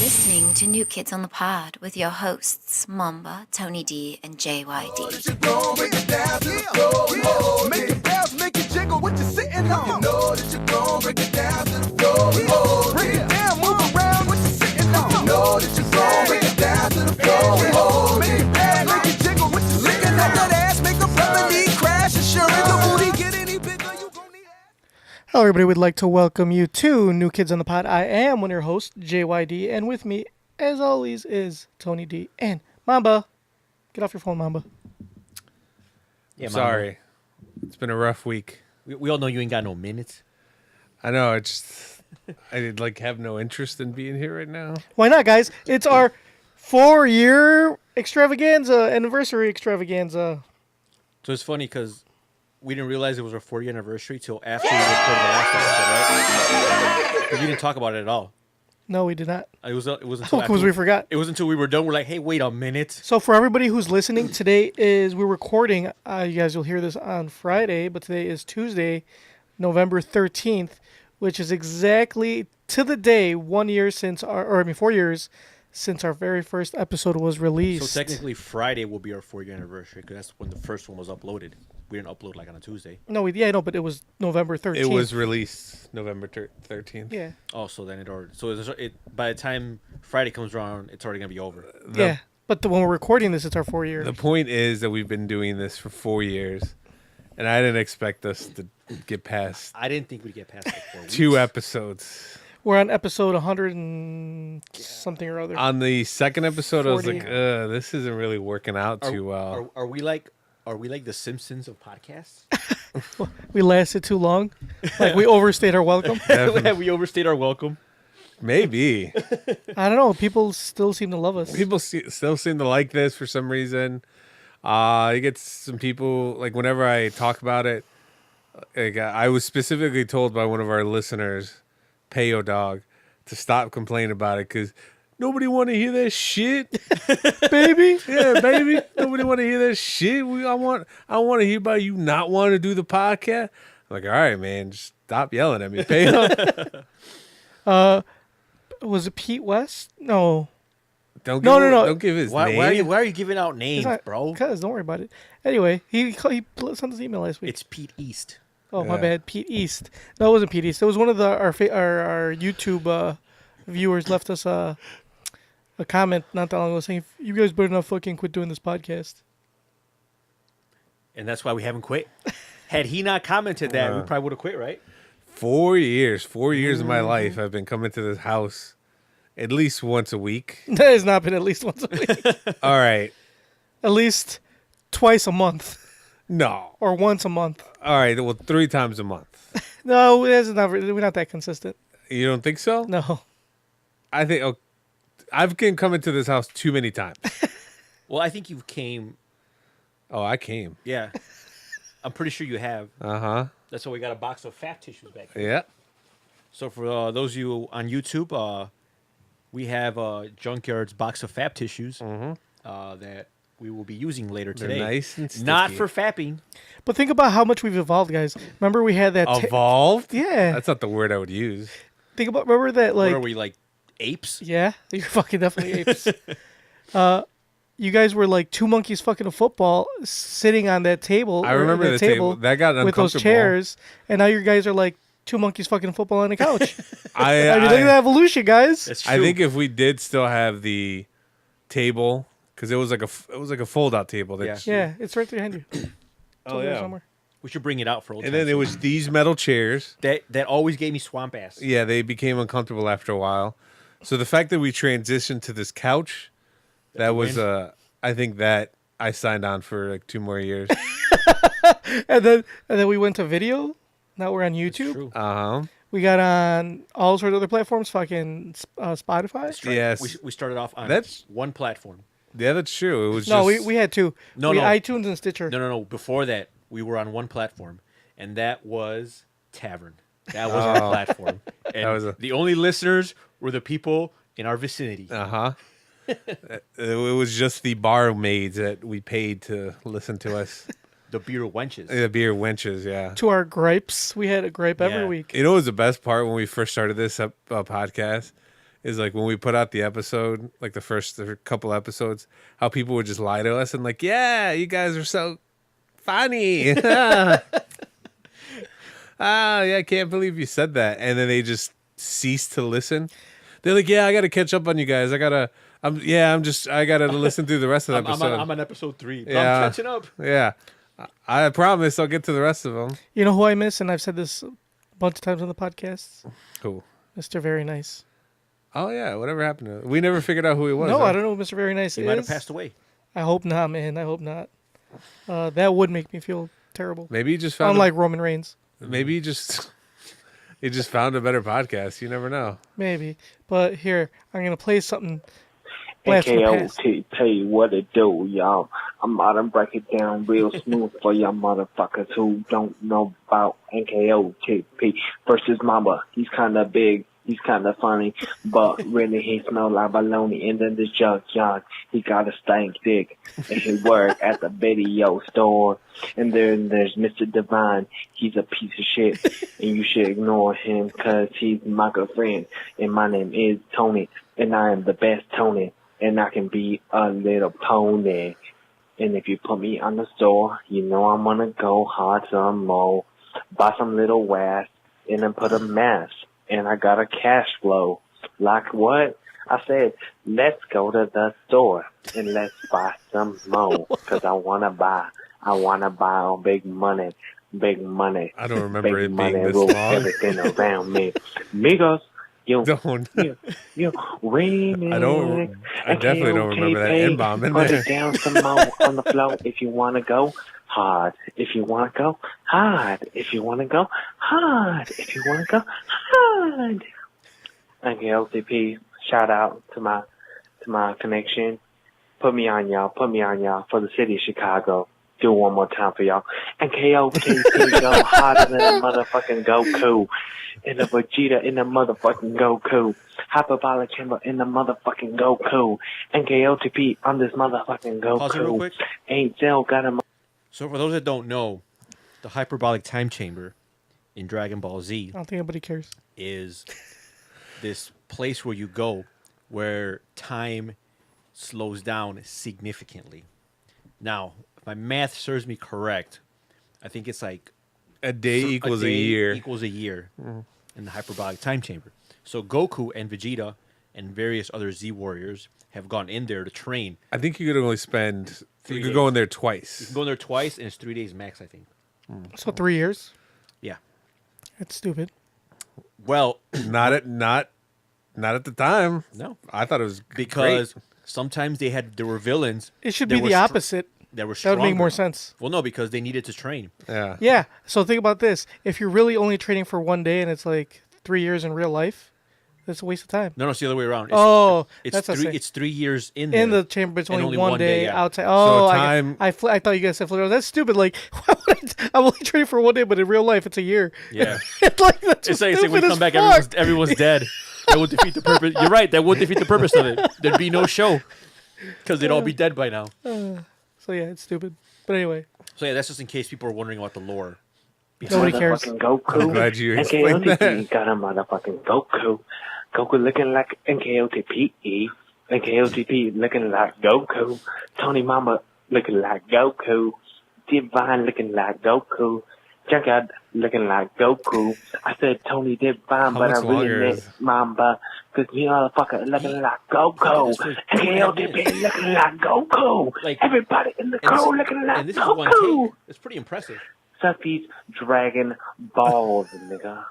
listening to New Kids on the Pod with your hosts, Momba, Tony D, and JYD. Make it bounce, make it jiggle, what you sitting on? You know that you're gon' break it down to the floor. Break it down, move around, what you sitting on? You know that you're gon' break it down to the floor. Make it bounce, make it jiggle, what you sitting on? That ass make a brother need crash insurance. The booty get any bigger, you gon' need ass. Hello, everybody. We'd like to welcome you to New Kids on the Pod. I am one of your hosts, JYD, and with me, as always, is Tony D and Mamba. Get off your phone, Mamba. Yeah, Sorry. It's been a rough week. We all know you ain't got no minutes. I know. I have no interest in being here right now. Why not, guys? It's our 4-year extravaganza, anniversary extravaganza. So it's funny because we didn't realize it was our 4-year anniversary till after we recorded the last episode, right? Because we didn't talk about it at all. No, we did not. It was until Because we forgot. It was until we were done. We're like, hey, wait a minute. So for everybody who's listening, today we're recording. You guys will hear this on Friday, but today is Tuesday, November 13th, which is exactly to the day 4 years since our very first episode was released. So technically, Friday will be our 4-year anniversary because that's when the first one was uploaded. We didn't upload like on a Tuesday. No, I know, but it was November 13th. It was released November 13th. Yeah. Oh, so then by the time Friday comes around, it's already gonna be over. Yeah. But when we're recording this, it's our 4 years. The point is that we've been doing this for 4 years, and I didn't expect us to get past I didn't think we'd get past like 4 weeks. 2 episodes. We're on episode 100 and something or other. On the second episode, 40. I was like, this isn't really working out too well. Are we like the Simpsons of podcasts? We lasted too long. Like we overstayed our welcome. We overstayed our welcome. Maybe. I don't know. People still seem to love us. People still seem to like this for some reason. You get some people, like whenever I talk about it, like I was specifically told by one of our listeners, Payo Dog, to stop complaining about it because nobody want to hear that shit, baby. Yeah, baby. Nobody want to hear that shit. I want to hear about you not wanting to do the podcast. I'm like, all right, man, just stop yelling at me, Payo. Was it Pete West? No. No. No. Don't give his Why name. are you giving out names, bro? Because don't worry about it. Anyway, he sent us an email last week. It's Pete East. Oh, my Yeah. bad. Pete East. No, it wasn't Pete East. It was one of our YouTube viewers left us a comment not that long ago saying, you guys better not fucking quit doing this podcast. And that's why we haven't quit. Had he not commented that, we probably would have quit, right? 4 years. 4 years of my life, I've been coming to this house at least once a week. That has not been at least once a week. All right. At least twice a month. No. Or once a month. All right. Well, 3 times a month. No, we're not that consistent. You don't think so? No. I think I've been coming to this house too many times. Well, I think you came. Oh, I came. Yeah. I'm pretty sure you have. Uh-huh. That's why we got a box of fat tissues back here. Yeah. So for those of you on YouTube, we have Junkyard's box of fat tissues that we will be using later They're today. nice and sticky. Not for fapping. But think about how much we've evolved, guys. Remember we had that... Evolved? Yeah. That's not the word I would use. Remember that, like... What are we, like, apes? Yeah, you're fucking definitely apes. You guys were like 2 monkeys fucking a football sitting on that table. I remember the table. That got with those uncomfortable. chairs, and now you guys are like 2 monkeys fucking a football on a couch. I I mean, look at that evolution, guys. That's true. I think if we did still have the table, because it was like a fold-out table. That Yeah, it's right behind you. It's over there somewhere. we should bring it out for old And times. then it was these metal chairs. That always gave me swamp ass. Yeah, they became uncomfortable after a while. So the fact that we transitioned to this couch, that was I think that I signed on for like 2 more years. And then we went to video. Now we're on YouTube. True. Uh-huh. We got on all sorts of other platforms, fucking Spotify. That's right. Yes. We started off on That's- one platform. Yeah, that's true. It was No, just... we had 2. No, we no. iTunes and Stitcher. No. Before that, we were on one platform, and that was Tavern. That was our platform. And was the only listeners were the people in our vicinity. Uh-huh. It was just the barmaids that we paid to listen to us. The beer wenches. The beer wenches, yeah. To our gripes. We had a gripe every Yeah. week. You know what was the best part when we first started this podcast? is like when we put out the episode, like the first couple episodes, how people would just lie to us and like, yeah, you guys are so funny. Yeah, I can't believe you said that. And then they just cease to listen. They're like, yeah, I got to catch up on you guys. I got to listen through the rest of the episode. I'm on episode 3. But Yeah. I'm catching up. Yeah. I promise I'll get to the rest of them. You know who I miss, and I've said this a bunch of times on the podcasts? Cool. Mr. Very Nice. Oh, yeah. Whatever happened to it? We never figured out who he was. No, huh? I don't know who Mr. Very Nice He is. might have passed away. I hope not, man. I hope not. That would make me feel terrible. Maybe he just found Unlike Roman Reigns. maybe he just found a better podcast. You never know. Maybe. But here, I'm going to play something. Blast from the past. NKOTP, what it do, y'all? I'm about to break it down real smooth for y'all motherfuckers who don't know about NKOTP versus Momba. He's kind of big, he's kind of funny, but really he smell like baloney. And then this junkyard, he got a stank dick, and he work at the video store. And then there's Mr. Divine, he's a piece of shit, and you should ignore him because he's my good friend. And my name is Tony, and I am the best Tony. And I can be a little pony. And if you put me on the store, you know I'm gonna go hard some more. Buy some little wass and then put a mask. And I got a cash flow. Like what? I said, let's go to the store and let's buy some more. Cause I wanna buy on big money. Big money. I don't remember Big it being money this rules long. everything around me. Migos. You Don't. you remix. I definitely don't remember that N-bomb in Put there. it down some more on the floor if you want to go hard. If you want to go hard. If you want to go hard. If you want to go hard. Thank you, LTP. Shout out to my connection. Put me on y'all for the city of Chicago. Do it one more time for y'all. And KOTP go harder than a motherfucking Goku. In the Vegeta, in the motherfucking Goku. Hyperbolic chamber in the motherfucking Goku. And KOTP on this motherfucking Pause it real Goku. quick. Ain't Cell got a So for those that don't know, the hyperbolic time chamber in Dragon Ball Z I don't think anybody cares. is this place where you go where time slows down significantly. Now, if my math serves me correct, I think it's like A day equals a day year. equals a year in the hyperbolic time chamber. So Goku and Vegeta and various other Z warriors have gone in there to train. I think you could only spend. 3 You could days. go in there You twice. can go in there twice, and it's 3 days max, I think. So 3 years. Yeah. That's stupid. Well, Not at the time. no, I thought it was because great. sometimes there were villains. It should that be were the str- opposite. That were That would make stronger. more sense. Well, no, because they needed to train. Yeah. Yeah. So think about this. If you're really only training for 1 day and it's like 3 years in real life, that's a waste of time. No, it's the other way around. It's, Oh, it's that's a three. thing. It's 3 years in there. In the chamber, but it's And only, one day yeah. outside. Oh, time- I thought you guys said flip. That's stupid. Like, why would I'm only training for 1 day, but in real life, it's a year. Yeah. like, that's It's so like when stupid we as come back, fuck. everyone's dead. That would defeat the purpose. You're right. That would defeat the purpose of it. There'd be no show because they'd all be dead by now. So yeah, it's stupid. But anyway, So yeah, that's just in case people are wondering about the lore. nobody cares. motherfucking Goku. I'm glad you And explained KOTP that. got a motherfucking Goku. Goku looking like NKOTP. NKOTP looking like Goku. Tony Mama looking like Goku. Divine looking like Goku. Junkyard looking like Goku. I said Tony Divine, but I much longer really meant is- Mamba. Cause you motherfucker looking like Goku. This was And 2.5 KOTP looking like Goku. Like- Everybody in the crew looking like And this is one Goku. take. It's pretty impressive. Suck these dragon balls, nigga.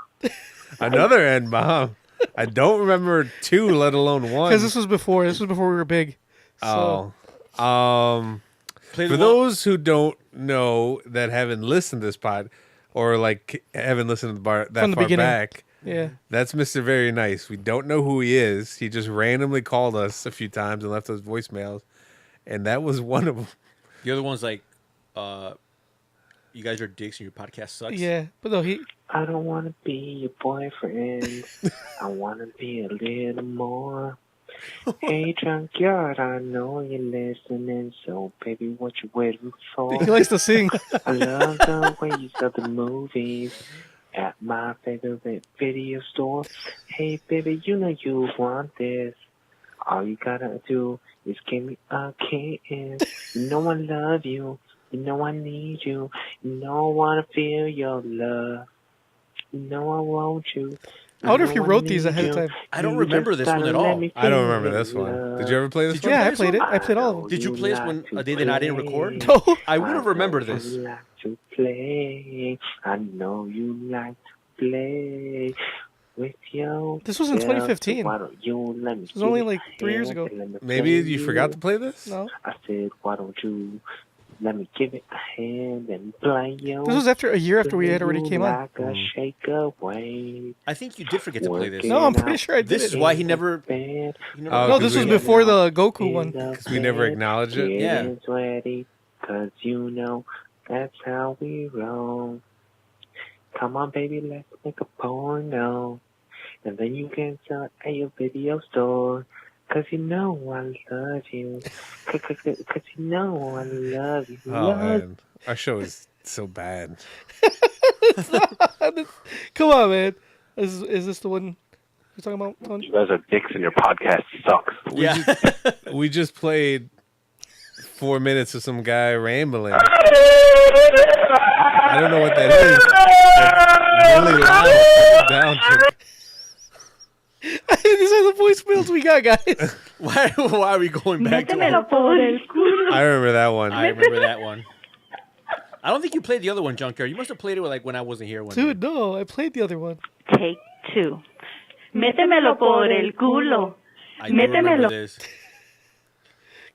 Another N-bomb. I don't remember 2, let alone 1. Because this was before we were big. So, Play For the one- those who don't know that haven't listened to this pod or like haven't listened to that From the far beginning. back, yeah. that's Mr. Very Nice. We don't know who he is. He just randomly called us a few times and left us voicemails, and that was one of them. The other one's like, you guys are dicks and your podcast sucks. Yeah. But no, I don't want to be your boyfriend. I want to be a little more. Hey, junkyard, I know you're listening, so baby, what you waiting for? he likes to sing. I love the way you sell the movies. at my favorite video store. Hey, baby, you know you want this. All you gotta do is give me a kiss. You know I love you. You know I need you. You know I wanna feel your love. You know I want you. I wonder if you know wrote need these ahead of you. time. I don't You remember just this one gotta at let all. me I don't feel remember this your one. love. Did you ever play this Did you one? Yeah, I play played this it. I played all of them. Did you play this when a day that I didn't record? No. I would have remembered this. You like to play. I know you like to play with your. This was in 2015. Why don't you let me This was only give like it a 3 years hand ago. and let me Maybe play you forgot to play this? No. I said, why don't you let me give it a hand and play you. This was after a year after we had already came on. Like a shake away. I think you did forget to play this. No, I'm pretty sure I did This it. is why he never. Bed. He never Oh, No, 'cause this was we- before the Goku one. Because we never acknowledged it. Yeah. Getting sweaty, 'cause you know that's how we roll. Come on, baby, let's make a porno. And then you can sell it at your video store. 'Cause you know I love you. 'Cause you know I love you. Oh, Love man. Our show is so bad. Come on, man. Is this the one you're talking about, Tony? You guys are dicks and your podcast sucks. Yeah. We just played 4 minutes of some guy rambling. I don't know what that is. It's really loud. Down. These are the voicemails we got, guys. why are we going back to I remember that one. I remember that one. I don't think you played the other one, Junkyard. You must have played it like when I wasn't here one Dude, day. no, I played the other one. Take 2. Métemelo por el culo. I do remember Métemelo. this.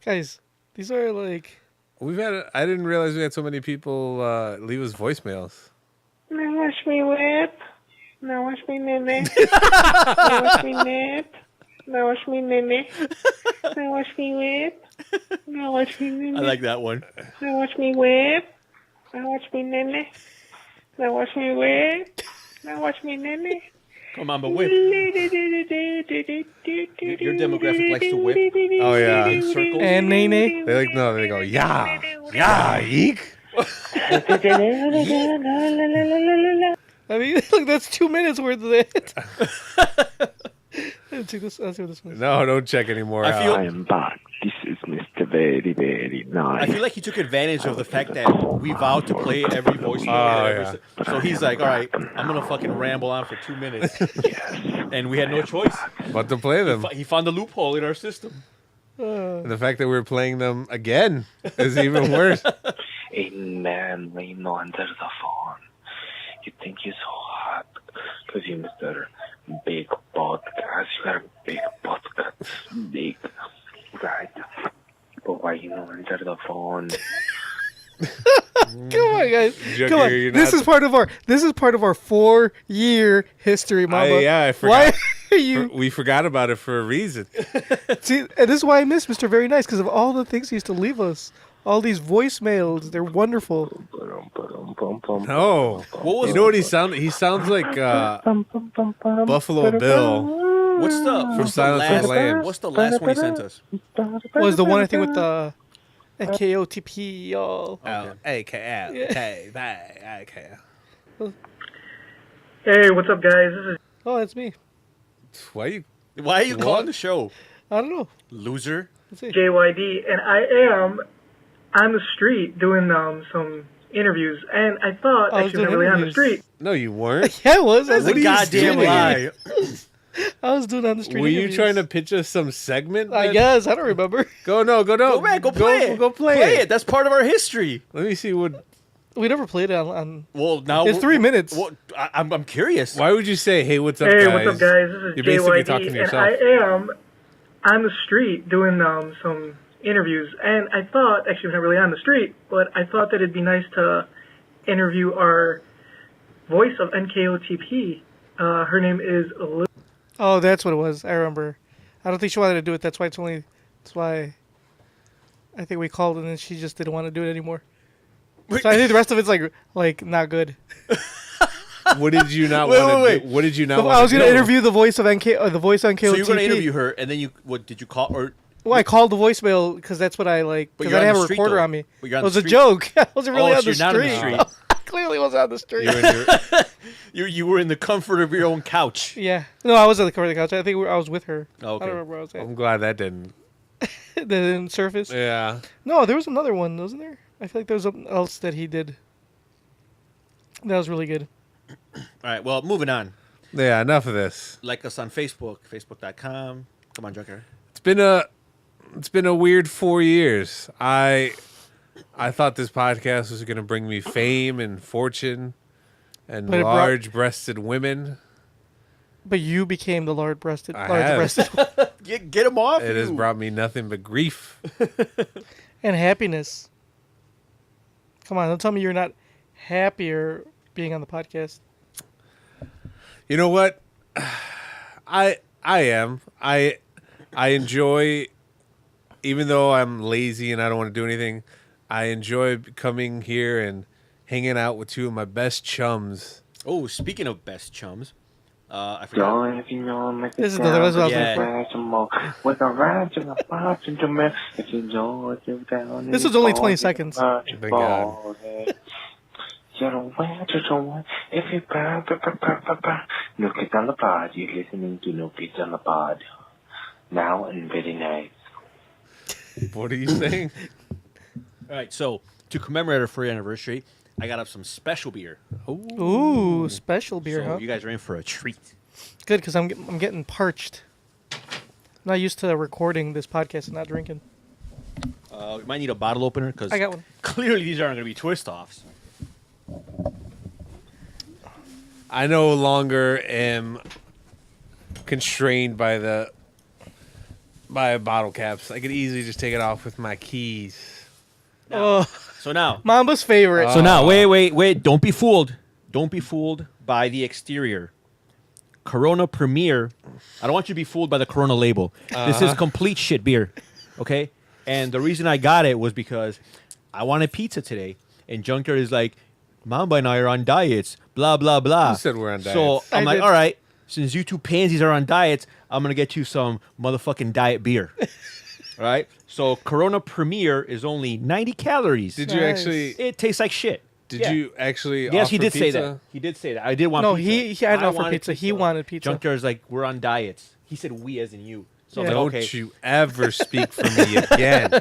Guys, these are like... I didn't realize we had so many people leave us voicemails. Now watch me whip. Now watch me nene. Now watch me nip. Now watch me nene. Now watch me whip. Now watch me nene. I like that one. Now watch me whip. Now watch me nene. Now watch me whip. Now watch me nene. Come on, but whip. Your demographic likes to whip. Oh, yeah. In circles. And Nene. They go, yeah, yeah, eek. I mean, look, that's 2 minutes worth of it. Let's see what this one is. No, don't check anymore. I feel- I am back. This is Mr. Very, very I nice. feel like he took advantage of the fact that we vowed to play every voicemail. Oh, every yeah. So he's like, all right, I'm going to fucking ramble on for 2 minutes. And we had no choice. But to play them. He found a loophole in our system. And the fact that we're playing them again is even worse. A man laying under the phone. You think you're so hot because you're Mr. Big Podcast. You got a big podcast. Big. Right. But why you not under the phone? Come on, guys. Junker, Come on. you're This not- is part of our 4-year history, Mama. Yeah, I Why forgot. are you? We forgot about it for a reason. See, and this is why I miss Mr. Very Nice, because of all the things he used to leave us. All these voicemails, they're wonderful. Oh, What was you know what he sounds? He sounds like Buffalo Bill. What's the From what's the Silence of the last Lambs. What's the last one he sent us? Was the one I think with the NKOTP, y'all. Hey, what's up, guys? This is Oh, that's me. Why you? Why are you calling the show? I don't know. Loser. Let's see. JYD, and I am on the street doing some interviews, and I thought I was actually doing really on the interviews. street. No, you weren't. Yeah, it was. That's What a are you goddamn doing? lie. I was doing on the street. Were you interviews. trying to pitch us some segment? I man? guess. I don't remember. Go Go back. Go play it. Go play Play it. it. That's part of our history. Let me see what. We never played it on Well, now it's 3 minutes. Well, I'm curious. Why would you say, "Hey, what's up, Hey, guys"? what's up, guys? This is You're basically JYD, talking to and yourself. I am on the street doing some interviews, and I thought actually we're not really on the street, but I thought that it'd be nice to interview our voice of NKOTP. Her name is Liz. Oh, that's what it was. I remember. I don't think she wanted to do it. That's why That's why. I think we called and then she just didn't want to do it anymore. So I think the rest of it's like not good. What did you not Wait, want to wait, do? What did you not So want I was to gonna do? interview the voice of the voice on KOTP. So you're going to interview her, and then what did you call? Or Well, I called the voicemail because that's what I like. But Because you're I on didn't the have a street, recorder though. on me. But you're on It was the a street. joke. I wasn't really oh, on so the you're not on street. the street. clearly was on the street. You and your, You were in the comfort of your own couch. Yeah. No, I was at the cover of the couch. I think I was with her. Oh, okay. I don't remember where I was at. I'm glad that didn't. That didn't surface. Yeah. No, there was another one, wasn't there? I feel like there was something else that he did. That was really good. All right, well, moving on. Yeah, enough of this. Like us on Facebook, facebook.com. Come on, Junker. It's been a weird 4 years. I thought this podcast was going to bring me fame and fortune and But it brought- large-breasted women. But you became the large-breasted. I Large-breasted Get him off. It has brought me nothing but grief. and happiness. Come on, don't tell me you're not happier being on the podcast. You know what? I am. I enjoy, even though I'm lazy and I don't want to do anything, I enjoy coming here and hanging out with two of my best chums. Oh, speaking of best chums, I forgot. This is the rest of This was only 20 seconds. Thank God. No Kids on the Pod. You're listening to No Kids on the Pod. Now and very nice. What are you saying? All right, so to commemorate our 4th anniversary, I got up some special beer. Ooh, special beer, So huh? you guys are in for a treat. Good, because I'm getting parched. I'm not used to recording this podcast and not drinking. We might need a bottle opener because I got one. clearly these aren't going to be twist-offs. I no longer am constrained by bottle caps. I could easily just take it off with my keys. Oh, So now, Mamba's favorite. so now, wait. Don't be fooled. Don't be fooled by the exterior. Corona Premier. I don't want you to be fooled by the Corona label. This is complete shit beer. Okay? And the reason I got it was because I wanted pizza today. And Junkyard is like, Mamba and I are on diets. Blah, blah, blah. Who said we're on So diets? I'm I like, did. all right, since you two pansies are on diets, I'm going to get you some motherfucking diet beer. All right? So Corona Premier is only 90 calories. Did you Nice. actually? It tastes like shit. Did Yeah. you actually? Yes, he offer did say pizza? that. He did say that. I did want No, pizza. he hadn't offered wanted pizza. He wanted pizza. Junkyard's like, we're on diets. He said we as in you. So Yeah. I'm like, Don't okay. you ever speak for me again?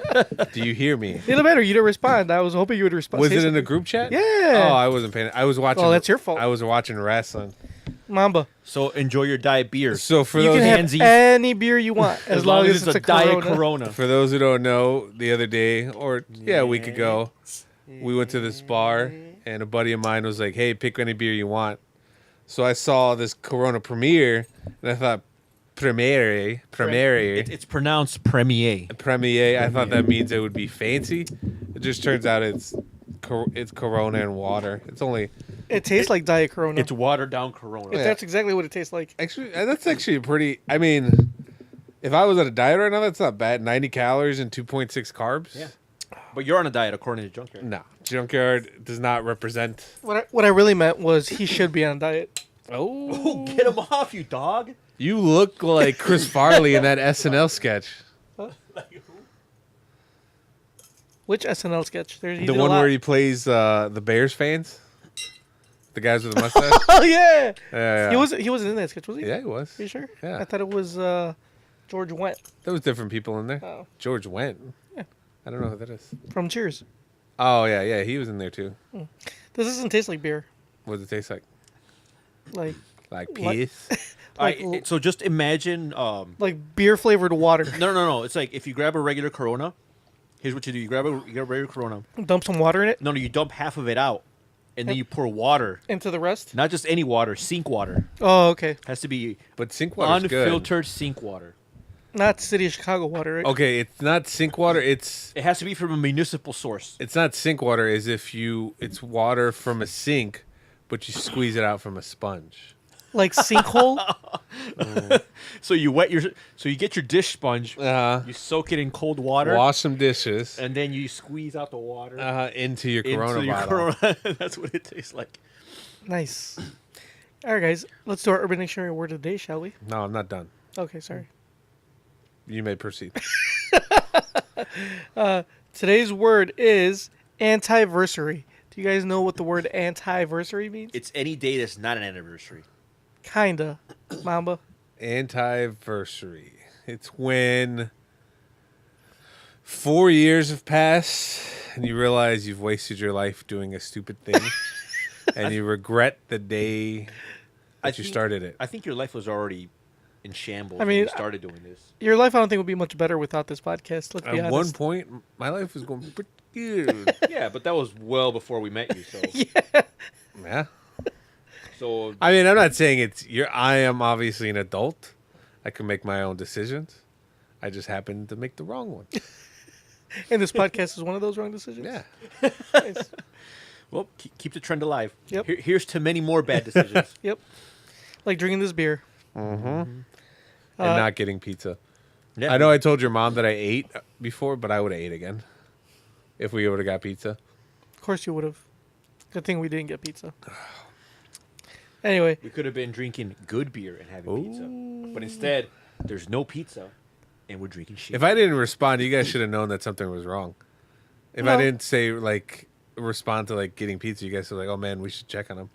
Do you hear me? Little better, you didn't respond. I was hoping you would respond. Was Say it in a something. group chat? Yeah. Oh, I wasn't paying. I was watching. Well, that's your fault. I was watching wrestling. Mamba? So enjoy your diet beer. So for You those can have Pansies. any beer you want as long as it's a diet Corona. Corona. for those who don't know, the other day or a week ago, we went to this bar and a buddy of mine was like, "Hey, pick any beer you want." So I saw this Corona Premier and I thought Premier. It's pronounced Premier. Premier. I thought that means it would be fancy. It just turns out it's Corona and water. It's only It tastes like Diet Corona. It's watered down Corona. That's exactly what it tastes like. actually that's actually a pretty. I mean, if I was on a diet right now, that's not bad. 90 calories and 2.6 carbs. Yeah. But you're on a diet according to Junkyard. No, Junkyard does not represent. What I really meant was he should be on a diet. Oh, get him off, you dog. You look like Chris Farley in that SNL sketch. Which SNL sketch? He The did a one lot. where he plays the Bears fans. The guys with the mustache. Oh yeah. Yeah. He wasn't in that sketch, was he? Yeah, he was. Are you sure? Yeah. I thought it was George Wendt There was different people in there. Oh. George Wendt. Yeah. I don't know who that is. from Cheers. Oh yeah, he was in there too. This doesn't taste like beer. What does it taste like? Like Like What? piss? All right, so just imagine. like beer flavored water. No. It's like if you grab a regular Corona. Here's what you do: you grab a regular Corona. Dump some water in it No, you dump half of it out, and then you pour water. into the rest. Not just any water, sink water. Oh, okay. Has to be But sink water's good. unfiltered sink water. Not City of Chicago water, right? Okay, it's not sink water. It's It has to be from a municipal source. not sink water. As if it's water from a sink, but you squeeze it out from a sponge. Like sinkhole. So you get your dish sponge, you soak it in cold water, Wash some dishes and then you squeeze out the water into your into Corona your bottle. Corona. That's what it tastes like. Nice. All right, guys. Let's do our Urban Dictionary word of the day, shall we? No, I'm not done. Okay, sorry. You may proceed. Today's word is antiversary. Do Do you guys know what the word anti-versary means? It's any day that's not an anniversary. Kinda, Mamba. Antiversary. It's when 4 years have passed and you realize you've wasted your life doing a stupid thing, and you regret the day that you started it. I think your life was already in shambles I when mean, you started doing this. Your life, I don't think, would be much better without this podcast. Let's be At honest. one point, my life was going pretty good. Yeah, but that was well before we met you. So Yeah. So I mean, I'm not saying I am obviously an adult. I can make my own decisions. I just happen to make the wrong one. And this podcast is one of those wrong decisions. Yeah. Nice. well, keep the trend alive. Yep. Here's to many more bad decisions. Yep. Like drinking this beer. And not getting pizza. Yeah. I know I told your mom that I ate before, but I would have ate again if we would have got pizza. Of course you would have. Good thing we didn't get pizza. Anyway. We could have been drinking good beer and having pizza. But instead, there's no pizza, and we're drinking shit. If I didn't respond, you guys should have known that something was wrong. If I didn't say, like, respond to, like, getting pizza, you guys were like, oh, man, we should check on him.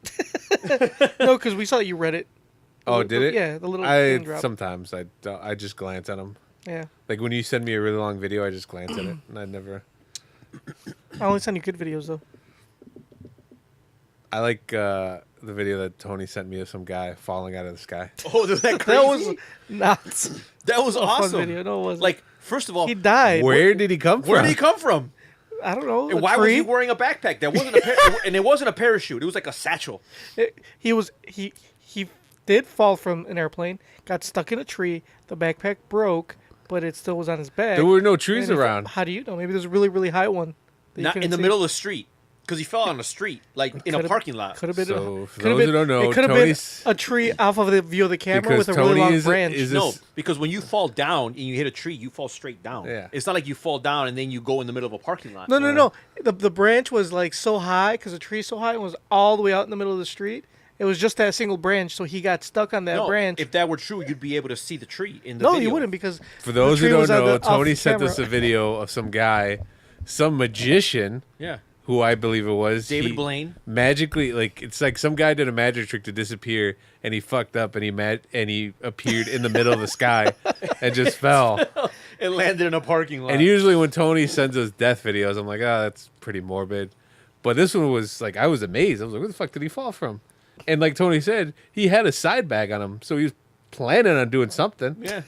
No, because we saw that you read it. Oh, did it? Yeah, the little thing dropped. Sometimes I just glance at them. Yeah. Like, when you send me a really long video, I just glance at it, and I never... I only send you good videos, though. I like the video that Tony sent me of some guy falling out of the sky. Oh, was that crazy? That was nuts. That was Fun awesome. video. No, it wasn't. Like, first of all, He died. Where did he come from? where did he come from? I don't know. And a why was tree? he wearing a backpack? That wasn't and it wasn't a parachute. It was like a satchel. He did fall from an airplane, got stuck in a tree, the backpack broke, but it still was on his back. There were no trees And around. How do you know? Maybe there's a really, really high one. that you Not couldn't in the see. middle of the street. Because he fell on the street, like in a Could've- parking lot. Could have been. So, for could've those been- who don't know, it could have been Tony's- a tree off of the view of the camera Because with a really Tony long is- branch. is No, this- because when you fall down and you hit a tree, you fall straight down. Yeah. It's not like you fall down and then you go in the middle of a parking lot. No. The branch was like so high because the tree's so high and was all the way out in the middle of the street. It was just that single branch, so he got stuck on that No, branch. if that were true, you'd be able to see the tree in the No, video. you wouldn't because For those the who tree was don't on know, the- off Tony the sent us camera. a video of some guy, some magician, Yeah. who I believe it was. David He Blaine. Magically, like, it's like some guy did a magic trick to disappear, and he fucked up, and he appeared in the middle of the sky and just fell. It landed in a parking lot. And usually when Tony sends us death videos, I'm like, oh, that's pretty morbid. But this one was like, I was amazed. I was like, where the fuck did he fall from? And like Tony said, he had a side bag on him, so he was planning on doing something. Yeah.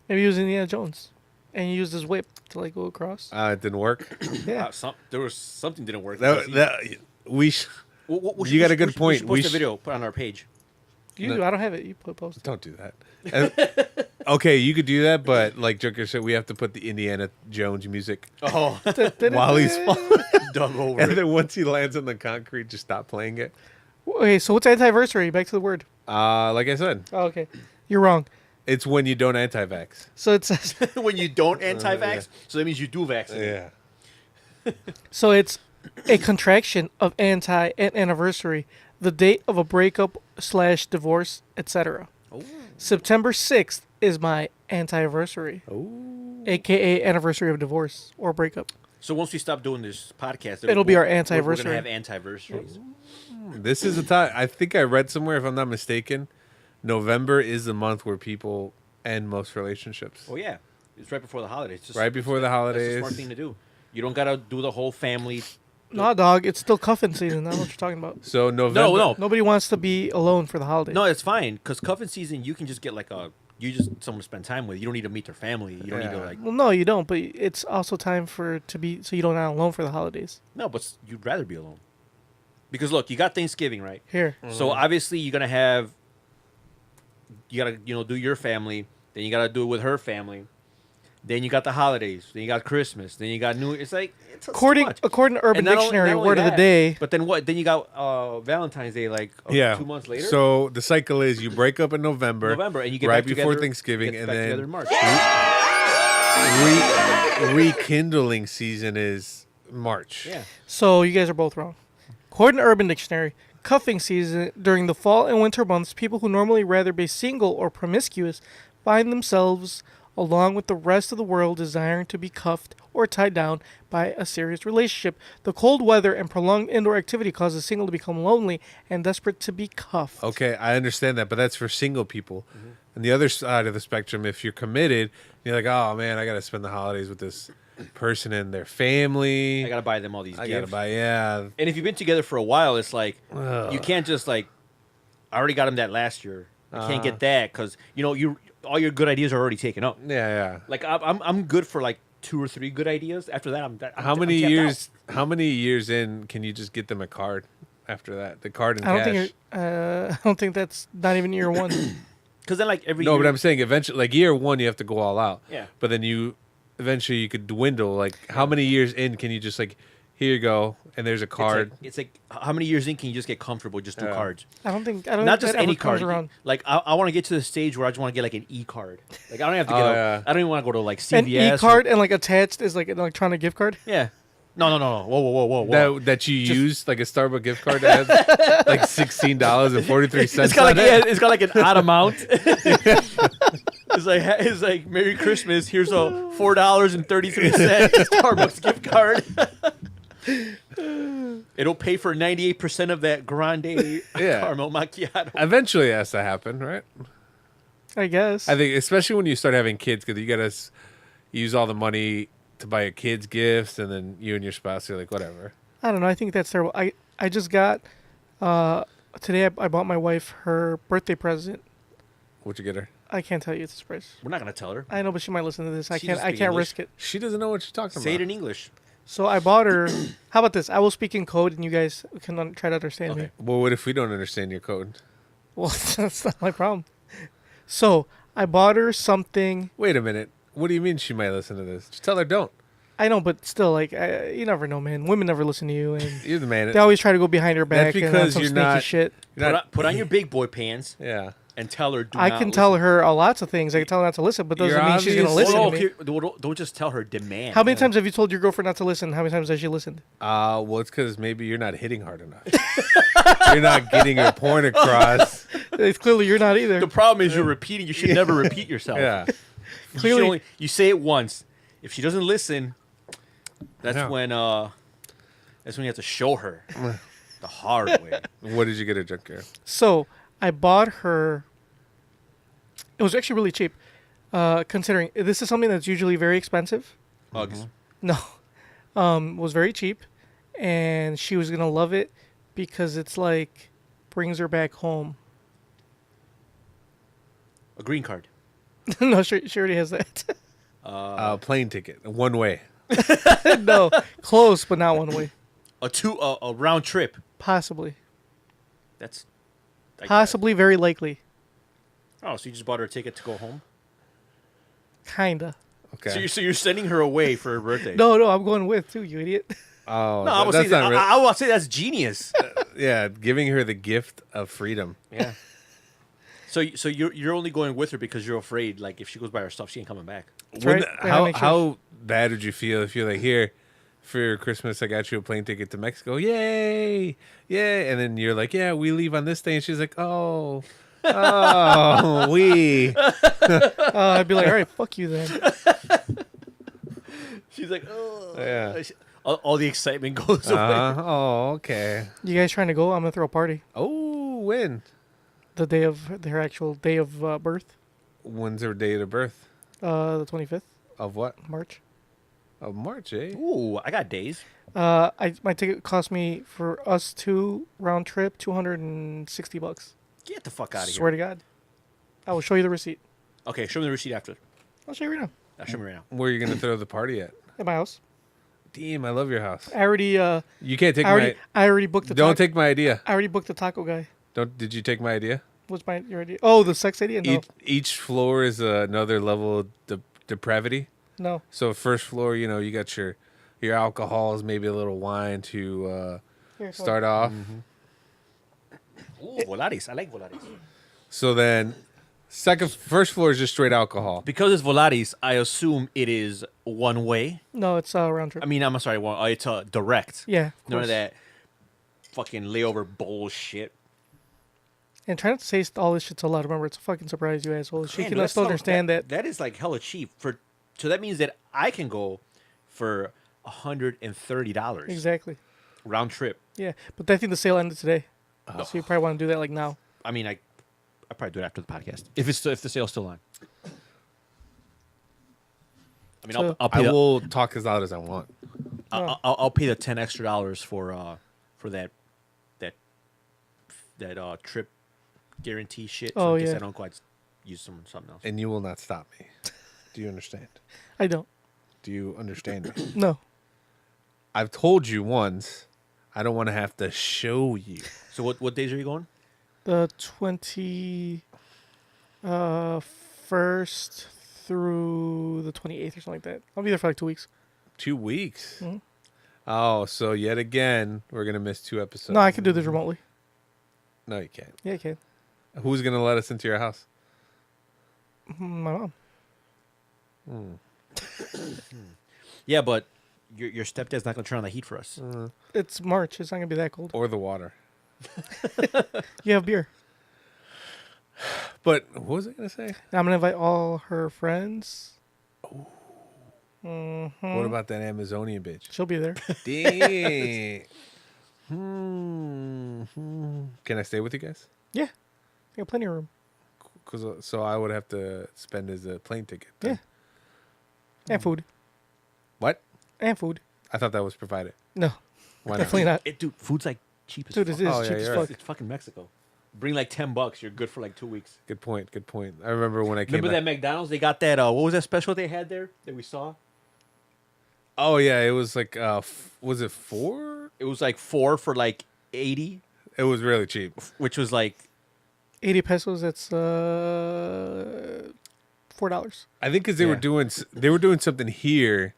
Maybe he was Indiana Jones, and he used his whip to like go across. It didn't work. Yeah. There was something didn't work. You got a good point. We should post a video, put on our page. You do. I don't have it. You post it. Don't do that. Okay, you could do that, but like Joker said, we have to put the Indiana Jones music Oh, while he's falling. dug over. And then once he lands on the concrete, just stop playing it. Okay, so what's antiversary? Back to the word. Like I said, Oh, okay. You're wrong. it's when you don't anti-vax. So it says when you don't anti-vax, so that means you do vaccinate. Yeah. so it's a contraction of anti and anniversary, the date of a breakup / divorce, etc. September 6th is my antiversary, aka anniversary of divorce or breakup. So once we stop doing this podcast, It'll be our We're antiversary. going to have antiversaries. This is the time. I think I read somewhere, if I'm not mistaken, November is the month where people end most relationships. Oh yeah, it's right before the holidays. Just, Right before the That's holidays. a smart thing to do. You don't gotta do the whole family. No, dog, it's still cuffing season. That's what you're talking about. So November. No. Nobody wants to be alone for the holidays. No, it's fine because cuffing season you can just get like someone to spend time with. You don't need to meet their family. You don't need to Yeah. like. Well, no, you don't. But it's also time to be so you don't not alone for the holidays. No, but you'd rather be alone. Because look, you got Thanksgiving, right? Here, So obviously you're gonna have. You gotta do your family. Then you gotta do it with her family. Then you got the holidays. Then you got Christmas. Then you got New. It's like it's too much. according to Urban And not Dictionary, only word of the that, day. But then what? Then you got Valentine's Day, like 2 months later. So the cycle is you break up in November, And you get right back before together, Thanksgiving, get and back together then in March. rekindling season is March. Yeah. So you guys are both wrong. According to Urban Dictionary, cuffing season during the fall and winter months, people who normally rather be single or promiscuous find themselves along with the rest of the world desiring to be cuffed or tied down by a serious relationship. The cold weather and prolonged indoor activity causes a single to become lonely and desperate to be cuffed. Okay, I understand that, but that's for single people. And the other side of the spectrum, if you're committed, you're like, oh man, I got to spend the holidays with this person and their family. I gotta buy them all these I gifts. gotta buy, yeah. And if you've been together for a while, it's like you can't just like. I already got him that last year. I can't get that because all your good ideas are already taken up. Yeah. Like I'm good for like 2 or 3 good ideas. After that, I'm How I'm many tapped years? out. How many years in can you just get them a card? After that, the card and I don't cash. I don't think that's not even year one. Because then like every No, year, but I'm saying eventually, like year one, you have to go all out. Yeah. But then eventually you could dwindle. Like how many years in can you just like, here you go, and there's a card. It's like how many years in can you just get comfortable? Just do cards. I don't think Not think just that ever any comes card. around. Like I want to get to the stage where I just want to get like an e-card. Like I don't have to Oh, get. yeah. I don't even want to go to like CVS. An e-card and like attached is like an electronic gift card. Yeah. No. Whoa. That you use like a Starbucks gift card that has like $16.43. It's got like it's got like an odd amount. It's like Merry Christmas. Here's a $4.33 Starbucks gift card. It'll pay for 98% of that grande caramel macchiato. Eventually, it has to happen, right? I guess. I think, especially when you start having kids, because you gotta use all the money to buy your kids gifts, and then you and your spouse are like, whatever. I don't know. I think that's terrible. I just got today. I bought my wife her birthday present. What'd you get her? I can't tell you. It's a surprise. We're not gonna tell her. I know, but she might listen to this. I She can't. doesn't I speak can't English. risk it. She doesn't know what you're talking Say about. it in English. So I bought her. How about this? I will speak in code, and you guys can try to understand me. Well, what if we don't understand your code? Well, that's not my problem. So I bought her something. Wait a minute. What do you mean she might listen to this? Just tell her don't. I know, but still, like, you never know, man. Women never listen to you, and You're the man. they always try to go behind her back. That's and because some you're sneaky not- shit. Put on your big boy pants Yeah. and tell her. Do I not can listen. tell her lots of things. I can tell her not to listen, but doesn't You're mean she's gonna obvious- listen Well, to me. don't just tell her. Demand. How many times have you told your girlfriend not to listen? How many times has she listened? Well, it's because maybe you're not hitting hard enough. You're not getting your point across. It's clearly you're not either. The problem is you're repeating. You should never repeat yourself. Yeah. You Clearly- should only- you say it once. If she doesn't listen, that's Yeah. when you have to show her the hard way. What did you get her, Junkyard? So I bought her. It was actually really cheap, considering this is something that's usually very expensive. Hugs. No, it was very cheap, and she was gonna love it because it's like brings her back home. A green card. No, she already has that. Plane ticket, one way. No, close, but not one way. A round trip. Possibly, That's like, possibly, very likely, Oh, so you just bought her a ticket to go home? kinda. Okay. So you're sending her away for her birthday? No, I'm going with too, you idiot. Oh, No, I would that's say not real. I would say that's genius. Yeah, giving her the gift of freedom. Yeah. So you're only going with her because you're afraid, like, if she goes by herself, she ain't coming back. right. Yeah, How make sure- how bad would you feel if you're like, here, for Christmas, I got you a plane ticket to Mexico. Yay! Yay! And then you're like, yeah, we leave on this day. And she's like, oh, we. I'd be like, all right, fuck you then. She's like, oh. Yeah. All the excitement goes away. Oh, okay. You guys trying to go? I'm gonna throw a party. Oh, when? The day of her actual day of birth, When's her date of birth? the 25th Of what? March. Of March, eh? Ooh, I got days. My ticket cost me for us two round trip $260. Get the fuck out of Swear here. to God, I will show you the receipt. Okay, show me the receipt after. I'll show you right now Show me right now. Where are you going to throw the party at? at my house. Damn, I love your house. I already You can't take I already booked the. Don't take my idea. I already booked the taco guy. Did you take my idea? What's your idea? Oh, the sex idea? No, Each floor is another level of depravity. no. So first floor, you got your alcohols, maybe a little wine to Here, start off. Ooh, Volaris. I like Volaris. So then first floor is just straight alcohol. Because it's Volaris, I assume it is one way. No, it's round trip. I mean, I'm sorry, it's direct. Yeah, of None of course. that fucking layover bullshit. And try not to say all this shit's allowed. Remember, it's a fucking surprise, you assholes. She Man, can that's still so- understand that. That is like hella cheap for. So that means that I can go for $130 Exactly. round trip. Yeah, but I think the sale ended today, so you probably want to do that like now. I mean, I probably do it after the podcast if the sale's still on. I mean, So- I'll I pay the, will talk as loud as I want. I'll pay the $10 extra for that trip guarantee shit. So Oh, in case yeah. I don't go, I'd use something else. And you will not stop me. Do you understand? I don't. Do you understand me? No. I've told you once, I don't want to have to show you. So what days are you going? The 21st through the 28th or something like that. I'll be there for like 2 weeks. 2 weeks. Mhm. Oh, so yet again, we're going to miss 2 episodes. No, I can do this remotely. No, you can't. Yeah, I can. Who's going to let us into your house? My mom. Yeah, but your stepdad's not gonna turn on the heat for us. It's March. It's not going to be that cold. Or the water. You have beer. But what was I going to say? And I'm going to invite all her friends. What about that Amazonian bitch? She'll be there. Dang. Can I stay with you guys? Yeah. I got plenty of room. So I would have to spend as a plane ticket. then. Yeah. And food. What? And food. I thought that was provided. No. Why not? Definitely not. Dude, food's like cheap as Dude, fuck. it is Oh, yeah, cheap as you're fuck. It's fucking Mexico. Bring like $10, you're good for like 2 weeks. Good point. Good point. I remember when I came. Remember that back- McDonald's? They got that. What was that special they had there that we saw? Oh yeah, it was like. Was it 4? It was like 4 for like 80, It was really cheap. which was like 80 pesos, that's $4. I think because they were doing something here.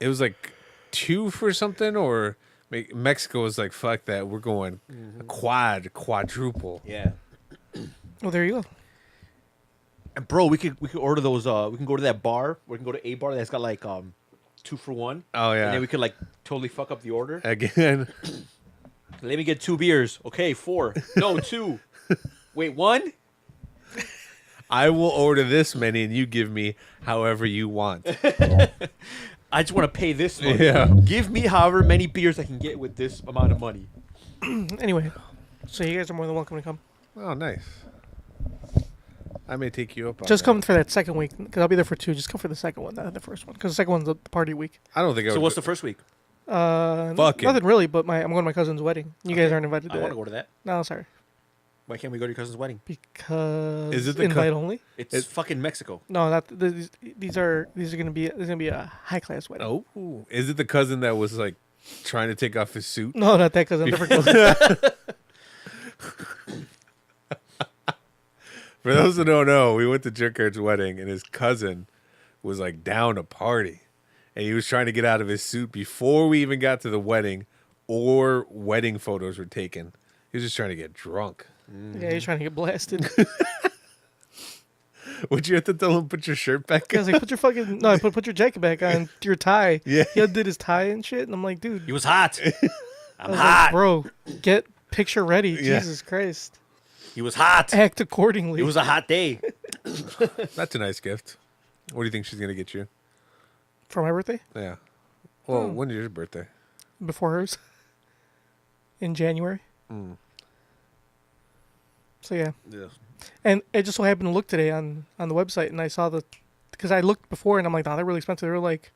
It was like 2 for something, or Mexico was like, fuck that, we're going quadruple. yeah. Oh, there you go. And bro, we could order those. We can go to that bar. We can go to a bar that's got like 2 for 1. Oh yeah. And then we could like totally fuck up the order. Again. Let me get 2 beers. Okay, 4. No, 2. Wait, 1? I will order this many, and you give me however you want. I just want to pay this much. Yeah. Give me however many beers I can get with this amount of money. Anyway, so you guys are more than welcome to come. Oh, nice. I may take you up on Just that. come for that second week, because I'll be there for 2. Just come for the second one, not the first one, because the second one's the party week. I don't think I So would. what's the first week? Fucking. Nothing really, but I'm going to my cousin's wedding. You guys aren't invited to I want that. to go to that. No, sorry. Why can't we go to your cousin's wedding? Because Is it the invite only? It's fucking Mexico. No, not these are gonna be a high class wedding. Oh, is it the cousin that was like trying to take off his suit? No, not that cousin. Different cousin. For those who don't know, we went to Jerkert's wedding, and his cousin was like down to party, and he was trying to get out of his suit before we even got to the wedding, or wedding photos were taken. He was just trying to get drunk. Yeah, he's trying to get blasted. Would you have to tell him put your shirt back I was on? like, put your jacket back on, your tie. Yeah. He undid his tie and shit, and I'm like, dude, He was hot. I I'm was hot. like, bro, get picture ready. Yeah. Jesus Christ, He was hot. act accordingly. It was a hot day. That's a nice gift. What do you think she's gonna get you? for my birthday, Yeah. Well, when is your birthday? before hers, in January. So yeah. And it just so happened to look today on the website, and I saw because I looked before, and I'm like, nah, they're really expensive. They were like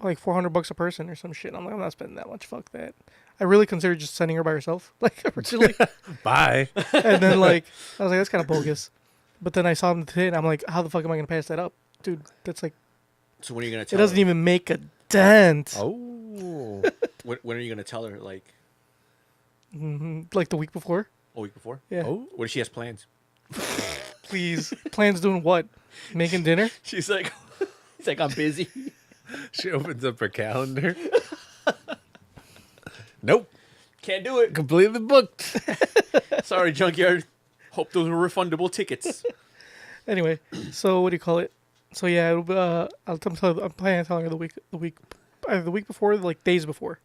$400 a person or some shit. I'm like, I'm not spending that much. Fuck that. I really considered just sending her by herself, like originally, Bye. and then like I was like, that's kind of bogus. But then I saw them today, and I'm like, how the fuck am I gonna pass that up, dude? That's like, So when are you gonna it tell doesn't her? even make a dent. Oh. When are you gonna tell her? Like Like the week before. a week before? Yeah. Oh. What if she has plans? Please. Plans doing what? Making dinner? She's like, he's like, I'm busy. She opens up her calendar. Nope. Can't do it. Completely booked. Sorry, junkyard. Hope those were refundable tickets. Anyway, so what do you call it? So yeah, I'm planning on telling her either the week before, or like days before.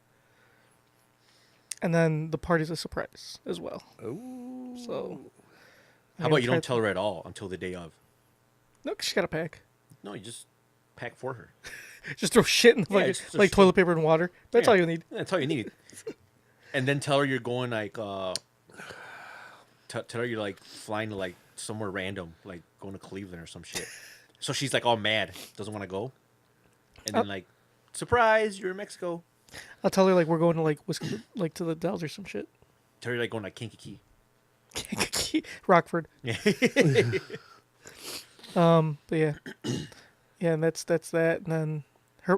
And then the party's a surprise as well. Oh. So How about you don't tell her at all until the day of? No, 'cause she got to pack. No, you just pack for her. Just throw shit in the Yeah, bucket, just throw like shit. toilet paper and water. That's all you need. That's all you need. And then tell her you're going like, tell her you're like flying to like somewhere random, like going to Cleveland or some shit. So she's like all mad, doesn't want to go. And then like, surprise, you're in Mexico. I'll tell her like we're going to like like to the Dells or some shit. Tell her you're like going like Kankakee. Rockford. Yeah. But yeah, yeah, and that's that. And then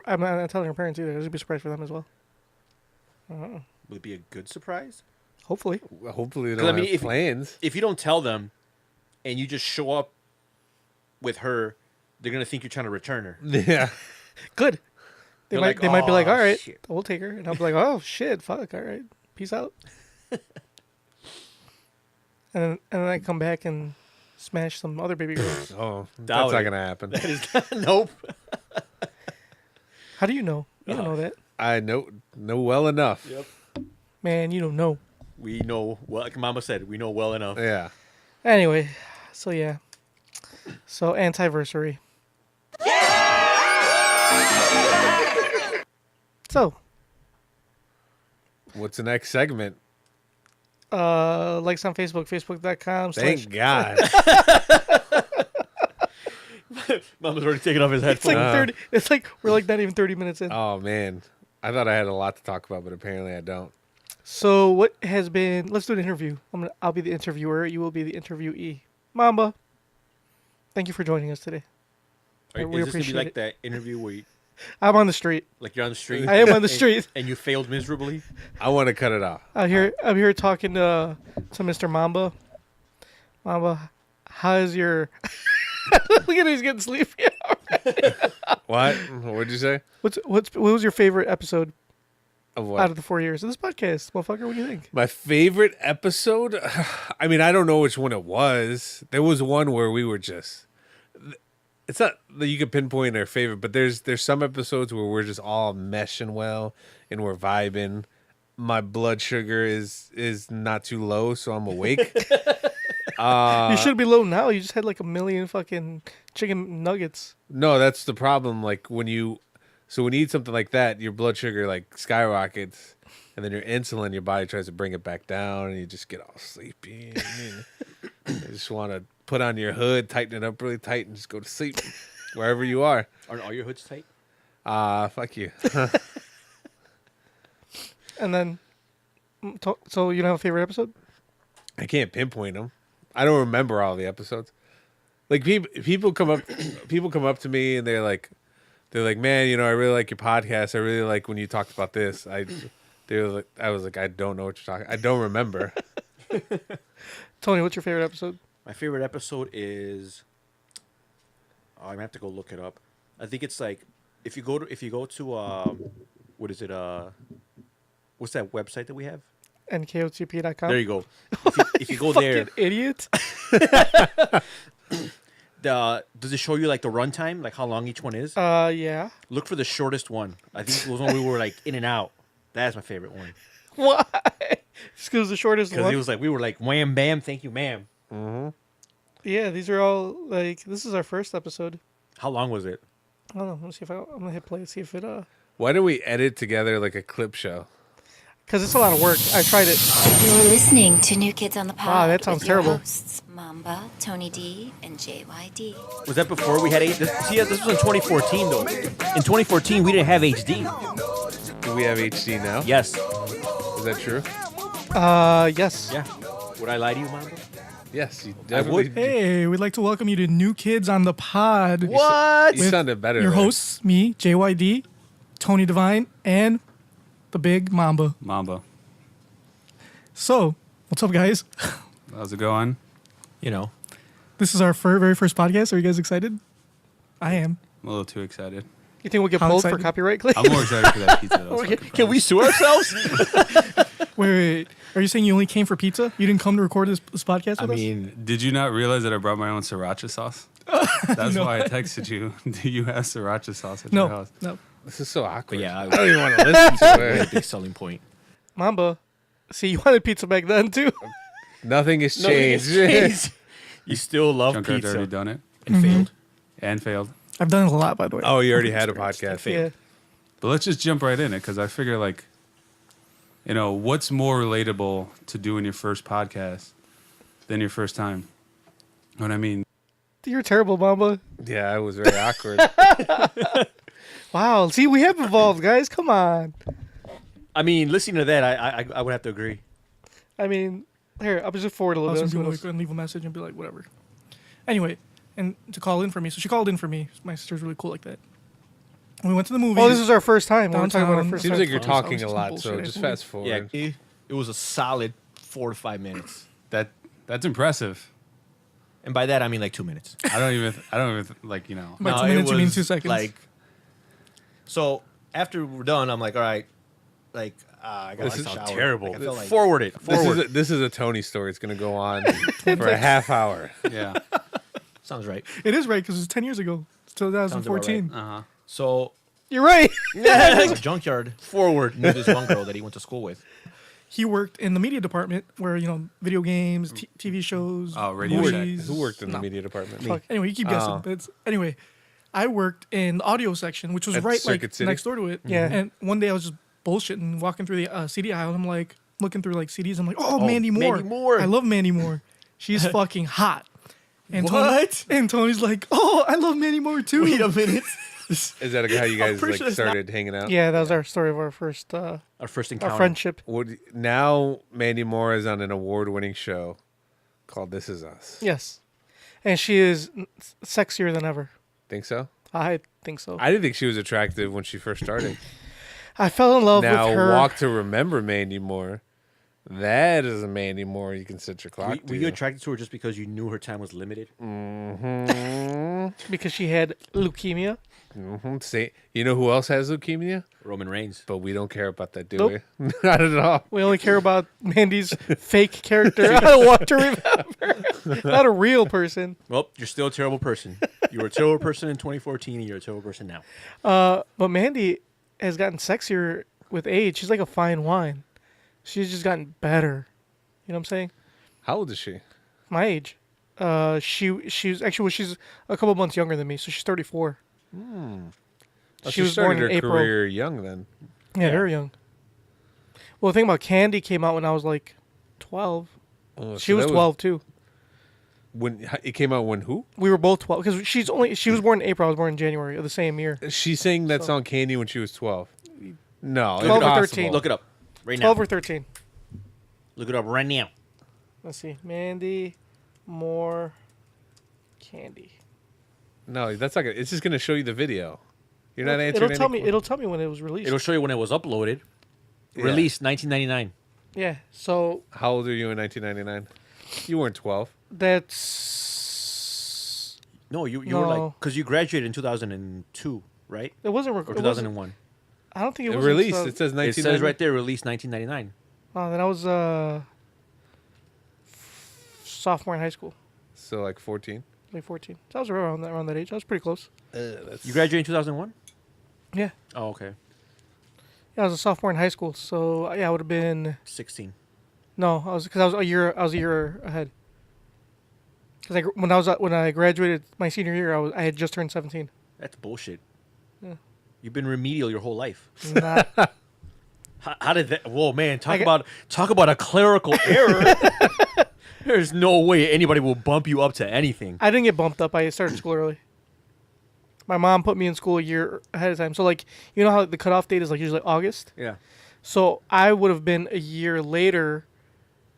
I'm not telling her parents either. It'll be a surprise for them as well. Would it be a good surprise? Hopefully. Well, hopefully they 'Cause, don't have plans. If you don't tell them, and you just show up with her, they're gonna think you're trying to return her. Yeah. Good. They They're might like, they might be like, "Oh, all right, shit." we'll take her, and I'll be like, oh shit, fuck, all right, peace out. And then I come back and smash some other baby girls. Oh, that's Doubt not it. gonna happen. That is nope. How do you know? You don't know that, I know well enough. Yep. man. You don't know. We know well, like Mama said, we know well enough. Yeah. Anyway, so yeah, so anniversary. So, What's the next segment? likes on Facebook, facebook.com. Thank God. Mama's already taken off his It's like headphones. 30. It's like we're like not even 30 minutes in. Oh man, I thought I had a lot to talk about, but apparently I don't. So what has been? Let's do an interview. I'll be the interviewer. You will be the interviewee. Mamba, thank you for joining us today. Are, we is this gonna be appreciate like it. that interview where you, I'm on the street. like you're on the street? I am on the street. And you failed miserably? I want to cut it off. I'm here talking to Mr. Mamba. Mamba, how's your? Look at him, he's getting sleepy. What? What'd you say? What was your favorite episode Of what? out of the 4 years of this podcast, motherfucker? What do you think? My favorite episode? I mean, I don't know which one it was. There was one where we were just. It's not that you can pinpoint our favorite, but there's some episodes where we're just all meshing well and we're vibing. My blood sugar is not too low, so I'm awake. You should be low now. You just had like 1 million fucking chicken nuggets. No, that's the problem. Like when you eat something like that, your blood sugar like skyrockets, and then your insulin, your body tries to bring it back down, and you just get all sleepy. And you just want to put on your hood, tighten it up really tight, and just go to sleep wherever you are. Are all your hoods tight? Fuck you. And then, so you don't have a favorite episode? I can't pinpoint them. I don't remember all the episodes. Like people come up to me and they're like, man, I really like your podcast. I really like when you talked about this. I was like, I don't know what you're talking. I don't remember. Tony, what's your favorite episode? My favorite episode is. Oh, I'm gonna have to go look it up. I think it's like if you go to what is it? What's that website that we have? NKOTP.com. There you go. If you go there, Fucking idiot. does it show you like the runtime, like how long each one is? Yeah. Look for the shortest one. I think it was when we were like in and out. That's my favorite one Why? Just because the shortest because one. it was like we were like wham bam, thank you, ma'am. Yeah, these are all like this is our first episode. How long was it? I don't know. Let me see if I'm gonna hit play. See if it Why don't we edit together like a clip show? because it's a lot of work. I tried it. You're listening to New Kids on the Pod. Wow, that sounds with your terrible. Hosts Mamba, Tony D, and JYD. Was that before we had HD? This was in 2014 though. In 2014, we didn't have HD. Do we have HD now? Yes. Is that true? Yes. Yeah. Would I lie to you, Mamba? Yes, you I definitely. would. Hey, we'd like to welcome you to New Kids on the Pod. What? You sounded better. Your there. hosts, me, JYD, Tony Devine, and the big Mamba. Mamba. So, what's up, guys? How's it going? You know. This is our very first podcast. Are you guys excited? I am. I'm a little too excited. You think we'll get How pulled for excited? copyright claims? I'm more excited for that pizza. That was fucking Can we fries. sue ourselves? Wait. Are you saying you only came for pizza? You didn't come to record this podcast with I us? mean, did you not realize that I brought my own siracha sauce? That's why I texted you. Do you have sriracha sauce at your No. house? No. This is so awkward. But yeah, I don't even want to listen to Very it. big selling point. Mamba. See, you wanted pizza back then too. Nothing has Nothing has changed. changed. You still love Junkyard's pizza already done it and failed. and failed. I've done it a lot, by the way. Oh, you already had a podcast. Yeah. But let's just jump right in it because I figure, like, you know, what's more relatable to doing your first podcast than your first time? You know what I mean? You're terrible, Mamba. Yeah, I was very awkward. Wow. See, we have evolved, guys. Come on. I mean, listening to that, I would have to agree. I mean, here, I'll just forward a little Some bit. people go and leave a message and be like, whatever. Anyway, and to call in for me. So she called in for me. My sister's really cool like that. We went to the movies. Oh, this is our first time. We're talking about our Downtown. first Seems time. like you're Oh, talking so a some lot, bullshit so ass just movie. fast forward. Yeah, it was a solid 4 to 5 minutes, That's impressive. and by that I mean like 2 minutes. I don't even like, you know. By No, 2 it minutes, you mean was 2 seconds. Like, so after we're done, I'm like, all right, like I got This to is shower. terrible. Like, I felt like, forward it. This is a Tony story. It's going to go on for a half hour. Yeah. Sounds right. It is right because it's 10 years ago. It's 2014. Uh-huh. So You're right. Junkyard forward knew this one girl that he went to school with. He worked in the media department where, you know, video games, TV shows, Oh, Radio Shack. movies. Who worked in the No. media department? Fuck. Anyway, you keep guessing. Oh. But anyway, I worked in the audio section, which was At right Circuit like City? next door to it. Yeah. And one day I was just bullshitting, walking through the CD aisle. And I'm like, looking through like CDs. I'm like, oh, Mandy Moore. Mandy Moore. I love Mandy Moore. She's fucking hot. And What? And Tony's like, oh, I love Mandy Moore too. Wait a minute. Is that how you guys pretty like sure it's started hanging out? Yeah, that was our story of our first Our first encounter. our friendship. Now Mandy Moore is on an award-winning show called This Is Us. Yes, and she is sexier than ever. Think so? I think so. I didn't think she was attractive when she first started. I fell in love Now with her. Walk to Remember Mandy Moore. That is a Mandy Moore you can set your clock Were to. you attracted to her just because you knew her time was limited? because she had leukemia. See, you know who else has leukemia? Roman Reigns. But we don't care about that, do Nope. we? Not at all. We only care about Mandy's fake character. I don't want to remember. Not a real person. Well, you're still a terrible person. You were a terrible person in 2014, and you're a terrible person now. But Mandy has gotten sexier with age. She's like a fine wine. She's just gotten better. You know what I'm saying? How old is she? My age. She's actually she's a couple months younger than me, so she's 34. Oh, She was born started in her April. career young then. Yeah, very young. Well, the thing about Candy came out when I was like 12. Oh, She so was that 12 too. When it came out, when who? We were both 12 because she was born in April. I was born in January of the same year. She sang that song Candy when she was 12. No, 12 or impossible. 13. Look it up right 12 now. or 13. Look it up right now. Let's see. Mandy Moore Candy. No, that's not gonna. It's just gonna show you the video. You're not answering. It'll tell any me. It'll tell me when it was released. It'll show you when it was uploaded. Yeah. Released 1999. Yeah. So How old are you in 1999? You weren't 12. that's. No, you were like No. because you graduated in 2002, right? It wasn't. Or It wasn't 2001. I don't think it It was released. It says It 1999. says right there, released 1999. Oh, then I was sophomore in high school, So like 14. like 14. So I was around that age. I was pretty close. You graduated in 2001. Yeah. Oh, okay. Yeah, I was a sophomore in high school, so yeah, I would have been 16. no. I was a year ahead. Because when I graduated my senior year, I had just turned 17. That's bullshit. Yeah. You've been remedial your whole life. Nah. How did that? Whoa, man! Talk I about a clerical error. There's no way anybody will bump you up to anything. I didn't get bumped up. I started school early. My mom put me in school a year ahead of time. So like, you know how the cutoff date is like usually August. Yeah. So I would have been a year later,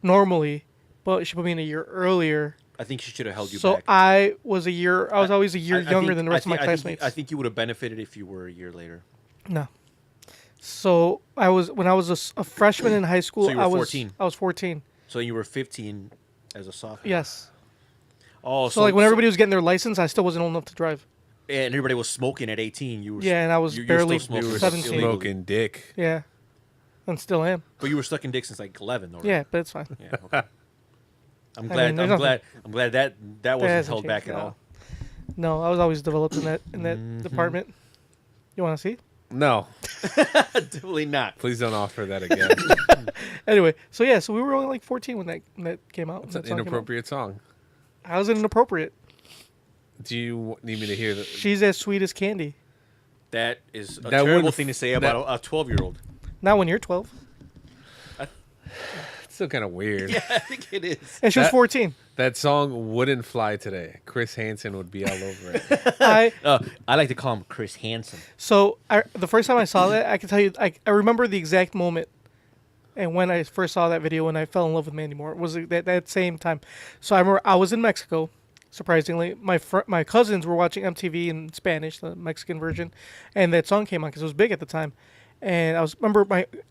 normally, but she put me in a year earlier. I think she should have held you So back. I was always a year I younger think- than the rest of my I think- classmates. I think you would have benefited if you were a year later. No. So when I was a freshman in high school. So you were 14. I was 14. So you were 15 as a sophomore. Yes. Oh, So like when everybody was getting their license, I still wasn't old enough to drive. and everybody was smoking at 18. You were Yeah, and I was you were barely still smoking 17. illegally. Smoking dick. Yeah. And still am. But you were stuck in dick since like 11, though. Right? Yeah, but it's fine. Yeah. Okay. I'm I glad. mean, there's I'm nothing- glad that wasn't hasn't held back changed, at no. all. No, I was always developed in that Mm-hmm. department. You want to see? No, Definitely not. please don't offer that again. Anyway, so we were only like 14 when that came out. It's when an that song came out. inappropriate song. How's it inappropriate? Do you need me to hear that? She's as sweet as candy. That is a That terrible wouldn't- thing to say about a 12-year-old. Not when you're 12. It's still kind of weird. Yeah, I think it is. And she was 14. That song wouldn't fly today. Chris Hansen would be all over it. I like to call him Chris Hansen. So the first time I saw that, I can tell you, I remember the exact moment, and when I first saw that video, when I fell in love with Mandy Moore, it was that same time. So I remember I was in Mexico. Surprisingly, my cousins were watching MTV in Spanish, the Mexican version, and that song came on because it was big at the time. And I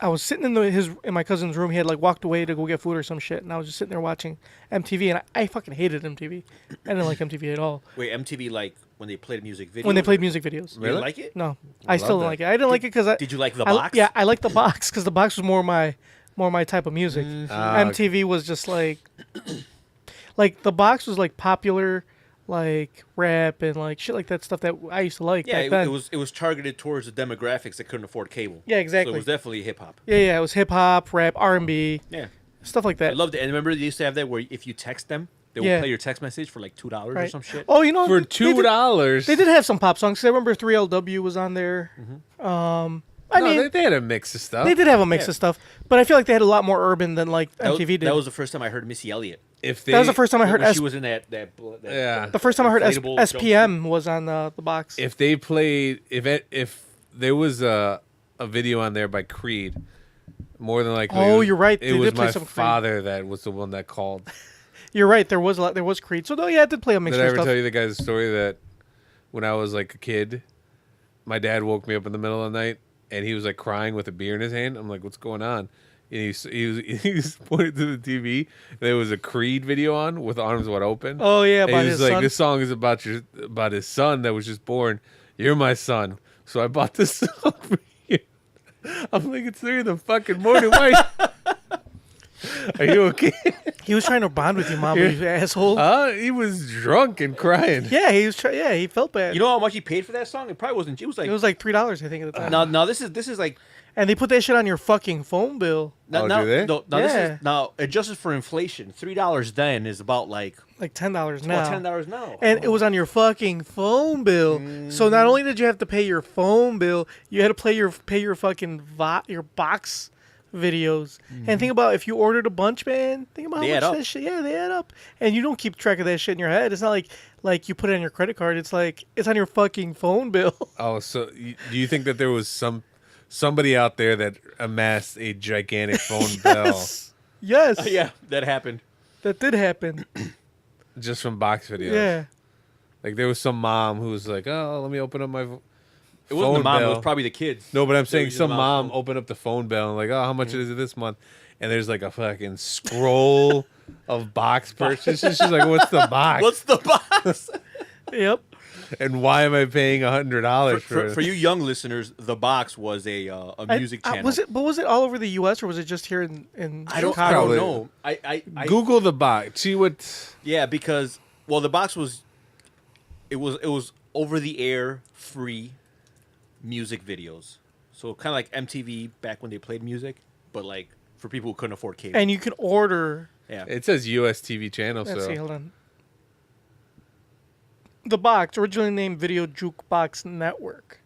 was sitting in my cousin's room. He had like walked away to go get food or some shit, and I was just sitting there watching MTV, and I fucking hated MTV. I didn't like MTV at all. Wait, MTV like when they played music videos? When they played music videos. You didn't like it? No, I still don't like it. I didn't like it because Did you like the box? Yeah, I liked the box because the box was more my type of music. MTV was just like the box was like popular, like rap and like shit like that stuff that I used to like. Yeah, back then. it was targeted towards the demographics that couldn't afford cable. Yeah, exactly. So it was definitely hip hop. Yeah, it was hip hop, rap, R&B. Yeah, stuff like that. I loved it. And remember they used to have that where if you text them, they would play your text message for like $2 or Right. some shit. Oh, you know, For $2. They did have some pop songs. I remember 3LW was on there. I mean, they had a mix of stuff. They did have a mix of stuff, but I feel like they had a lot more urban than like MTV did. That was the first time I heard Missy Elliott. That was the first time I heard. When she was in that Yeah. The first time I heard inflatable SPM was on the box. If they played, if there was a video on there by Creed, more than likely. Oh, you're right. It They was did play my some Creed. father that was the one that called. You're right. There was Creed. So no, yeah, it did play a mixture Did I of ever stuff. tell you the guy's story that when I was like a kid, my dad woke me up in the middle of the night and he was like crying with a beer in his hand. I'm like, what's going on? And he was pointing to the TV. And there was a Creed video on with arms wide open. Oh yeah, and about he his was like, son. this song is about his son that was just born. You're my son, so I bought this song for you. I'm like, it's 3 in the fucking morning. Why? Are you okay? He was trying to bond with you, Mom, you asshole. He was drunk and crying. Yeah, he was. He felt bad. You know how much he paid for that song? It probably wasn't. It was like $3, I think, at the time. no. This is like. And they put that shit on your fucking phone bill. Now, do they? No, Yeah. this is now adjusted for inflation. $3 then is about like $10 now. $10 now. And it was on your fucking phone bill. So not only did you have to pay your phone bill, you had to pay your fucking your box videos. And think about if you ordered a bunch, man. Think about They how add much up. that shit. Yeah, they add up. And you don't keep track of that shit in your head. It's not like you put it on your credit card. It's like it's on your fucking phone bill. Oh, so do you think that there was somebody out there that amassed a gigantic phone bill Yes. yeah, that happened. That did happen. just from box videos? Yeah. Like there was some mom who was like, "Oh, let me open up my It wasn't the mom. It was probably the kids. No, but I'm They were saying using some the mom phone. opened up the phone bill and like, oh, how much is it this month? And there's like a fucking scroll of box purchases. She's like, what's the box? What's the box? Yep. And why am I paying $100 for For you young listeners, the box was a music channel. Was it all over the U.S. or was it just here in I don't Chicago? know. I Google the box. See what? Yeah, because the box was it was over the air free music videos. So kind of like MTV back when they played music, but like for people who couldn't afford cable. And you could order. Yeah. It says US TV channel. Let's so see. Hold on. The box, originally named Video Jukebox Network,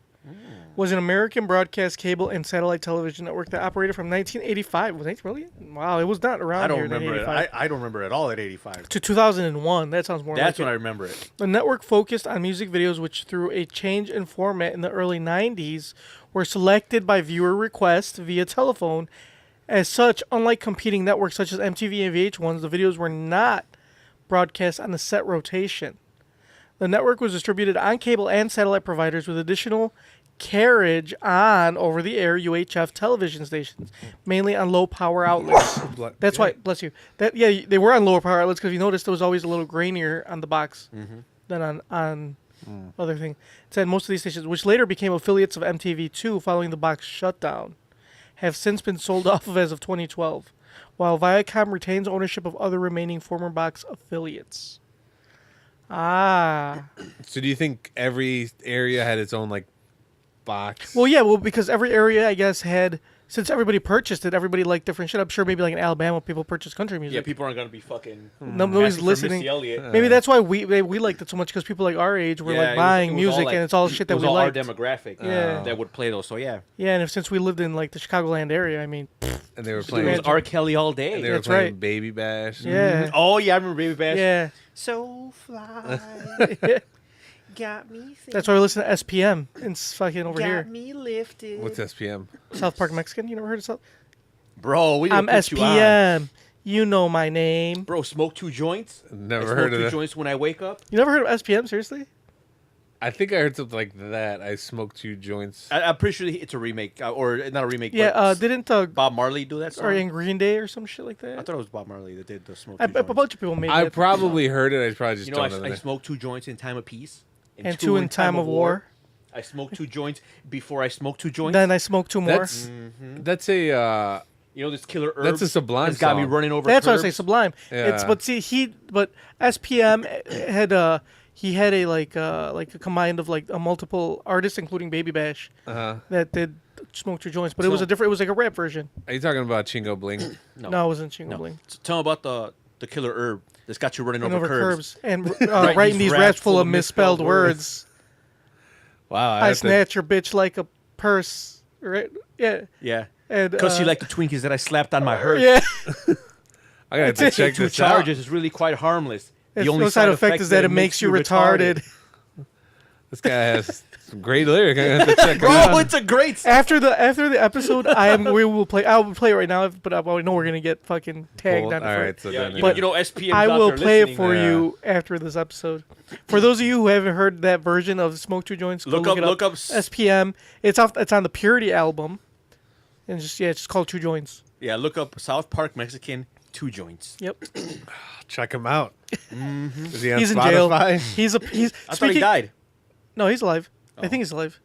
was an American broadcast cable and satellite television network that operated from 1985. Was it really? Wow, it was not around I don't here in remember it. 1985. I don't remember at all at 85. To 2001. That sounds more That's like when I it. remember it. The network focused on music videos which, through a change in format in the early 90s, were selected by viewer request via telephone. As such, unlike competing networks such as MTV and VH1, the videos were not broadcast on a set rotation. The network was distributed on cable and satellite providers with additional carriage on over-the-air UHF television stations, mainly on low-power outlets. That's why, bless you. They were on lower power outlets because you noticed there was always a little grainier on the box than on other thing. It said most of these stations, which later became affiliates of MTV2 following the box shutdown, have since been sold off of as of 2012, while Viacom retains ownership of other remaining former box affiliates. So do you think every area had its own like box. Well, yeah, because every area, I guess, had, since everybody purchased it, everybody liked different shit. I'm sure maybe like in Alabama, people purchase country music. Yeah, people aren't gonna be fucking. Nobody's asking for Missy listening. Elliott. Maybe that's why we liked it so much, because people like our age were like buying music, and it's all shit that it was we all liked. our demographic. Yeah. That would play those. So yeah. Yeah, and since we lived in like the Chicagoland area, I mean, And they were It playing. was R. Kelly all day. And they were That's playing right. Baby Bash. yeah, Oh yeah, I remember Baby Bash. yeah. So fly. Got me. That's why we listen to SPM. It's fucking over here. me lifted. What's SPM? South Park Mexican. You never heard of South? Bro, we I'm put you on. SPM. You know my name. Bro, smoke 2 joints. Never I smoke heard of 2 that. joints when I wake up. You never heard of SPM? Seriously? I think I heard something like that. I smoked 2 joints. I'm pretty sure it's a remake, or not a remake. Yeah. but Didn't Bob Marley do that song? or in Green Day or some shit like I that? thought it was Bob Marley that did the smoke. A 2 joints. bunch of people made I that. probably heard it. I probably just You know, don't know. I smoked 2 joints in time of peace, And 2 in time of war. I smoked 2 joints before I smoked 2 joints. Then I smoked 2 more. That's a. You know this killer herb. That's a Sublime That's got me song. running over. That's why I curbs? say Sublime. It's Yeah. but SPM had he had a combined of like a multiple artists, including Baby Bash, that did Smoke 2 Joints. But it was So- a different. It was like a rap version. Are you talking about Chingo Bling? No, it wasn't Chingo No. Bling. Tell them about the killer herb that's got you running And over curbs. and Writing writing these raps full of misspelled words. Wow. I snatch your bitch like a purse. Right? Yeah. Yeah. And Because she liked the Twinkies that I slapped on my hearse. Yeah. I gotta have to check 2 this out. charges is really quite harmless. Its no side effect is that it makes you retarded. This guy has some great lyrics. I gotta have to check him out. Bro, it's a great. After the episode, I will play it right now, but I know we're gonna get fucking tagged Cool. on the All front. right, so Yeah, then you know SPM's I out will there play it listening. for Yeah. you after this episode. For those of you who haven't heard that version of Smoke 2 Joints, go Look up SPM. It's on the Purity album, and it's just called 2 Joints. Yeah, look up South Park Mexican 2 joints. Yep. check him out. Is he on He's in jail. Spotify? He's I thought he died. No, he's alive. I think he's alive.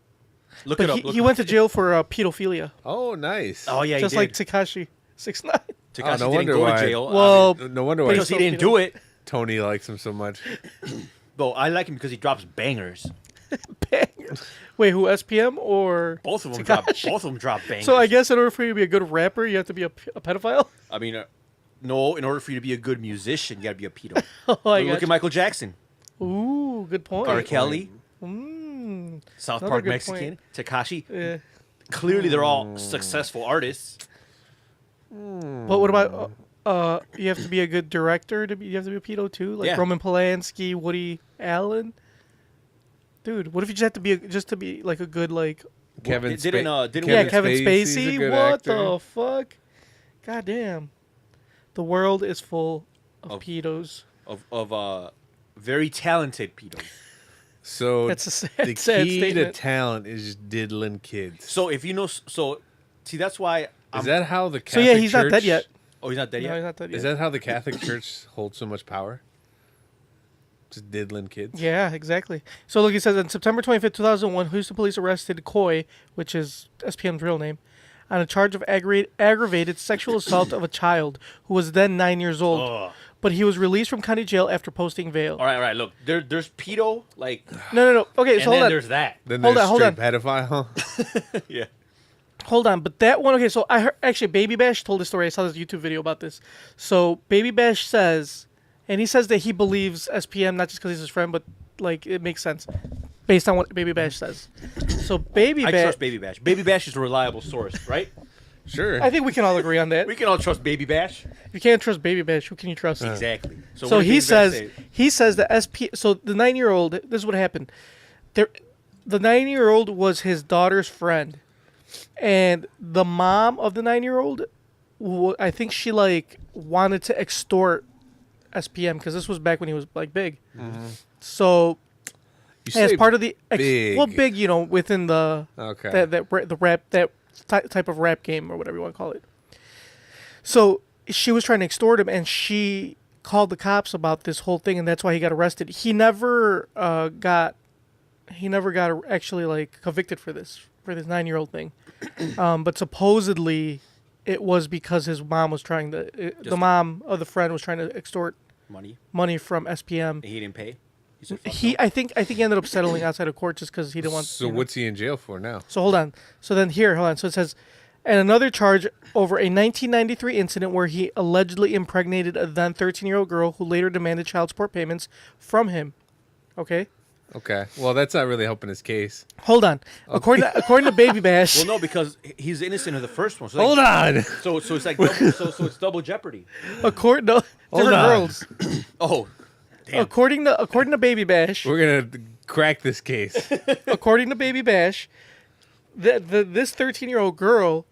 Look But it up. he went to jail for pedophilia, Oh, nice. Oh yeah, just he like did. Tekashi 6ix9ine. Tekashi Oh, no didn't wonder go why. to jail. Well, No wonder why because he didn't do it. Tony likes him so much. Though I like him because he drops bangers. Wait, who, SPM or Both of them Tekashi? drop bangers. So I guess in order for you to be a good rapper, you have to be a pedophile. I mean, no. In order for you to be a good musician, you got to be a pedo. Oh, I Look got at Michael Jackson, you. Ooh, good point. R. Kelly, South Another Park good Mexican, Tekashi. Yeah. Clearly, they're all successful artists. But what about you have to be a good director you have to be a pedo too, like Yeah. Roman Polanski, Woody Allen. Dude, what if you just to be like a good like Kevin Didn't Kevin Spacey's a Spacey? good What actor. the fuck? God damn. The world is full of Of- pedos. of very talented pedos. So That's a sad, the sad key to statement. talent is just diddling kids. So if you know, see that's why. Is that how the So Catholic yeah, he's Church, not dead yet. Oh, he's not dead No, yet. he's not dead yet. Is that how the Catholic Church holds so much power? Just diddling kids. Yeah, exactly. So look, he says on September 25th, 2001, Houston police arrested Coy, which is SPM's real name, on a charge of aggravated sexual assault of a child who was then 9 years old. Ugh. But he was released from county jail after posting bail. All right. Look, there's pedo like, No. Okay, and so then hold on. there's that. Then Hold there's on, hold straight on. pedophile. Yeah. Hold on, but that one, okay, so I heard, actually, Baby Bash told this story. I saw this YouTube video about this. So Baby Bash says, and he says that he believes SPM, not just because he's his friend, but, like, it makes sense based on what Baby Bash says. So Baby I Bash, trust Baby Bash. Baby Bash is a reliable source, right? Sure. I think we can all agree on that. We can all trust Baby Bash. If you can't trust Baby Bash, who can you trust? Exactly. So what did he Baby Bash says say? that so the 9-year-old, this is what happened. The 9-year-old was his daughter's friend, and the mom of the 9-year-old, I think she like wanted to extort SPM because this was back when he was like big. So You as say part of the big. big, within the Okay. the rap type of rap game or whatever you want to call it. So she was trying to extort him, and she called the cops about this whole thing, and that's why he got arrested. He never got actually like convicted for this 9-year-old thing, but supposedly it was because his mom was trying to the mom of the friend was trying to extort Money. money from SPM. He didn't pay. I think he ended up settling outside of court just because he didn't want. So what's he in jail for now? So hold on. So it says, and another charge over a 1993 incident where he allegedly impregnated a then 13-year-old girl who later demanded child support payments from him. Okay. Okay. Well, that's not really helping his case. Hold on. According to Baby Bash. Well, no, because he's innocent of the first one. So Hold on. So it's like so it's double jeopardy. According to different girls. Oh, damn. According to Baby Bash. We're gonna crack this case. According to Baby Bash, this 13-year-old girl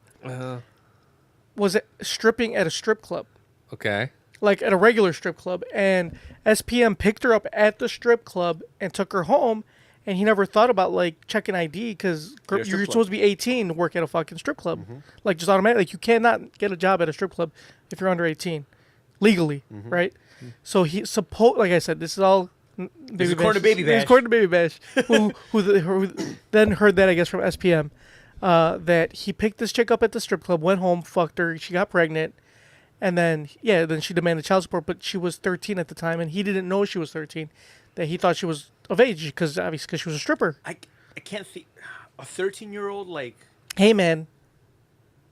was stripping at a strip club. Okay. Like at a regular strip club, and SPM picked her up at the strip club and took her home, and he never thought about like checking ID because you're supposed to be 18 to work at a fucking strip club, like just automatically. Like you cannot get a job at a strip club if you're under 18, legally, right? So like I said, this is all. According to Baby Bash. According to Baby Bash, who then heard that I guess from SPM, that he picked this chick up at the strip club, went home, fucked her, she got pregnant. And then she demanded child support, but she was 13 at the time, and he didn't know she was 13. That he thought she was of age because she was a stripper. I can't think a 13-year-old like. Hey man,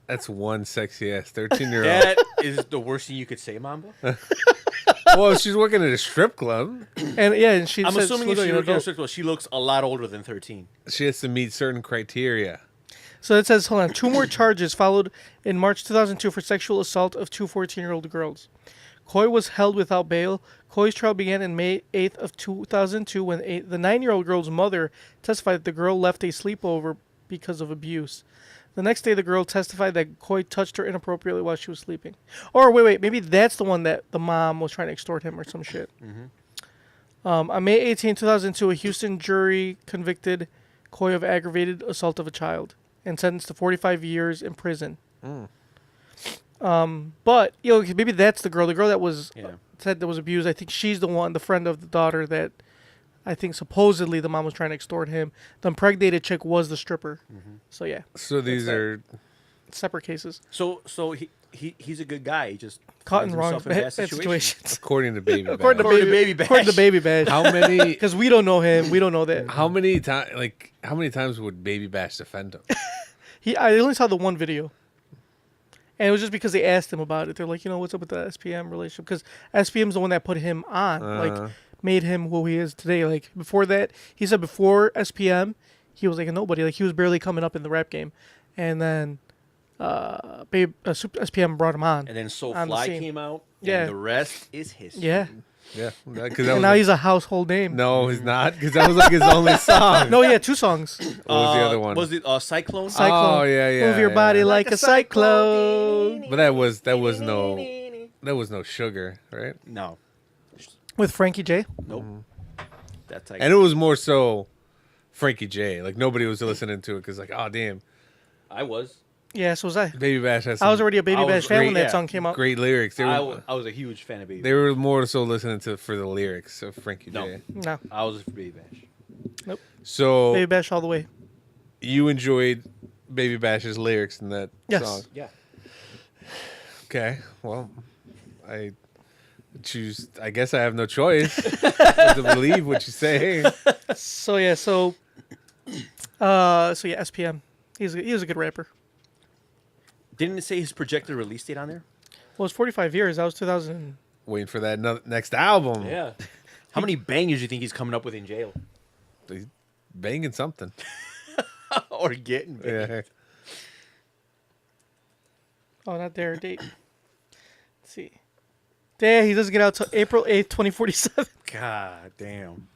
that's one sexy ass 13-year-old. That is the worst thing you could say, Mamba. Well, she's working at a strip club, and she. I'm assuming if she works at a strip club, she looks a lot older than 13. She has to meet certain criteria. So it says, hold on, 2 more charges followed in March 2002 for sexual assault of 2 14-year-old girls. Coy was held without bail. Coy's trial began in May 8th of 2002 when the 9-year-old girl's mother testified that the girl left a sleepover because of abuse. The next day, the girl testified that Coy touched her inappropriately while she was sleeping. Or wait, maybe that's the one that the mom was trying to extort him or some shit. On May 18, 2002, a Houston jury convicted Coy of aggravated assault of a child and sentenced to 45 years in prison. But maybe that's the girl that was said that was abused. I think she's the friend of the daughter that I think supposedly the mom was trying to extort him. The impregnated chick was the stripper. So yeah. So these are separate cases. So he's a good guy. He just caught in finds wrong himself bad situations. According to Baby Bash. According to Baby Bash. How many? Because we don't know him. We don't know that. How many times would Baby Bash defend him? I only saw the one video. And it was just because they asked him about it. They're like, what's up with the SPM relationship? Because SPM's the one that put him on, made him who he is today. Like, before that, he said before SPM, he was like a nobody. Like, he was barely coming up in the rap game. And then SPM brought him on. And then Soulfly came out. And the rest is history. Yeah. Yeah. And now he's a household name. No, he's not. Because that was like his only song. No, yeah, 2 songs. What was the other one? Was it Cyclone? Cyclone. Oh, yeah. Move your body like a cyclone. But that was no Sugar, right? No. With Frankie J? Nope. That's like, and it was more so Frankie J. Like, nobody was listening to it because, like, oh, damn. I was. Yeah, so was I. Baby Bash has I was already a Baby Bash fan when that song came out. Great lyrics. I was a huge fan of Baby Bash. They were more so listening for the lyrics of Frankie J. No. I was for Baby Bash. Nope. So Baby Bash all the way. You enjoyed Baby Bash's lyrics in that song? Yeah. Okay. Well, I guess I have no choice but to believe what you say. So SPM. He was a good rapper. Didn't it say his projected release date on there? Well, it's 45 years. That was 2000. Waiting for that next album. Yeah. How many bangers do you think he's coming up with in jail? He's banging something. Or getting banged. Yeah. Oh, not their date. Let's see. Damn, he doesn't get out till April 8th, 2047. God damn.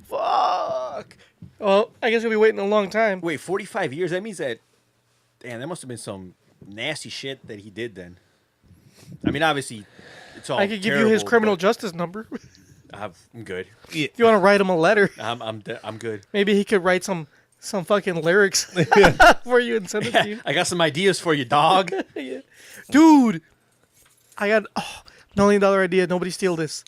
Fuck. Well, I guess we'll be waiting a long time. Wait, 45 years? That means that... Damn, that must have been some nasty shit that he did then. I mean, obviously, it's all I could give you his criminal justice number. I'm good. If you want to write him a letter. I'm good. Maybe he could write some fucking lyrics for you and send it to you. I got some ideas for you, dog. Yeah. Dude, I got $1 million idea. Nobody steal this.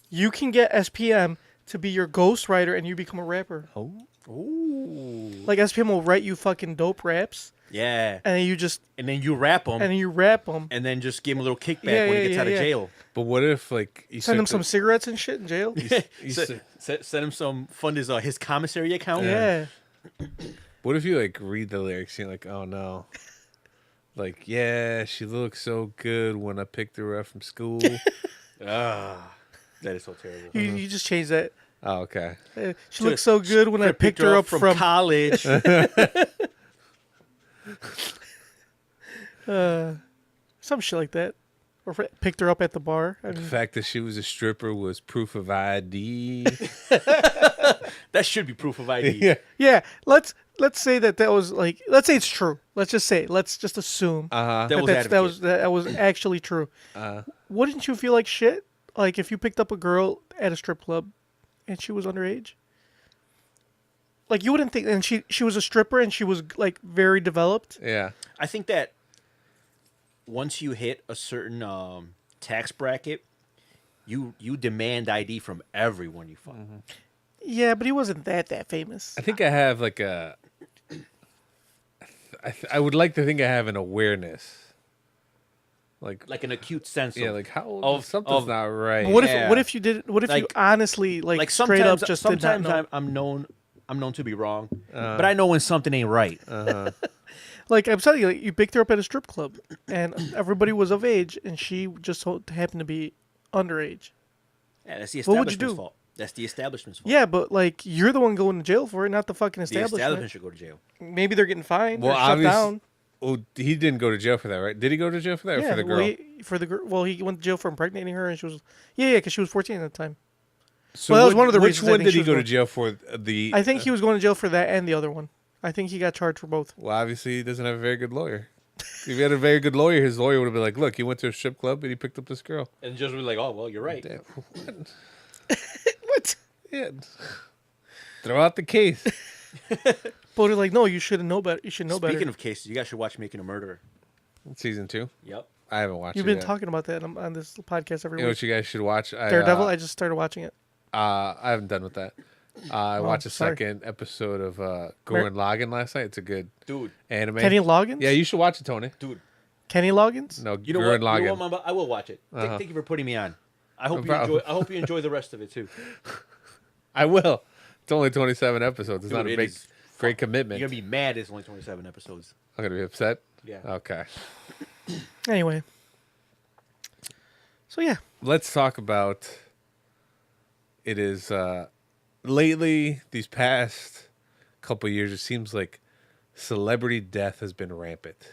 You can get SPM to be your ghostwriter and you become a rapper. Oh. Ooh. Like SPM will write you fucking dope raps, Yeah. and then you just And then you rap them. and you rap them. And then just give him a little kickback Yeah, when yeah, he gets yeah, out of yeah. jail. But what if like you Send him start some cigarettes and shit in jail. Send him some fund his commissary account. Yeah. What if you like read the lyrics and you're like, oh no. Like, yeah, she looked so good when I picked her up from school. That is so terrible. You just change that. Oh, okay. She looked so good when I picked her up from college. some shit like that, or picked her up at the bar. I The mean, fact that she was a stripper was proof of ID. That should be proof of ID. Yeah. yeah. Let's say that was like. Let's say it's true. Let's just say. Let's just assume that was actually true. Wouldn't you feel like shit? Like if you picked up a girl at a strip club, and she was underage. Like you wouldn't think, and she was a stripper, and she was like very developed. Yeah. I think that once you hit a certain tax bracket, you demand ID from everyone you fuck. Mm-hmm. Yeah, but he wasn't that famous. I think I have like a. I would like to think I have an awareness. Like an acute sense. Yeah, of, like how of something's not right. But what if you did? What if you honestly like straight up just did not know? I'm known to be wrong, but I know when something ain't right. Like I'm telling you, like, you picked her up at a strip club, and everybody was of age, and she just happened to be underage. Yeah, that's the What would you establishment's do? fault. That's the establishment's fault. Yeah, but like you're the one going to jail for it, not the fucking The establishment. establishment should go to jail. Maybe they're getting fined Well, or shut obviously, down. oh, he didn't go to jail for that, right? Did he go to jail for that, or Yeah, for the girl? for the girl. Well, he went to jail for impregnating her, and she was because she was 14 at the time. So well, that was one of the which reasons. one I think did she he was go to going- jail for? The I think he was going to jail for that and the other one. I think he got charged for both. Well, obviously, he doesn't have a very good lawyer. If he had a very good lawyer, his lawyer would have been like, "Look, he went to a strip club and he picked up this girl." And just be like, oh well, you're right. Damn. What? Yeah. Throw out the case. But they're like, no, you should know better. You should know better. Speaking of cases, you guys should watch Making a Murderer. Season 2. Yep. I haven't watched You've it been yet. talking about that on this podcast every You know week. what you guys should watch? Daredevil. I just started watching it. I haven't done with that. I watched a sorry. second episode of Gurren Lagann last night. It's a good anime. Kenny Loggins? Yeah, you should watch it, Tony. Dude. Kenny Loggins? No, You know Gurren what? Lagann. You know what, Mamba? I will watch it. Uh-huh. Thank you for putting me on. I hope No you problem. enjoy. I hope you enjoy the rest of it too. I will. It's only 27 episodes. It's Dude, not a it big, is great commitment. You're gonna be mad. It's only 27 episodes. I'm gonna be upset. Yeah. Okay. Anyway. So yeah. Let's talk about. It is lately these past couple years. It seems like celebrity death has been rampant.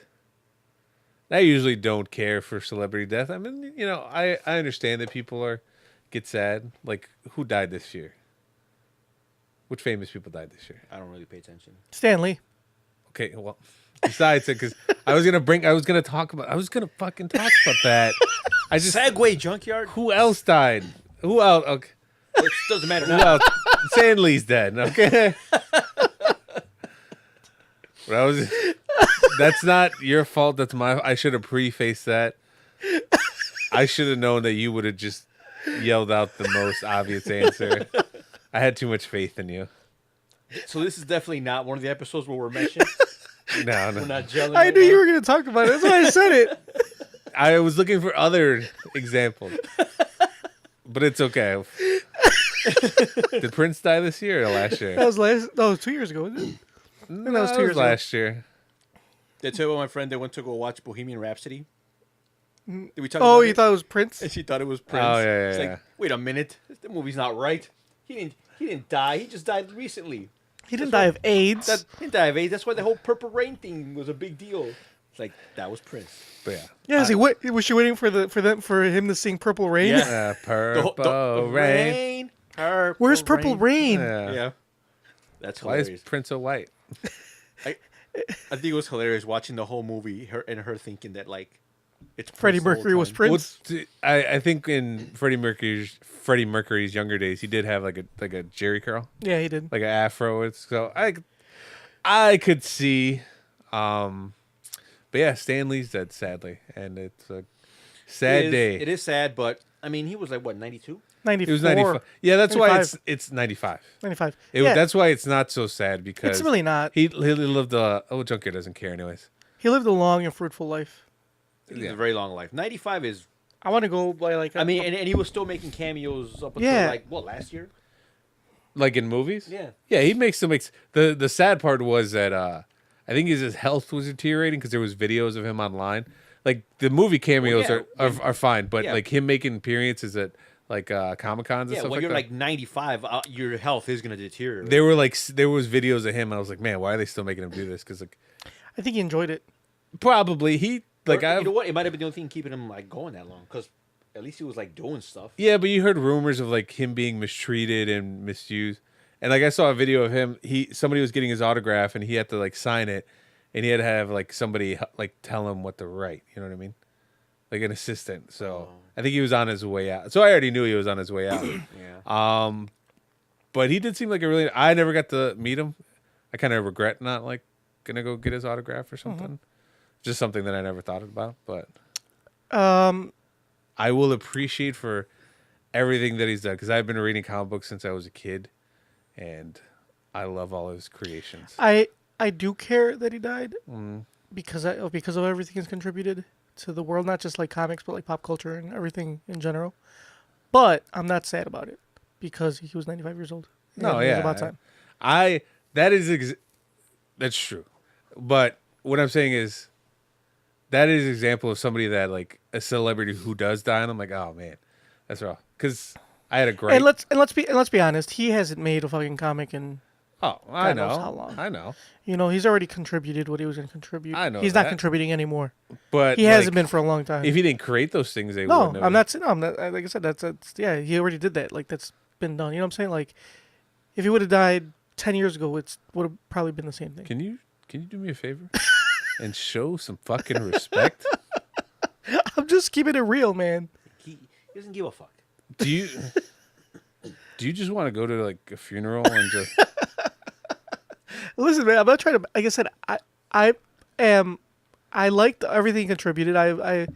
I usually don't care for celebrity death. I mean, you know, I understand that people get sad. Like, who died this year? Which famous people died this year? I don't really pay attention. Stanley. Okay, well, besides it, because I was gonna fucking talk about that. I just Segway Junkyard. Who else died? Who else? Okay. It doesn't matter Who now. else? Stanley's dead. Okay. But that's not your fault. That's my. I should have prefaced that. I should have known that you would have just yelled out the most obvious answer. I had too much faith in you. So this is definitely not one of the episodes where we're mentioning. No. We're not gelling. I right knew now. you were going to talk about it. That's why I said it. I was looking for other examples, but it's okay. Did Prince die this year or last year? That was 2 years ago, wasn't it? I think that was 2 years ago. last year. Did I tell you about my friend that went to go watch Bohemian Rhapsody? Did we talk Oh, about you it? thought it was Prince? And she thought it was Prince. Oh, yeah, It's yeah. like, wait a minute, the movie's not right. He didn't die. He just died recently. He didn't die of AIDS. He didn't die of AIDS. That's why the whole Purple Rain thing was a big deal. It's like that was Prince. But yeah. Yeah, was she waiting for him to sing Purple Rain? Yeah. Purple Rain. Where's Purple Rain? Yeah. That's Why hilarious. is Prince so white? I think it was hilarious watching the whole movie, her thinking that like it's Freddie Prince the whole Mercury was time. Prince. I think in Freddie Mercury's younger days, he did have like a Jerry curl. Yeah, he did. Like an afro. So I could see. But yeah, Stanley's dead, sadly, and it's a sad day. It is sad, but I mean, he was like what 92. 94. It was 95. Yeah, that's why 95. it's 95. 95. That's why it's not so sad because It's really not. He lived a Junker doesn't care anyways. He lived a long and fruitful life. He lived a very long life. 95 is. I want to go by like. I mean, and he was still making cameos up until like what, last year? Like in movies? Yeah. Yeah, he makes the sad part was that I think his health was deteriorating because there was videos of him online. Like the movie cameos are fine, but like him making appearances at like Comic Cons and stuff when like you're that. like 95, your health is gonna deteriorate. There was videos of him. And I was like, man, why are they still making him do this? Because like, I think he enjoyed it. Probably he like you know what? It might have been the only thing keeping him like going that long because at least he was like doing stuff. Yeah, but you heard rumors of like him being mistreated and misused. And like I saw a video of him. Somebody was getting his autograph and he had to like sign it, and he had to have like somebody like tell him what to write. You know what I mean? Like an assistant. So I think he was on his way out. So I already knew he was on his way out. Yeah. But he did seem like a really. I never got to meet him. I kind of regret not like gonna go get his autograph or something. Just something that I never thought about. But I will appreciate for everything that he's done because I've been reading comic books since I was a kid, and I love all of his creations. I do care that he died because of everything he's contributed to the world, not just like comics, but like pop culture and everything in general. But I'm not sad about it because he was 95 years old. No, it yeah, was about time. That's true. But what I'm saying is that is an example of somebody that like a celebrity who does die, and I'm like, oh man, that's rough. Because I had a great And let's be honest, he hasn't made a fucking comic in I God knows know how long. I know. You know, he's already contributed what he was going to contribute. I know he's not that. contributing anymore. But he hasn't been for a long time. If he didn't create those things, they no, wouldn't have. I'm not saying. No, I'm not. Like I said, that's he already did that. Like that's been done. You know what I'm saying? Like if he would have died 10 years ago, it would have probably been the same thing. Can you do me a favor and show some fucking respect? I'm just keeping it real, man. He doesn't give a fuck. Do you just want to go to like a funeral and just? Listen, man, I'm not trying to. Like I said, I liked everything he contributed. I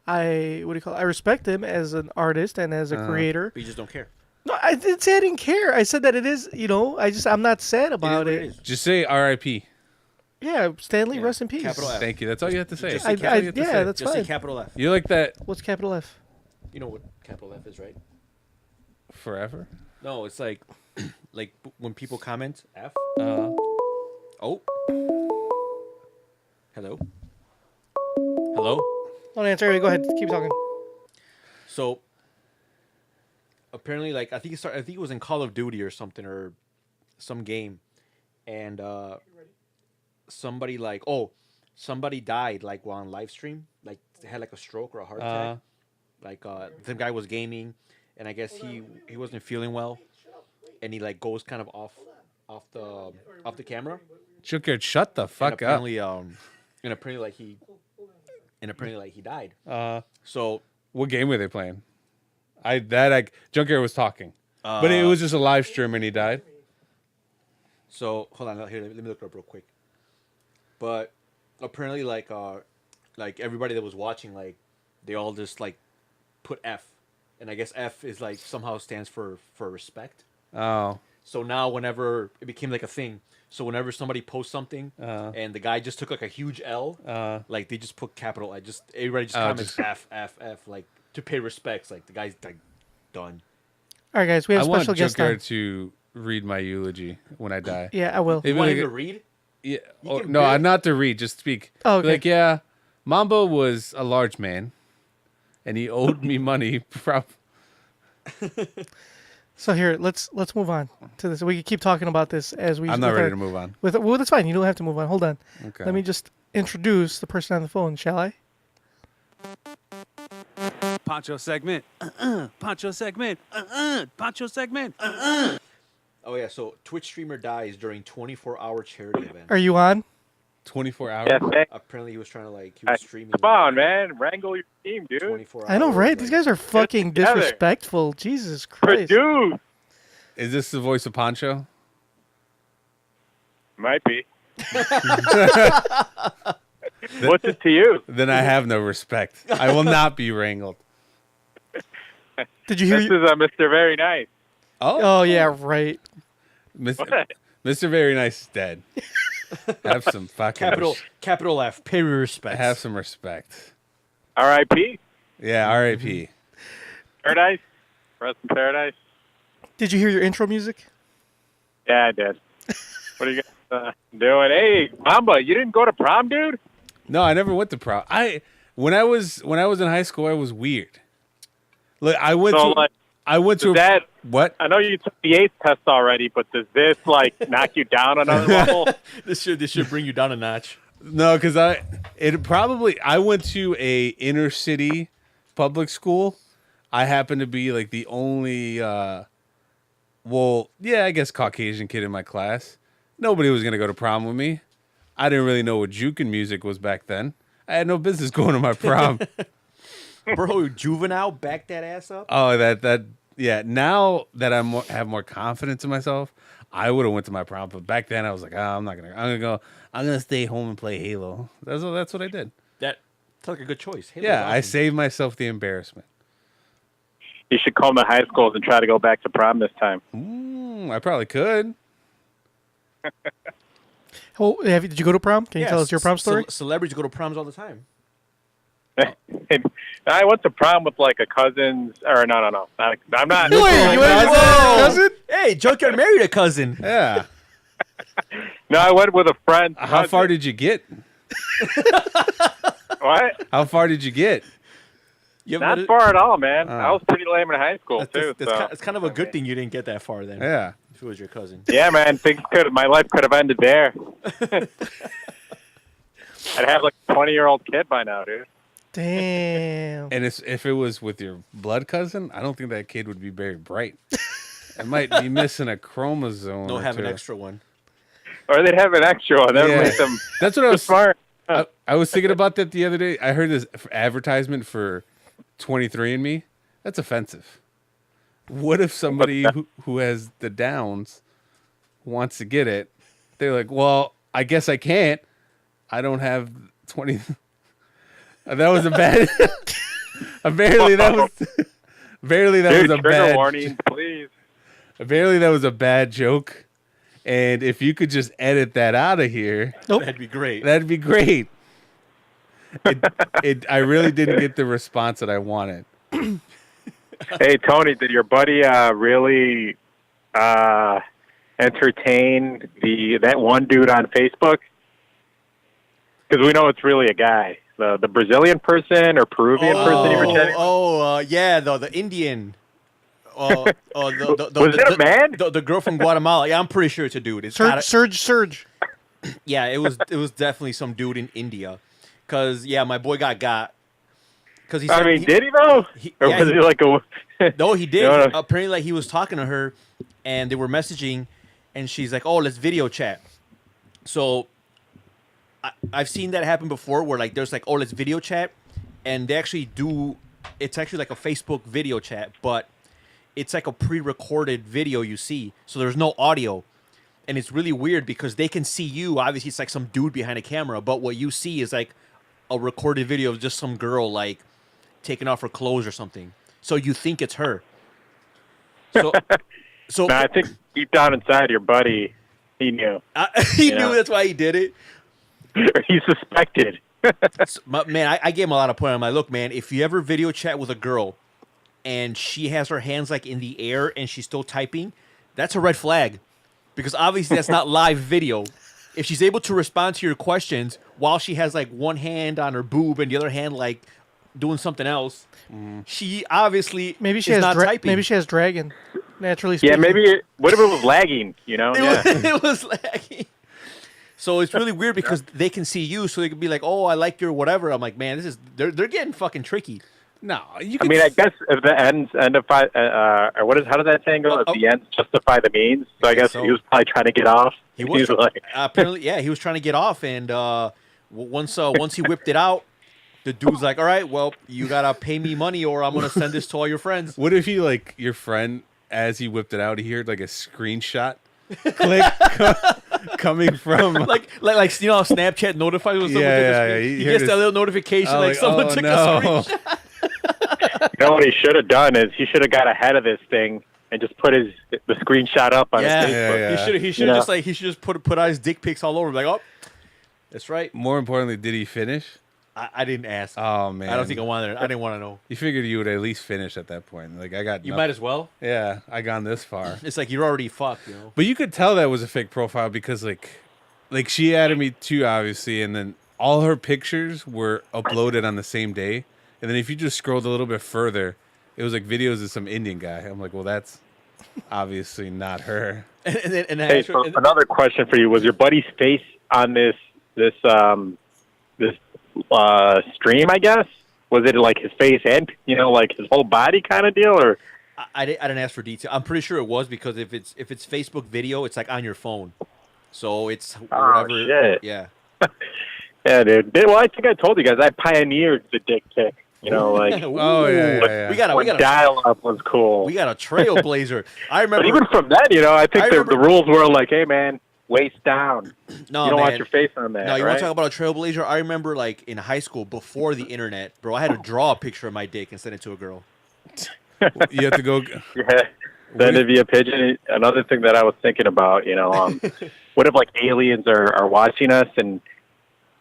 what do you call it? I respect him as an artist and as a creator. But you just don't care. No, I didn't say I didn't care. I said that it is. You know, I'm not sad about it. Just say R.I.P. Yeah, Stanley, rest in peace. Capital F. Thank you. That's all you have to say. Just say capital- that's just fine. say capital F. You like that What's capital F? You know what capital F is, right? forever? No, it's like like when people comment F. Oh. Hello. Hello. Don't answer. Go ahead. Keep talking. So apparently, like I think it was in Call of Duty or something or some game, and somebody somebody died like while on live stream, like they had like a stroke or a heart attack. Like the guy was gaming, and I guess he wasn't feeling well, and he like goes kind of off the camera. Junkyard, shut the fuck up. And apparently he died. So what game were they playing? Junkyard was talking, but it was just a live stream and he died. So hold on, here let me look it up real quick. But apparently, like everybody that was watching, like they all just like put F, and I guess F is like somehow stands for respect. Oh. So now whenever it became like a thing, so whenever somebody posts something and the guy just took like a huge L, like they just put capital I. Everybody just comments F like to pay respects. Like the guy's like done. All right, guys, we have a special want guest on. Junkyard to read my eulogy when I die. Yeah, I will. You want him to read? Yeah. No, not to read. Just speak. Oh, okay. Like, yeah, Momba was a large man, and he owed me money. So here, let's move on to this. We can keep talking about this as we. I'm not ready to move on. Well, that's fine. You don't have to move on. Hold on. Okay. Let me just introduce the person on the phone, shall I? Poncho segment. Poncho segment. Poncho segment. Oh yeah, so Twitch streamer dies during 24-hour charity event. Are you on? 24 hours. Yes, man. Apparently he was streaming. Come on, man. Wrangle your team, dude. 24 I know, hours, right? like- These guys are fucking together. disrespectful. Jesus Christ. Dude. Is this the voice of Poncho? Might be. What's it to you? Then I have no respect. I will not be wrangled. Did you hear? This is Mr. Very Nice. Oh yeah, right. Mr. Very Nice is dead. Have some fucking capital F. Pay respect. Have some respect. R.I.P. Yeah, R.I.P. Paradise. Rest in paradise. Did you hear your intro music? Yeah, I did. What are you guys doing? Hey, Momba, you didn't go to prom, dude? No, I never went to prom. When I was in high school, I was weird. Look, I went to that. What? I know you took the ACE test already, but does this knock you down another level? This should bring you down a notch. No, because I went to a inner city public school. I happened to be like the only, I guess Caucasian kid in my class. Nobody was gonna go to prom with me. I didn't really know what juking music was back then. I had no business going to my prom. Bro, juvenile, back that ass up. Oh, yeah. Now that have more confidence in myself, I would have went to my prom. But back then, I was like, I'm gonna stay home and play Halo. That's what I did. That's like a good choice. Halo's Yeah, awesome. I saved myself the embarrassment. You should call the high schools and try to go back to prom this time. I probably could. Well, did you go to prom? Can you tell us your prom story? Celebrities go to proms all the time. I went to prom with a cousin's, or no. I'm not. Wait, you went with a cousin? Hey, Junkyard married a cousin. Yeah. No, I went with a friend. How far did you get? What? How far did you get? Not far at all, man. I was pretty lame in high school, too. It's kind of a good thing you didn't get that far then. Yeah. If it was your cousin. Yeah, man. My life could have ended there. I'd have a 20-year-old kid by now, dude. Damn. And if it was with your blood cousin, I don't think that kid would be very bright. It might be missing a chromosome. No, have an two. extra one. Or they'd have an extra one. That would make them. That's what I was smart. I was thinking about that the other day. I heard this advertisement for 23andMe. That's offensive. What if somebody who has the Downs wants to get it? They're like, well, I guess I can't. I don't have 20. That was a bad. Apparently that was. Apparently that Dude, was a trigger bad. warning, please. Apparently that was a bad joke, and if you could just edit that out of here, That'd be great. That'd be great. I really didn't get the response that I wanted. Hey, Tony, did your buddy really entertain that one dude on Facebook? Because we know it's really a guy. The Brazilian person or Peruvian person you were chatting with? Yeah, the Indian. Was it a man? The girl from Guatemala. Yeah, I'm pretty sure it's a dude. It's Surge. Yeah, it was definitely some dude in India. Cause my boy got. Cause he. Said, did he though? Or was he like a? No, he did. No. Apparently, he was talking to her, and they were messaging, and she's like, "Oh, let's video chat." So, I've seen that happen before, where there's "Oh, let's video chat," and they actually do. It's actually like a Facebook video chat, but it's like a pre-recorded video you see, so there's no audio, and it's really weird because they can see you. Obviously, it's like some dude behind a camera, but what you see is like a recorded video of just some girl taking off her clothes or something. So you think it's her. So Nah, I think deep down inside your buddy, he knew. He knew that's why he did it. Or he suspected. Man, I gave him a lot of point. I'm like, look, man, if you ever video chat with a girl and she has her hands in the air and she's still typing, that's a red flag. Because obviously that's not live video. If she's able to respond to your questions while she has one hand on her boob and the other hand doing something else, she obviously maybe she is has not typing. Maybe she has dragon. Naturally speaking. Yeah, maybe. What if it was lagging? It was lagging. So it's really weird because they can see you, so they can be like, "Oh, I like your whatever." I'm like, man, they're getting fucking tricky. No, I guess if the ends endify, or how does that saying go? If the ends justify the means. So I guess he was probably trying to get off. He was apparently, he was trying to get off, and once he whipped it out, the dude's like, "All right, well, you gotta pay me money, or I'm gonna send this to all your friends." What if your friend, as he whipped it out, he heard a screenshot click coming from like how Snapchat notifies when someone took a screen. He gets that little notification someone took a screenshot. know what he should have done is he should have got ahead of this thing and just put the screenshot up on his Facebook. He should have just put out his dick pics all over. Like, oh, that's right. More importantly, did he finish? I didn't ask. Oh man, I don't think I wanted. I didn't want to know. You figured you would at least finish at that point. Like I got. You might as well. Yeah, I gone this far. It's like you're already fucked, you know. But you could tell that was a fake profile because like she added me too, obviously, and then all her pictures were uploaded on the same day. And then if you just scrolled a little bit further, it was like videos of some Indian guy. I'm like, well, that's obviously not her. Hey, so another question for you: was your buddy's face on this stream? I guess was it like his face and like his whole body kind of deal, or? I didn't ask for detail. I'm pretty sure it was because if it's Facebook video, it's like on your phone, so it's whatever. Oh, shit. Yeah. Yeah, dude. Well, I think I told you guys I pioneered the dick pic. Like oh yeah. We got dial-up was cool. We got a trailblazer. I remember. But even from that, I think the rules were like, hey man, waist down. No, you don't man. want your face on that. No, you right? want to talk about a trailblazer? I remember like in high school before the internet, bro. I had to draw a picture of my dick and send it to a girl. You have to go. Yeah. Send it via pigeon. Another thing that I was thinking about, what if like aliens are watching us and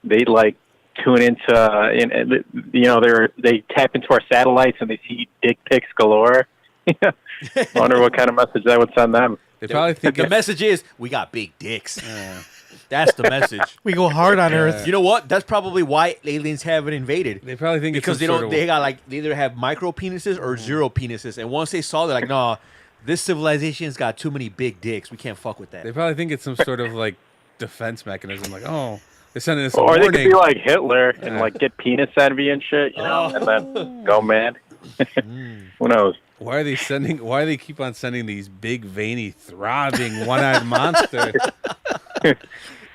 they like tune into, they tap into our satellites and they see dick pics galore. I wonder what kind of message that would send them. They probably think the message is we got big dicks. That's the message. We go hard on Earth. You know what? That's probably why aliens haven't invaded. They probably think because they don't. They got like they either have micro penises or zero penises, and once they saw, they're like, "Nah, this civilization's got too many big dicks. We can't fuck with that." They probably think it's some sort of like defense mechanism. Like, oh, they're sending us a or warning. they could be like Hitler and like get penis envy and shit, and then go mad. Who knows? Why are they keep on sending these big, veiny, throbbing, one-eyed monsters?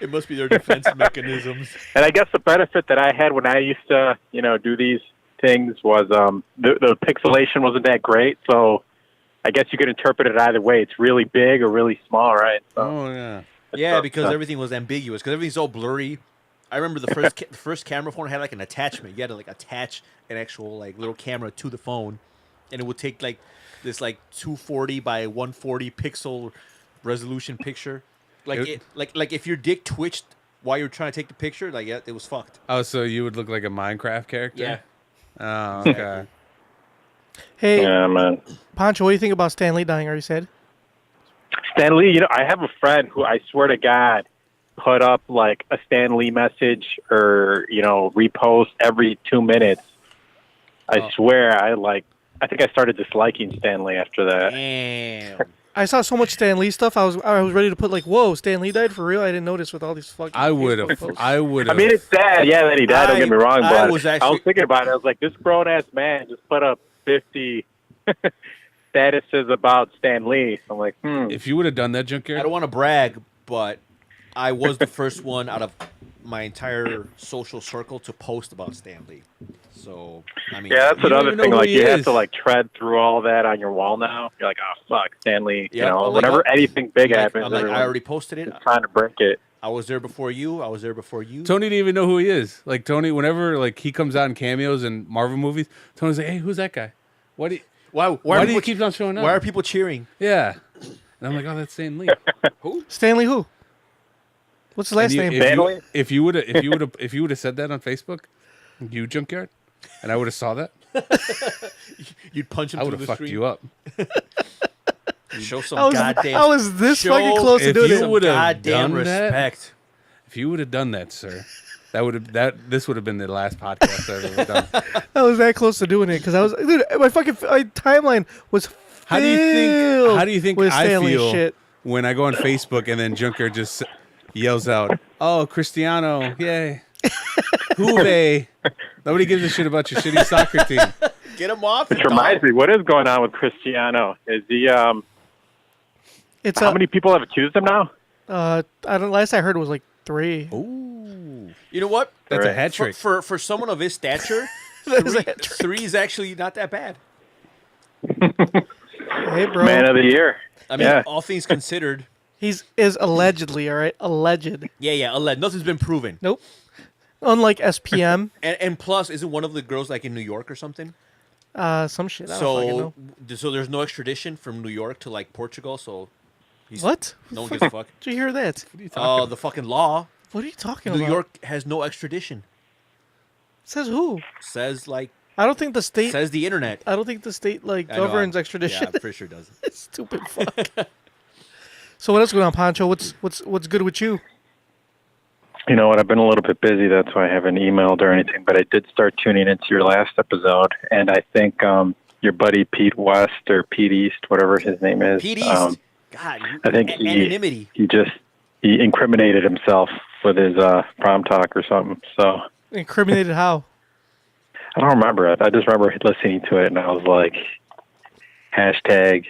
It must be their defense mechanisms. And I guess the benefit that I had when I used to, do these things was the pixelation wasn't that great. So I guess you could interpret it either way. It's really big or really small, right? So, oh, yeah. Yeah, because everything was ambiguous. Because everything's so blurry. I remember the first camera phone had like an attachment. You had to like attach an actual like little camera to the phone, and it would take like this like 240 by 140 pixel resolution picture. Like if your dick twitched while you were trying to take the picture, like it was fucked. Oh, so you would look like a Minecraft character? Yeah. Oh, okay. Hey, yeah, man. Pancho, what do you think about Stan Lee dying? Already said. Stan Lee, I have a friend who I swear to God put up like a Stan Lee message or repost every 2 minutes. I swear, I think I started disliking Stan Lee after that. Damn. I saw so much Stan Lee stuff. I was ready to put like, "Whoa, Stan Lee died for real." I didn't notice with all these fucking. I would have. I mean, it's sad, yeah, that he died. Don't get me wrong, but I was thinking about it. I was like, this grown ass man just put up 50 statuses about Stan Lee. I'm like, If you would have done that, Junkyard. I don't want to brag, but I was the first one out of my entire social circle to post about Stan Lee. So, I mean, yeah, that's another thing. Like, you have to like tread through all that on your wall now. You're like, oh fuck, Stan Lee. Yep, whenever anything big happens, I'm like, I already posted it. Trying to break it. I was there before you. Tony didn't even know who he is. Like Tony, whenever like he comes out in cameos in Marvel movies, Tony's like, hey, who's that guy? Why do you keep on showing up? Why are people cheering? Yeah. And I'm like, oh, that's Stan Lee. Who? Stanley who? What's his last name? If you would have said that on Facebook, you Junkyard, and I would have saw that, you'd punch him. I would have fucked you up. Show some goddamn. I was this fucking close to doing it. Some goddamn respect. If you would have done that, sir, this would have been the last podcast I've ever done. I was that close to doing it because I was, dude. My timeline was. How do you think I Stanley feel shit. when I go on Facebook and then Junker just yells out, "Oh, Cristiano, yay, Juve!" Nobody gives a shit about your shitty soccer team. Get him off. Which reminds me, what is going on with Cristiano? Is he? How many people have accused him now? I don't. Last I heard it was like 3. Ooh, you know what? That's a hat trick for someone of his stature. 3 is actually not that bad. Hey, bro. Man of the year. I mean, all things considered, is allegedly, all right? Alleged. Yeah, alleged. Nothing's been proven. Nope. Unlike SPM. And plus, isn't one of the girls like in New York or something? Some shit. I don't fucking know. So there's no extradition from New York to like Portugal. So What? no one gives a fuck. Did you hear that? The fucking law. What are you talking New about? York has no extradition. Says who? Says like. I don't think the state. Says the internet. I don't think the state governs extradition. Yeah, I'm pretty sure it doesn't. Stupid fuck. So what else going on, Pancho? What's good with you? You know what? I've been a little bit busy. That's why I haven't emailed or anything. But I did start tuning into your last episode, and I think your buddy Pete West or Pete East, whatever his name is. Pete East. God, I think anonymity. He incriminated himself with his prom talk or something. So Incriminated how? I don't remember it. I just remember listening to it, and I was like, hashtag,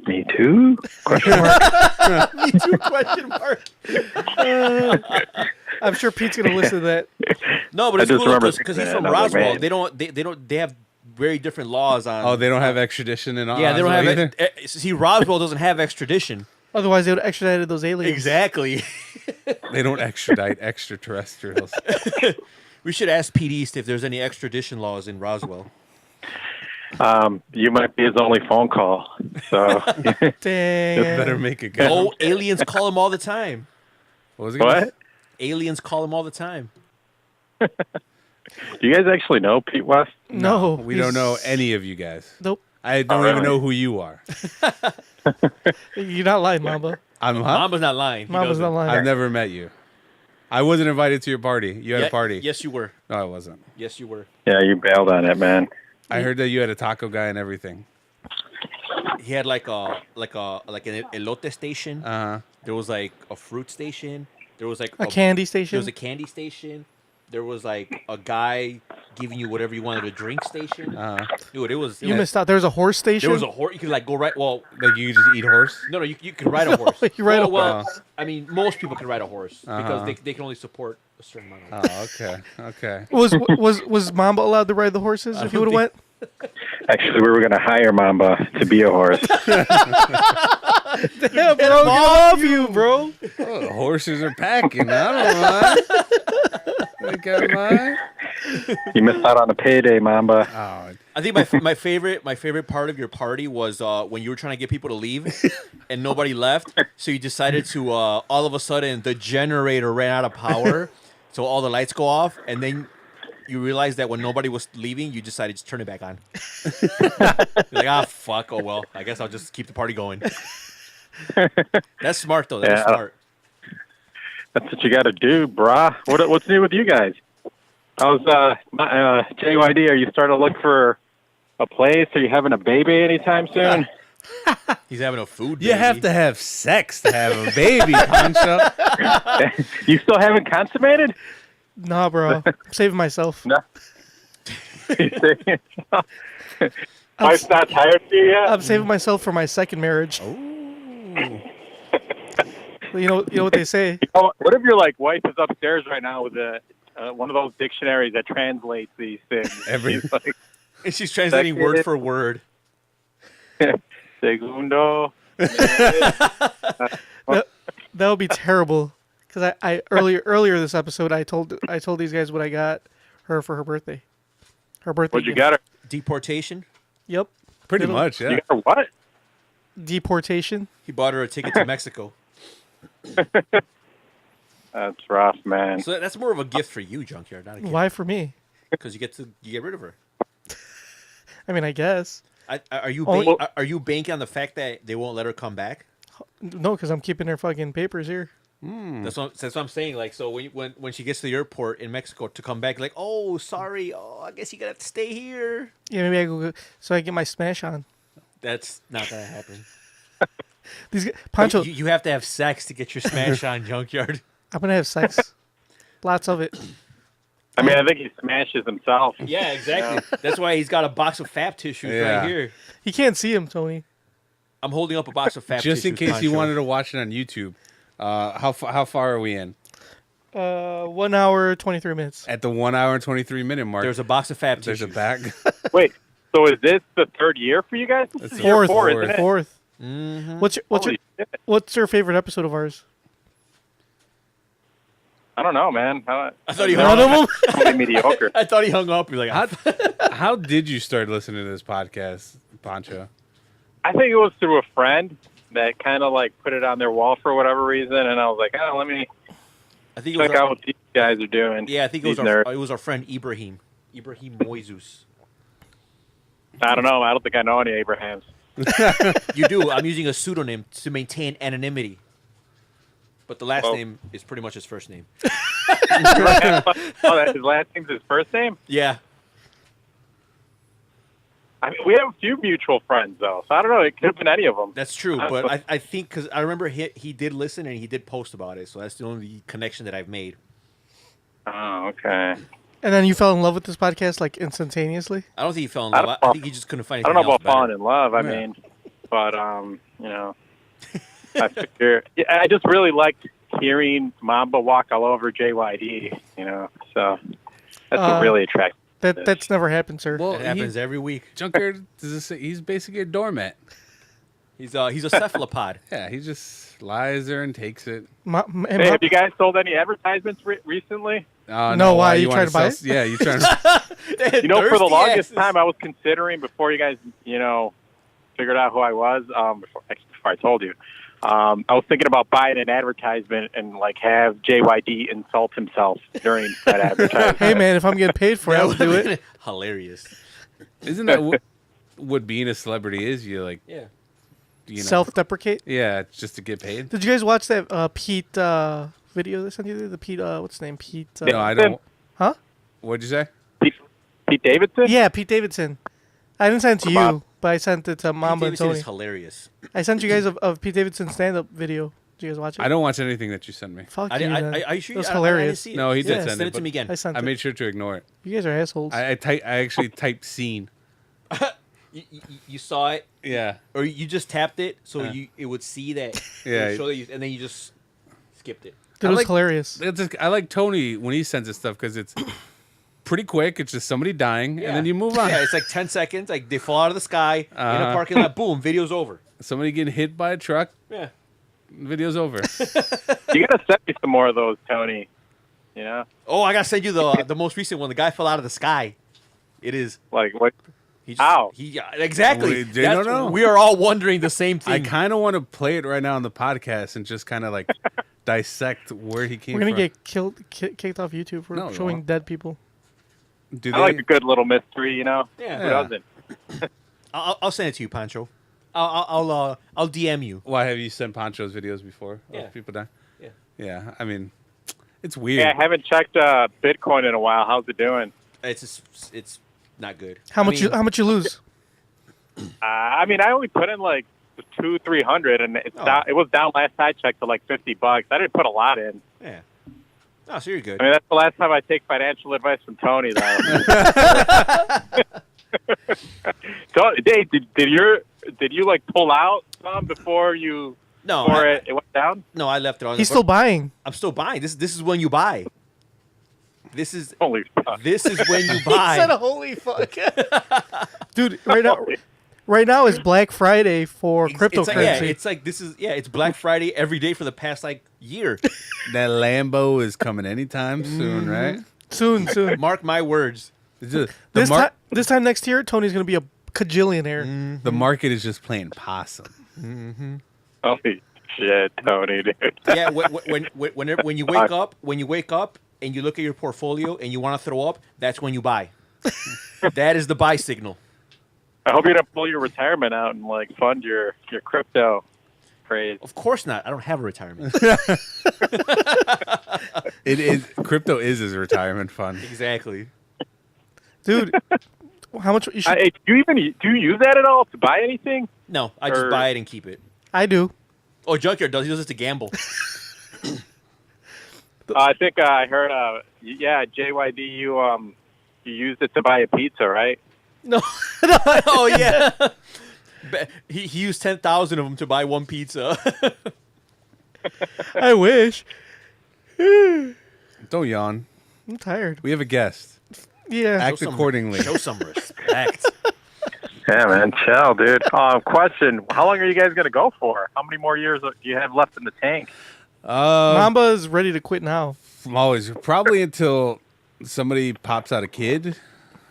me too? Question mark. Me too? Question mark. I'm sure Pete's gonna listen to that. No, but it's cool because he's from Roswell. Like, they have very different laws on. Oh, they don't have extradition in Yeah, they don't have. either? See, Roswell doesn't have extradition. Otherwise, they would have extradited those aliens. Exactly. They don't extradite extraterrestrials. We should ask Pete East if there's any extradition laws in Roswell. you might be his only phone call. So Dang. Better make it go. Oh, aliens call him all the time. What was it? gonna What? say? Aliens call him all the time. Do you guys actually know Pete West? No, We don't know any of you guys. Nope. I don't really? even know who you are. You're not lying, Mamba. Mama's not lying. He Mama's doesn't. not lying. I've never met you. I wasn't invited to your party. You had a party. Yes, you were. No, I wasn't. Yes, you were. Yeah, you bailed on it, man. I heard that you had a taco guy and everything. He had like an elote station. There was like a fruit station. There was like A candy station? There was a candy station. There was like a guy giving you whatever you wanted to drink station. Dude, it was. You missed out. There was a horse station. There was a horse. You could like go right. Well, Like you just eat horse? no, you could ride a horse. you ride a well, horse. I mean, most people can ride a horse because they can only support a certain amount. Of Oh, okay. Okay. Was Mamba allowed to ride the horses if he would have went? Actually, we were going to hire Mamba to be a horse. Damn, bro, get off you, bro. Oh, the horses are packing. I don't mind. Think I mind? You missed out on a payday, Mamba. Oh, I think my favorite part of your party was when you were trying to get people to leave and nobody left. So you decided to all of a sudden the generator ran out of power, so all the lights go off, and then you realized that when nobody was leaving, you decided to turn it back on. You're like, fuck. Oh well, I guess I'll just keep the party going. That's smart though. That's smart. That's what you got to do, brah. What's new with you guys? How's JYD? Are you starting to look for a place? Are you having a baby anytime soon? He's having a food baby. you have to have sex to have a baby, Pancho. You still haven't consummated? Nah, bro. I'm saving myself. No. Wife's not tired of you yet? I'm saving myself for my second marriage. You know what they say. What if your wife is upstairs right now with one of those dictionaries that translates these things? Every- She's And she's translating word for word. Segundo. That would be terrible. Because I earlier this episode I told these guys what I got her for her birthday. Her birthday. What'd you gift. got her? Deportation. Yep. Pretty much, yeah. You got her what? Deportation. He bought her a ticket to Mexico. That's rough, man. So that's more of a gift for you, Junkyard, not a gift. Why for me? Because you get rid of her. I mean, I guess. Are you banking on the fact that they won't let her come back? No, because I'm keeping her fucking papers here. That's what I'm saying. Like, so when she gets to the airport in Mexico to come back, like, oh, sorry, I guess you're gonna have to stay here. Yeah, maybe I go so I get my smash on. That's not gonna happen. These guys, Pancho, You have to have sex to get your smash on, Junkyard. I'm gonna have sex. Lots of it. I mean, I think he smashes himself. Yeah, exactly. That's why he's got a box of fap tissues Yeah. right here. He can't see him, Tony. I'm holding up a box of fap Just tissues. in case you Pancho. wanted to watch it on YouTube, how far are we in? 1 hour 23 minutes. At the 1 hour and 23 minute mark. There's a box of fap There's tissues. a bag. Wait, so is this the third year for you guys? This is year Fourth. four, isn't it? Fourth. Mm-hmm. What's your Holy shit. what's your favorite episode of ours? I don't know, man. I thought he They're hung all up. totally mediocre. I thought he hung up. He's like, How did you start listening to this podcast, Pancho? I think it was through a friend that kind of like put it on their wall for whatever reason, and I was like, oh, let me I think it check was out what these guys are doing. yeah, I think it was These nerds. our friend Ibrahim Moises. I don't know. I don't think I know any Abrahams. You do. I'm using a pseudonym to maintain anonymity. But the last Oh. name is pretty much his first name. Oh, that's his last name's his first name? Yeah. I mean, we have a few mutual friends, though, so I don't know. It could have been any of them. That's true. But I think because I remember he did listen and he did post about it. So that's the only connection that I've made. Oh, okay. And then you fell in love with this podcast like instantaneously? I don't think he fell in I love. don't- I think he just couldn't find I anything don't know else about falling better. in love. I Yeah. mean, but you know, I figure I just really liked hearing Mamba walk all over JYD. You know, so that's what really attracted. That's never happened, sir. Well, It happens every week. Junkyard, he's basically a doormat. He's a cephalopod. Yeah, he just lies there and takes it. Hey, have you guys sold any advertisements recently? No, why? You wanna trying to buy sell- it? Yeah, you trying to... You know, for the Thirsty longest asses. time, I was considering before you guys, figured out who I was. Before I told you, I was thinking about buying an advertisement and like have JYD insult himself during that advertisement. Hey, man, if I'm getting paid for it, I'll do it. Hilarious. Isn't that what being a celebrity is? You like... Yeah. You know, Self-deprecate? Yeah, just to get paid. Did you guys watch that Pete video they sent you? The Pete, what's his name? Pete. No, I don't. Huh? What'd you say? Pete Davidson? Yeah, Pete Davidson. I didn't send it to you, but I sent it to Mamba and Davidson Tony. is hilarious. I sent you guys of Pete Davidson's stand-up video. Did you guys watch it? I don't watch anything that you send me. Fuck I you, didn't- I- then. I- you sure It was you- I didn't hilarious. see it. No, he did Yeah. send Send it to me again. I sent I it. made sure to ignore it. You guys are assholes. I actually typed scene. You saw it, Yeah. or you just tapped it, so Yeah. it would see that. Yeah. It would show that and then you just skipped it. It was hilarious. I like Tony when he sends us stuff because it's pretty quick. It's just somebody dying, and then you move on. Yeah, it's like 10 seconds. Like they fall out of the sky in a Uh-huh. parking lot. Boom, video's over. Somebody getting hit by a truck. Yeah. Video's over. You gotta send me some more of those, Tony. You know, Oh, I gotta send you the most recent one. The guy fell out of the sky. It is like what? he just, How? He exactly. We don't know. We are all wondering the same I thing. kind of want to play it right now on the podcast and just kind of like dissect where he came We're gonna from. get kicked off YouTube for No, we showing won't. dead people. Do I like a good little mystery. You know, Yeah. who doesn't? I'll send it to you, Pancho. I'll DM you. Why have you sent Pancho's videos before? Yeah. Of people die. Yeah. Yeah. I mean, it's weird. Yeah, I haven't checked Bitcoin in a while. How's it doing? It's not good. How much you lose? I mean, I only put in like 200-300, and it's Oh. down, it was down last I checked to like $50. I didn't put a lot in. Yeah. Oh, so you're good. I mean, that's the last time I take financial advice from Tony, though. So, Dave, did you like pull out some before you? No, before it went down. No, I left it on. He's still buying. I'm still buying. This is when you buy. This is Holy fuck. This is when you He buy. said, "Holy fuck, dude!" Right now is Black Friday for cryptocurrency. It's like this is it's Black Friday every day for the past like year. That Lambo is coming anytime soon, right? Soon. Mark my words. This time next year, Tony's gonna be a cajillionaire. The market is just playing possum. Holy shit, Tony, dude. Yeah, when you wake up and you look at your portfolio and you want to throw up, that's when you buy. That is the buy signal. I hope you don't pull your retirement out and like fund your crypto craze. Of course not. I don't have a retirement. It is crypto is his retirement fund. Exactly. Dude, how much you should? Hey, do you use that at all to buy anything? No, I just buy it and keep it. I do. Oh, Junkyard does. He does it to gamble. I think I heard. JYD, you used it to buy a pizza, right? No. Oh yeah. He used 10,000 of them to buy one pizza. I wish. Don't yawn. I'm tired. We have a guest. Yeah. Act accordingly. Show some respect. Yeah, man, chill, dude. Question: how long are you guys gonna go for? How many more years do you have left in the tank? Mamba is ready to quit now. I'm always probably until somebody pops out a kid,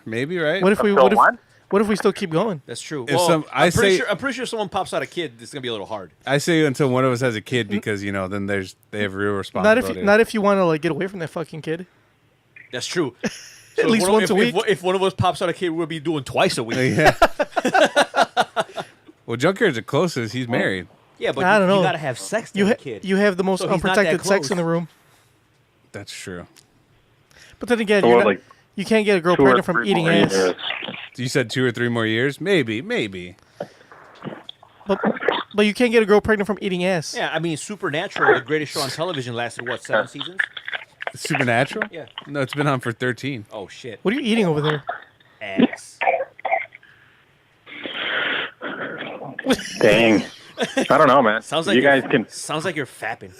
maybe, right? What if we? Until what? What if we still keep going? That's true. If some- I'm pretty sure if someone pops out a kid, it's gonna be a little hard. I say until one of us has a kid because then they have real responsibility. Not if you want to like get away from that fucking kid. That's true. At So least if once a week. If one of us pops out a kid, we'll be doing twice a week. Yeah. Well, Junkyard's the closest. He's married. Yeah, but I don't know. you gotta have sex to You have a kid. you have the most So he's not unprotected that sex in close. the room. That's true. But then again, So you're what, not, like you can't get a girl 2 or pregnant from 3 eating more ass. years? You said 2 or 3 more years? Maybe. But you can't get a girl pregnant from eating ass. Yeah, I mean, Supernatural, the greatest show on television, lasted what, 7 seasons? Supernatural? Yeah. No, it's been on for 13. Oh shit. What are you eating over there? Ass. Dang. I don't know, man. Sounds like you guys can. Sounds like you're fapping.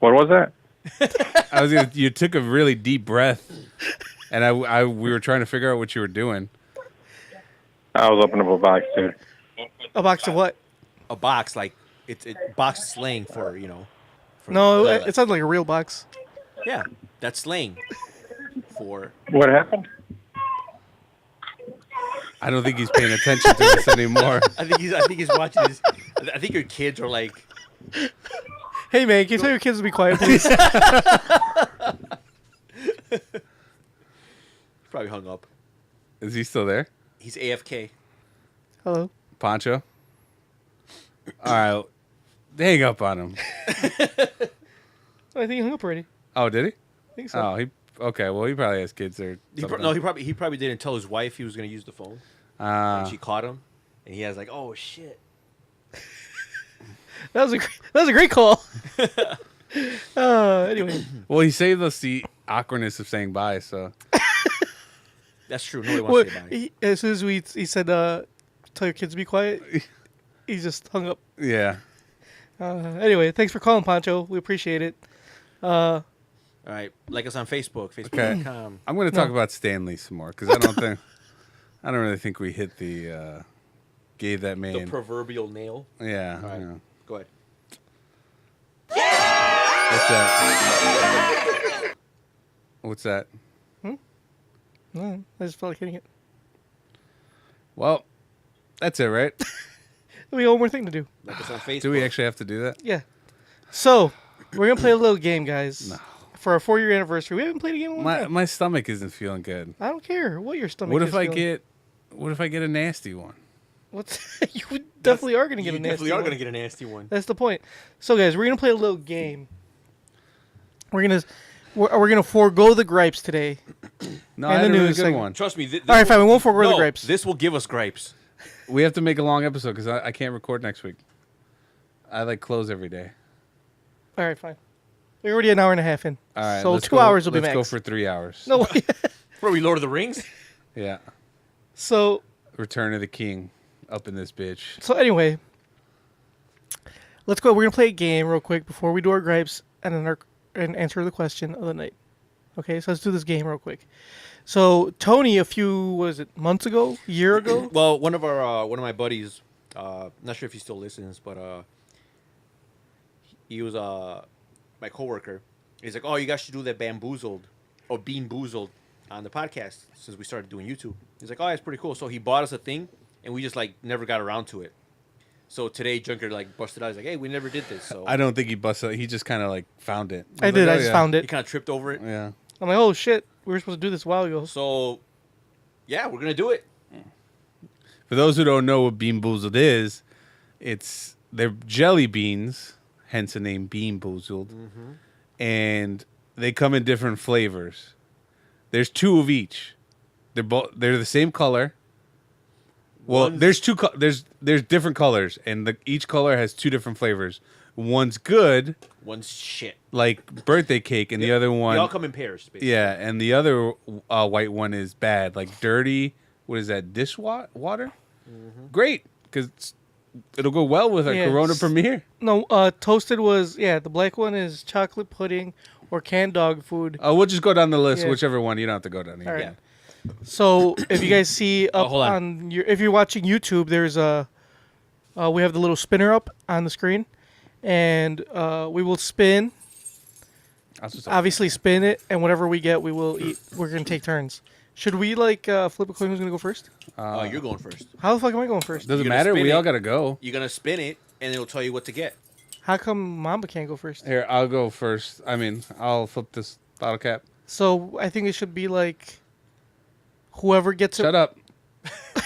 What was that? You took a really deep breath, and we were trying to figure out what you were doing. I was opening up a box, dude. A box of what? A box, like it's box slang for For No, it sounds like a real box. Yeah, that's slang for. What happened? I don't think he's paying attention to this anymore. I think he's watching this. I think your kids are like. Hey man, can you tell your kids to be quiet, please? Probably hung up. Is he still there? He's AFK. Hello. Poncho? All right. Hang up on him. I think he hung up already. Oh, did he? I think so. Oh, okay. Well, he probably has kids or something. No, he probably didn't tell his wife he was going to use the phone. And she caught him, and he has like, oh shit. That was a great call. Anyway. Well, he saved us the awkwardness of saying bye, so. That's true. Nobody wants to say bye. As soon as he said, tell your kids to be quiet, he just hung up. Yeah. Anyway, thanks for calling, Poncho. We appreciate it. All right, like us on Facebook, Facebook.com. I'm going to talk about Stanley some more because I don't really think we hit the gave that man The proverbial nail. Yeah. All right, yeah. go ahead. What's that? No, I just felt like hitting it. Well, that's it, right? We got one more thing to do. Like us on Facebook. Do we actually have to do that? Yeah. So, we're going to play a little game, guys. No. For our 4-year anniversary. We haven't played a game in a long time. My stomach isn't feeling good. I don't care what your stomach What is if I feeling. get a nasty one? You definitely are going to get You a nasty definitely are one. going to get a nasty one. That's the point. So, guys, we're going to play a little game. We're gonna forego the gripes today. No, and I the had a really news good segment. one. Trust me. All right, fine. We won't forego the gripes. This will give us gripes. We have to make a long episode because I can't record next week. I close every day. All right, fine. We're already an hour and a half in. All right. So let's 2 go- hours will be Let's max. go for 3 hours. No way. Where we Lord of the Rings? Yeah. So Return of the King up in this bitch. So anyway, let's go. We're gonna play a game real quick before we do our gripes and then and answer the question of the night. Okay, so let's do this game real quick. So Tony, a few months ago, a year ago? Well, one of my buddies, not sure if he still listens, but he was my coworker. He's like, "Oh, you guys should do that Bamboozled or Bean Boozled on the podcast since we started doing YouTube." He's like, "Oh, that's pretty cool." So he bought us a thing, and we just never got around to it. So today, Junker busted out. He's like, "Hey, we never did this." So I don't think he busted. He just kind of found it. I did. I just found he it. kind of tripped over it. Yeah. I'm like, oh shit, we were supposed to do this a while ago. So yeah, we're gonna do it. For those who don't know what Bean Boozled is, they're jelly beans, hence the name Bean Boozled, and they come in different flavors. There's 2 of each. They're the same color. Well, there's different colors, and each color has 2 different flavors. One's good, one's shit, like birthday cake, and the other one they all come in pairs. Basically. Yeah, and the other white one is bad, like dirty. What is that? Dishwater? Great, because it'll go well with our Corona premiere. No, toasted was the black one is chocolate pudding or canned dog food. Oh, we'll just go down the list, Yeah. whichever one. You don't have to go down here. All right. So if you guys see up hold on. on your, if you're watching YouTube, there's we have the little spinner up on the screen, and we will spin obviously spin it, and whatever we get, we will eat. We're gonna take turns. Should we flip a coin? Who's gonna go first? Oh, you're going first. How the fuck am I going first? Doesn't You're gonna matter. spin We it. all gotta go. You're gonna spin it, and it'll tell you what to get. How come Mamba can't go first? Here, I'll go first. I mean, I'll flip this bottle cap. So I think it should be like whoever gets Shut up.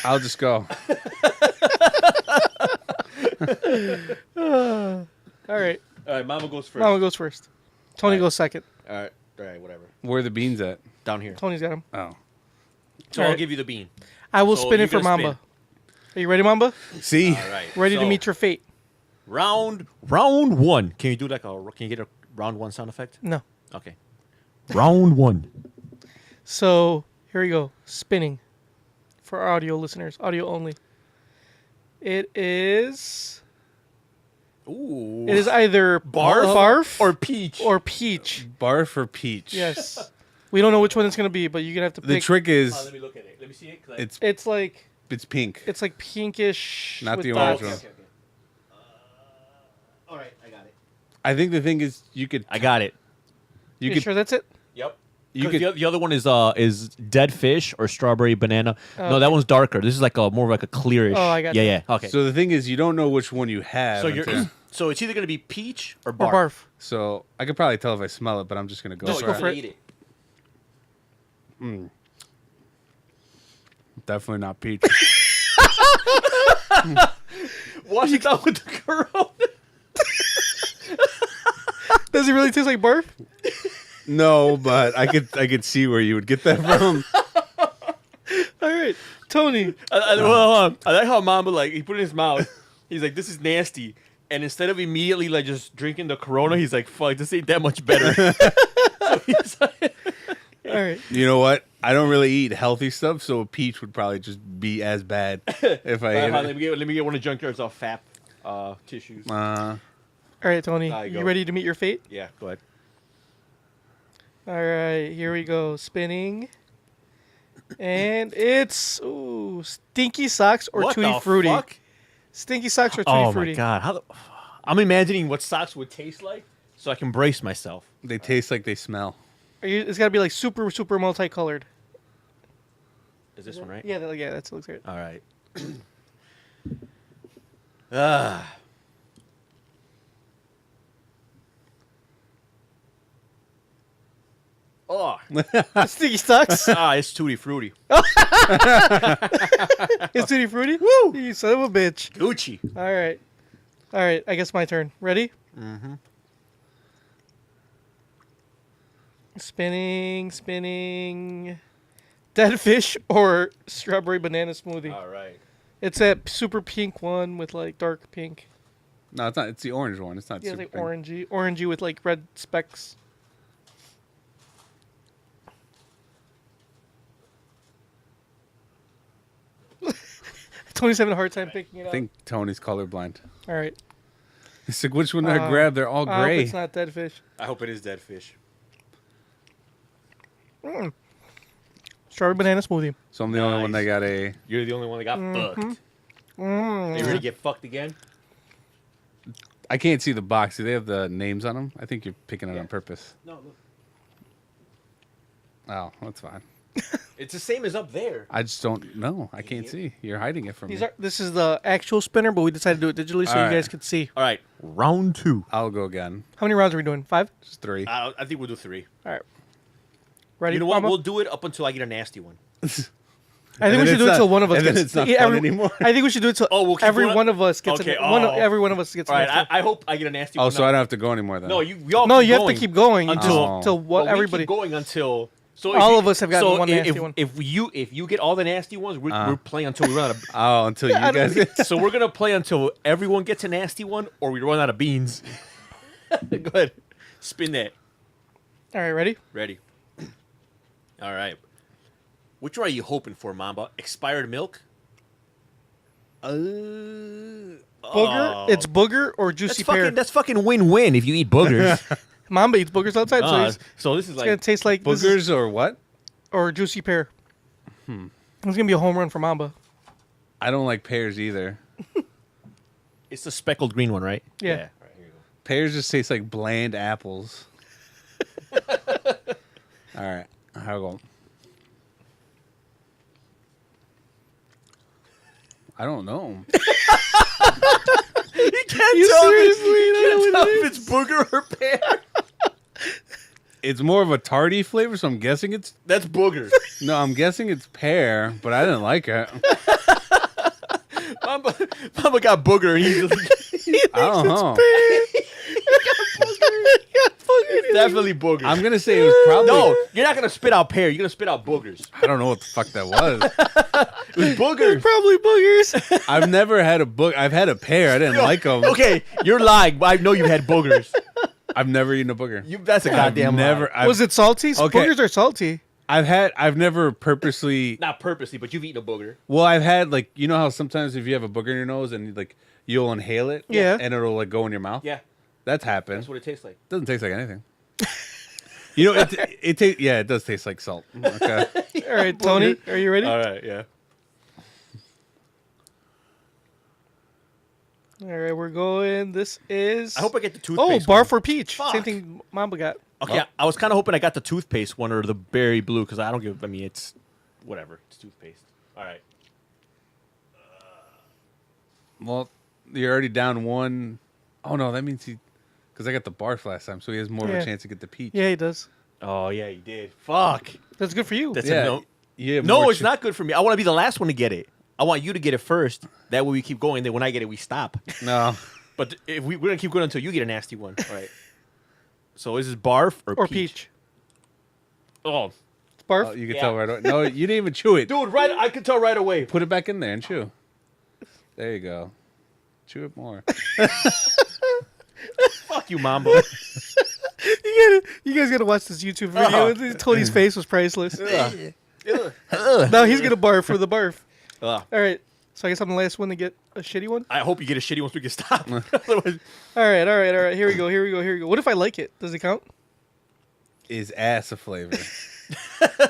I'll just go. All right. All right, Mama goes first. Mama goes first. Tony All right. goes second. All right, whatever. Where are the beans at? Down here. Tony's got him. Oh. So All I'll right. give you the bean. I will So spin you're it for gonna Mamba. Are you ready, Mamba? See? All right. Ready to so, meet your fate? round one. Can you do like a? Can you get a round one sound effect? No. Okay. Round one. So here we go. Spinning for our audio listeners, audio only. It is. Ooh. It is either barf or peach. or peach. Barf or peach? Yes. We don't know which one it's gonna be, but you're gonna have to pick. The trick is Let me look at it. Let me see it. It's like pink. it's like pinkish. Not with the orange dots. one. All right, I got it. I think the thing is you could I got it. you You could sure that's it? Yep. You 'Cause could- the other one is dead fish or strawberry banana. Oh, no, that okay. one's darker. This is like a more like a clearish. Oh, I got Yeah, you. yeah. Okay. So the thing is you don't know which one you have. So you're until- so it's either gonna be peach or Or barf. barf. So I could probably tell if I smell it, but I'm just gonna go Just for go it. for it. Eat it. Definitely not peach. Wash it down with the Corona. Does it really taste like barf? No, but I could see where you would get that from. All right, Tony. I like how Mamba he put it in his mouth. He's like, this is nasty. And instead of immediately just drinking the Corona, he's like, fuck, this ain't that much better. So he's like, All right. You know what? I don't really eat healthy stuff, so a peach would probably just be as bad if I ate let it. me get one of Junkyard's FAP tissues. All right, Tony. There you You go. ready to meet your fate? Yeah, go ahead. All right, here we go. Spinning. And it's Stinky Socks or What Tutti the Frutti. fuck? Stinky Socks or Tutti Oh Frutti. my god! I'm imagining what socks would taste like, so I can brace myself. They taste like they smell. It's got to be like super, super multicolored. Is this one right? Yeah, that looks right. All right. Ah. Oh. Stinky Socks. It's Tutti Frutti. It's Tutti Frutti. Woo! You son of a bitch. Gucci. All right. I guess my turn. Ready? Mm-hmm. Spinning. Dead fish or strawberry banana smoothie. All right. It's that super pink one with like dark pink. No, it's not. It's the orange one. It's not Yeah, super like pink. orangey with like red specks. Tony's having a hard time picking it I up. think Tony's colorblind. All right. It's like, which one did I grab? They're all I hope gray. it's not dead fish. I hope it is dead fish. Strawberry banana smoothie. So I'm the only one that got a... You're the only one that got fucked. Mm. They ready to get fucked again? I can't see the box. Do they have the names on them? I think you're picking it on purpose. No, look. Oh, that's fine. It's the same as up there. I just don't know. I can't see. You're hiding it from me. This is the actual spinner, but we decided to do it digitally so All you right. guys could see. All right, round 2. I'll go again. How many rounds are we doing? 5? Just 3. I think we'll do 3. All right. Ready? You know what? Mama? We'll do it up until I get a nasty one. I think we should do it till one of us and then gets. it's not yeah, fun anymore. I think we should do it till we'll keep every going? one of us gets. Okay, Every one of us gets. All right, an extra. I hope I get a nasty Oh, one. so I don't have to go anymore then. No, we all No, keep you have going to keep going until till what we everybody. keep going until. So All of us have gotten one nasty if, one. If you get all the nasty ones, we're playing until we run out of. Oh, until you guys get... So we're gonna play until everyone gets a nasty one, or we run out of beans. Go ahead, spin that. All right, ready? Ready. All right. Which one are you hoping for, Mamba? Expired milk? Booger. Oh. It's booger or juicy pear. That's fucking win-win if you eat boogers. Mamba eats boogers outside, So this is it's like gonna taste like this Boogers or what? or juicy pear. It's gonna be a home run for Mamba. I don't like pears either. it's the speckled green one, right? Yeah. All right, here you go. Pears just taste like bland apples. right. How go? I don't know. You can't You tell seriously if, don't know what it if it's booger or pear. It's more of a tarty flavor, so I'm guessing it's. That's booger. No, I'm guessing it's pear, but I didn't like it. Mama got booger, and he's I don't know. it's definitely booger. I'm gonna say it was probably. No, you're not gonna spit out pear. You're gonna spit out boogers. I don't know what the fuck that was. It was boogers. Probably boogers. I've never had a book. I've had a pear. I didn't like them. Okay, you're lying. I know you had boogers. I've never eaten a booger. That's a goddamn never. lie. Was it salty? Okay. Boogers are salty. I've never purposely. Not purposely, but you've eaten a booger. Well, I've had like you know how sometimes if you have a booger in your nose and like you'll inhale it, Yeah. and it'll like go in your mouth. Yeah, That's happened. that's what it tastes like. Doesn't taste like anything. You know, it tastes. Yeah, it does taste like salt. Okay. All right, Tony, are you ready? All right, yeah. All right, we're going. This is. I hope I get the Oh, toothpaste. bar one. for peach. Fuck. Same thing Mamba got. Okay, I was kind of hoping I got the toothpaste one or the berry blue because I don't give. I mean, it's whatever. It's toothpaste. All right. Well, you're already down one. Oh no, that means because I got the barf last time, so he has more of Yeah. a chance to get the peach. Yeah, he does. Oh yeah, you did. Fuck. That's good for you. That's Yeah. a no. Yeah. No, more it's not good for me. I want to be the last one to get it. I want you to get it first. That way we keep going. Then when I get it, we stop. No. But if we're gonna keep going until you get a nasty one. All right. So is this barf or peach? Oh, It's barf. Oh, you can Yeah. tell right away. No, you didn't even chew it. dude, right? I could tell right away. Put it back in there and chew. There you go. Chew it more. Fuck you, Mambo. You guys gotta watch this YouTube video. Tony's face was priceless. Now he's gonna barf for the barf. All right. So I guess I'm the last one to get a shitty one. I hope you get a shitty one so we can stop. Otherwise, All right. Here we go. What if I like it? Does it count? Is ass a flavor?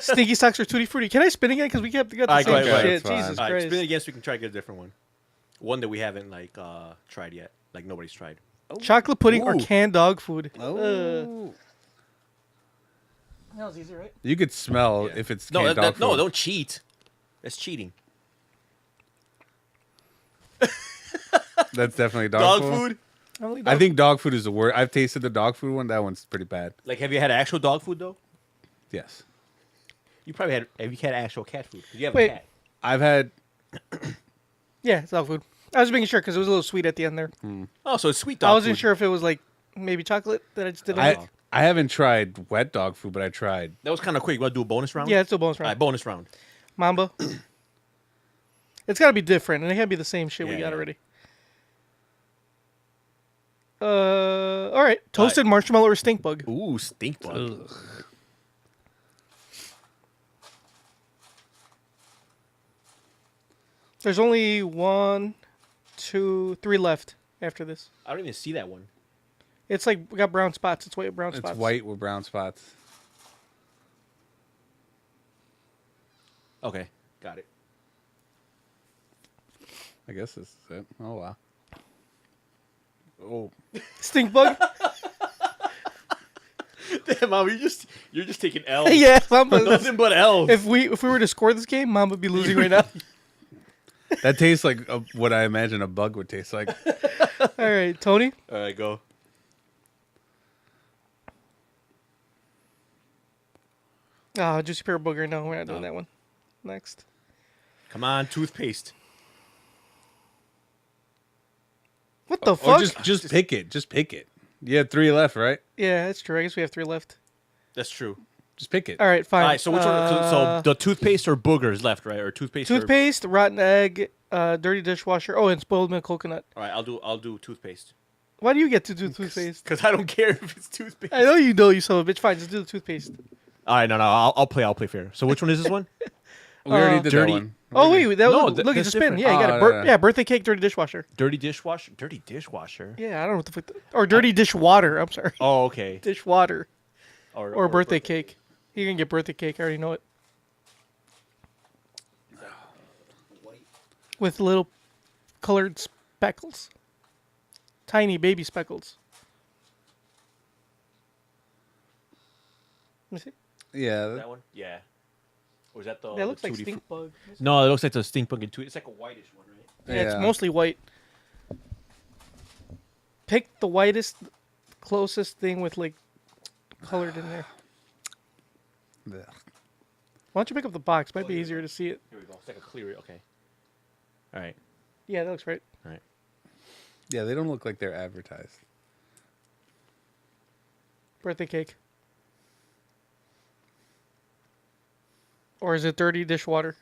Stinky socks or tutti frutti? Can I spin again? Because we got the All right, same go ahead, shit. that's fine. Jesus all right, Christ. spin it again so we can try to get a different one. One that we haven't tried yet. Like nobody's tried. Chocolate pudding or Ooh. canned dog food? Oh. That was easy, right? You could smell if it's No, canned dog no, food. don't cheat. That's cheating. That's definitely Dog food. food? I think dog food is the worst. I've tasted the dog food one. That one's pretty bad. Like, have you had actual dog food though? Yes. You probably had. Have you had actual cat food? 'Cause you have Wait. a cat. I've had. Yeah, it's dog food. I was making sure because it was a little sweet at the end there. Oh, so it's sweet dog I wasn't food. sure if it was like maybe chocolate that I just didn't like. I haven't tried wet dog food, but I tried. That was kind of quick. You want to do a bonus round? Yeah, it's a bonus All right, round. bonus round. Mamba. It's got to be different, and it can't be the same shit we Yeah, got yeah. already. All right. Toasted marshmallow or stink bug? Ooh, stink bug. There's only 1, 2, 3 left after this. I don't even see that one. It's like we got brown spots. It's white with brown spots. It's white with brown spots. Okay, got it. I guess this is it. Oh wow. Oh. Stink bug? Damn, Mom, you're just taking L. Yeah, Mamba. Nothing but L. If we were to score this game, Mom would be losing right now. That tastes like what I imagine a bug would taste like. All right, Tony. All right, go. Oh, juicy pear booger. No, we're not doing that one. Next. Come on, toothpaste. What the Or fuck? just pick it. Just pick it. You had 3 left, right? Yeah, that's true. I guess we have 3 left. That's true. Just pick it. All right, fine. All right, so which one? So the toothpaste or boogers left, right? Or toothpaste? Toothpaste, rotten egg, dirty dishwasher. Oh, and spoiled milk coconut. All right, I'll do toothpaste. Why do you get to do toothpaste? Because I don't care if it's toothpaste. I know you son of a bitch. Fine, just do the toothpaste. All right, no, I'll play fair. So which one is this one? We already did dirty- that one. Oh wait, that No, was, look, it's that's a spin. different. Yeah, you got Oh, it. yeah. Birthday cake, dirty dishwasher. Dirty dishwasher. Dirty dishwasher. Yeah, I don't know what the fuck. Or dirty dishwater. I'm sorry. Oh, okay. Dishwater. Or Or birthday cake. You can get birthday cake. I already know it. With little colored speckles. Tiny baby speckles. Let me see. Yeah. That one? Yeah. Or is that the? That looks the like Tutti stink bug. No, it looks like the stink bug and Tutti. It's like a whitish one, right? Yeah, it's mostly white. Pick the whitest, closest thing with like colored in there. Yeah. Why don't you pick up the box? Might be easier to see it. Here we go. It's like a clear. Okay. All right. Yeah, that looks right. All right. Yeah, they don't look like they're advertised. Birthday cake. Or is it dirty dishwater?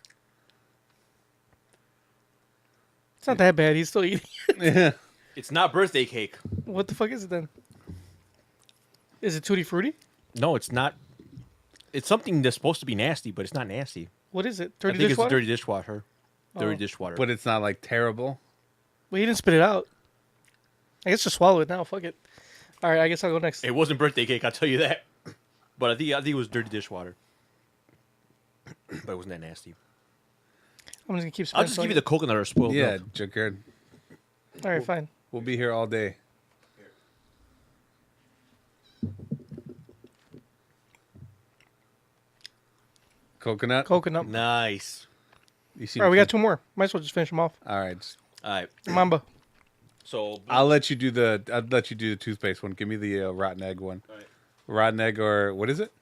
It's not that bad. He's still eating. Yeah. It's not birthday cake. What the fuck is it then? Is it Tutti Frutti? No, it's not. It's something that's supposed to be nasty, but it's not nasty. What is it? I Dirty think dishwater? it's dirty dishwater. Dirty Oh. dishwater. But it's not like terrible. Well, he didn't spit it out. I guess just swallow it now. Fuck it. All right, I guess I'll go next. It wasn't birthday cake, I'll tell you that. But I think it was dirty dishwater. But it wasn't that nasty. I'm just gonna keep. I'll just give you the coconut or spoiled Yeah, milk. junkyard. All right, fine. We'll be here all day. Coconut. Coconut. Nice. You All right, we got two more. Might as well just finish them off. All right. All right. Mamba. So I'll let you do the toothpaste one. Give me the rotten egg one. All right. Rotten egg or what is it?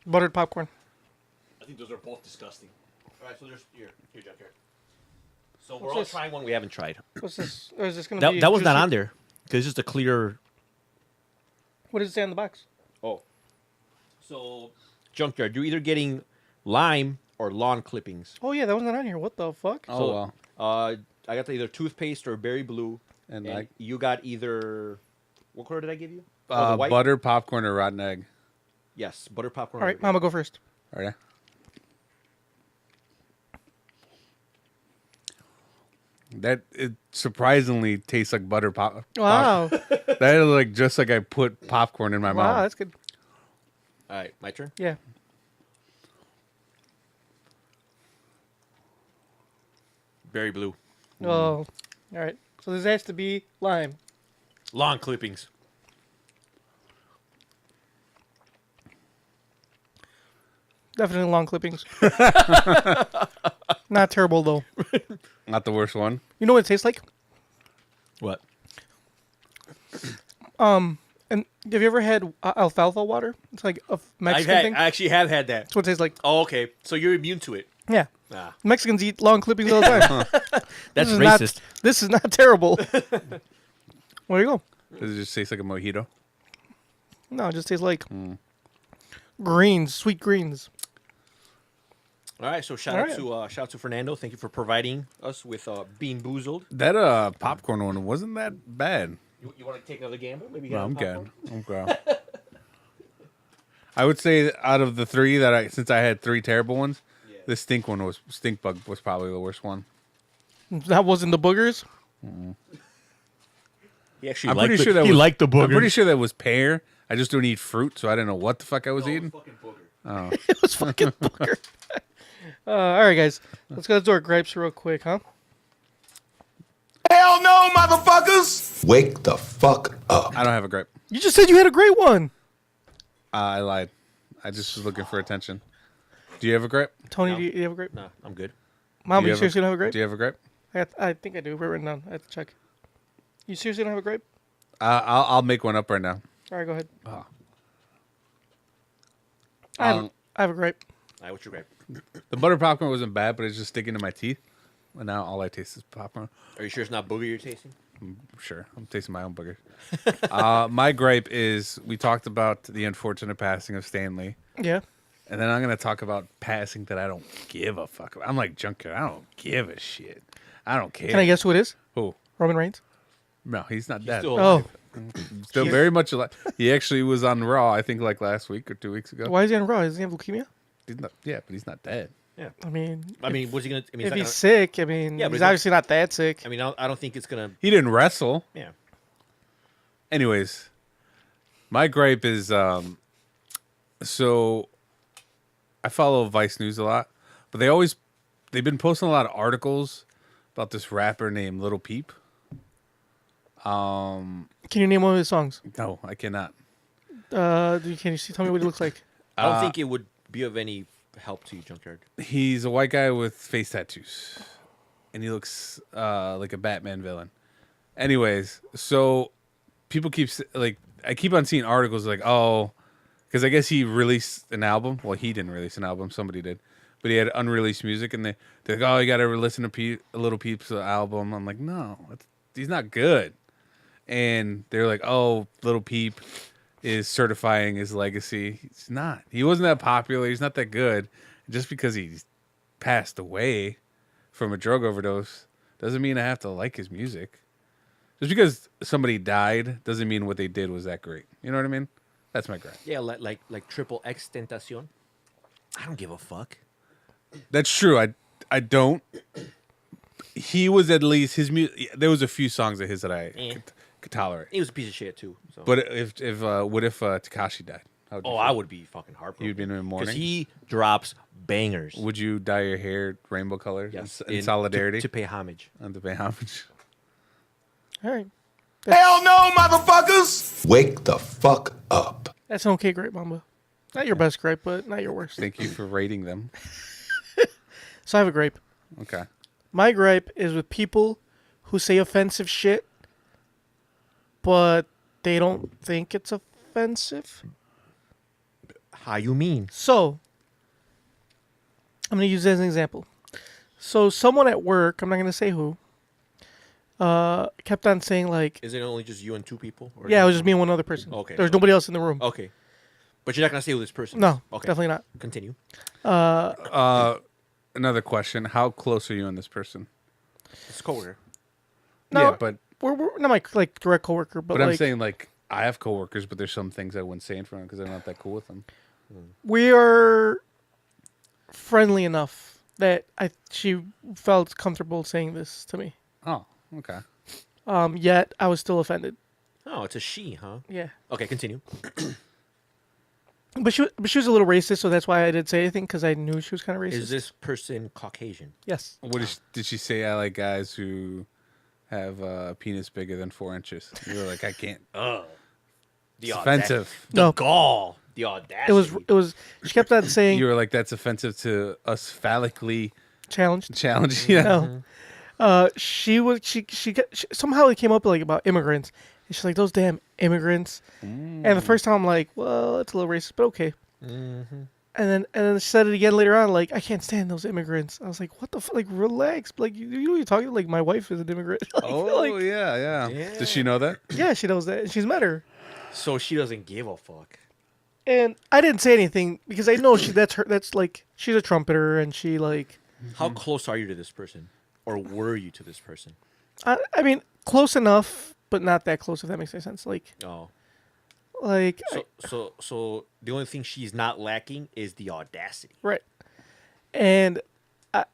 Buttered popcorn. I think those are both disgusting. All right, so there's here, Junkyard. So we're What's all this? trying one we haven't tried. What's this? Or is this gonna That, be? that was not juicy? on there because it's just a clear. What does it say on the box? Oh. So, Junkyard, you're either getting lime or lawn clippings. Oh yeah, that wasn't on here. What the fuck? Oh So, well. I got either toothpaste or berry blue, And and like you got either. What color did I give you? Oh, the white? butter, popcorn, or rotten egg. Yes, butter popcorn. All right, Mama, go first. All right. That it surprisingly tastes like butter pop. Wow. That is like just like I put popcorn in my Wow, mouth. that's good. All right, my turn. Yeah. Berry blue. Oh, all right. So this has to be lime. Lawn clippings. Definitely long clippings. Not terrible though. Not the worst one. You know what it tastes like? What? And have you ever had alfalfa water? It's like a Mexican thing. I actually have had that. That's what it tastes like. Oh, okay. So you're immune to it. Yeah. Ah. Mexicans eat long clippings all the time. That's This is racist. This is not terrible. Where do you go? Does it just taste like a mojito? No, it just tastes like greens, sweet greens. All right. So shout out to Fernando. Thank you for providing us with Bean Boozled. That popcorn one wasn't that bad. You want to take another gamble? Maybe No, get I'm popcorn? good. I'm good. I would say out of the three since I had three terrible ones, the stink bug was probably the worst one. That wasn't the boogers. He actually I'm liked pretty the, sure that he was, liked the booger. I'm pretty sure that was pear. I just don't eat fruit, so I didn't know what the fuck I was eating. Oh, It was fucking booger. All right, guys. Let's go to our gripes real quick, huh? Hell no, motherfuckers! Wake the fuck up. I don't have a gripe. You just said you had a great one. I lied. I just was looking for attention. Do you have a gripe? Tony, No. do you have a grape? No, I'm good. Mom, Do you have seriously don't have a grape? Do you have a gripe? I think I do. We're written down. I have to check. You seriously don't have a grape? I'll make one up right now. All right, go ahead. Oh. I have a grape. All right, what's your grape? The butter popcorn wasn't bad, but it's just sticking to my teeth. And now all I taste is popcorn. Are you sure it's not booger you're tasting? Sure, I'm tasting my own booger. My gripe is we talked about the unfortunate passing of Stanley. Yeah. And then I'm going to talk about passing that I don't give a fuck about. I'm like Junkyard. I don't give a shit. I don't care. Can I guess who it is? Who? Roman Reigns? No, he's not dead. still Oh. Still very much alive. He actually was on Raw, I think, like last week or 2 weeks ago. Why is he on Raw? Does he have leukemia? He's not, yeah, but he's not dead. Yeah. I mean, what's he gonna? I mean, if it's he's not sick, I mean, Yeah, but he's he's not- obviously not that sick. I mean, I don't think it's gonna. He didn't wrestle. Yeah. Anyways, my gripe is so I follow Vice News a lot, but they've been posting a lot of articles about this rapper named Little Peep. Can you name one of his songs? No, I cannot. Can you tell me what he looks like? I don't think it would be of any help to you, Junkyard? He's a white guy with face tattoos, and he looks like a Batman villain. Anyways, so people I keep on seeing articles like, oh, because I guess he released an album. Well, he didn't release an album; somebody did, but he had unreleased music, and they're like, oh, you got to listen to a Little Peep's album. I'm like, no, he's not good. And they're like, oh, Little Peep is certifying his legacy. He's not. He wasn't that popular. He's not that good. Just because he's passed away from a drug overdose doesn't mean I have to like his music. Just because somebody died doesn't mean what they did was that great. You know what I mean? That's my gripe. Yeah, like Triple X Tentacion. I don't give a fuck. That's true. I don't. He was at least his music. There was a few songs of his that I could tolerate. He was a piece of shit too. So. But what if Tekashi died? I would be fucking heartbroken. You'd be in the morning because he drops bangers. Would you dye your hair rainbow colors? Yes, in solidarity to pay homage. And to pay homage. All right. Hell no, motherfuckers! Wake the fuck up. That's an okay gripe, Mamba. Not your best gripe, but not your worst. Thank you for rating them. So I have a gripe. Okay. My gripe is with people who say offensive shit, but they don't think it's offensive. How you mean? So, I'm going to use that as an example. So, someone at work, I'm not going to say who, kept on saying, like... Is it only just you and two people? Or yeah, it was just me and one other person. Okay. There's nobody else in the room. Okay. But you're not going to say who this person is? No, okay. definitely not. Continue. Another question. How close are you and this person? It's a coworker. No, yeah, but... We're not my direct coworker, but I'm saying, I have coworkers, but there's some things I wouldn't say in front of them because I'm not that cool with them. We are friendly enough that she felt comfortable saying this to me. Oh, okay. Yet I was still offended. Oh, it's a she, huh? Yeah. Okay, continue. But she was a little racist, so that's why I didn't say anything because I knew she was kind of racist. Is this person Caucasian? Yes. Did she say? I like guys who have a penis bigger than 4 inches. You were like, I can't. The offensive. The gall. The audacity. It was. She kept on saying. You were like, that's offensive to us phallically challenged. Yeah. No. She somehow it came up about immigrants. And she's like, those damn immigrants. And the first time I'm like, well, it's a little racist, but okay. Mm-hmm. And then she said it again later on, like, I can't stand those immigrants. I was like, what the fuck? Like, relax. Like, you know what you're talking about? Like, my wife is an immigrant. Yeah. Does she know that? Yeah, she knows that. And she's met her. So she doesn't give a fuck. And I didn't say anything because I know that's like, she's a trumpeter and she like. How close are you to this person? Or were you to this person? I mean, close enough, but not that close, if that makes any sense. Like. Oh. Like. So the only thing she's not lacking is the audacity. Right. And I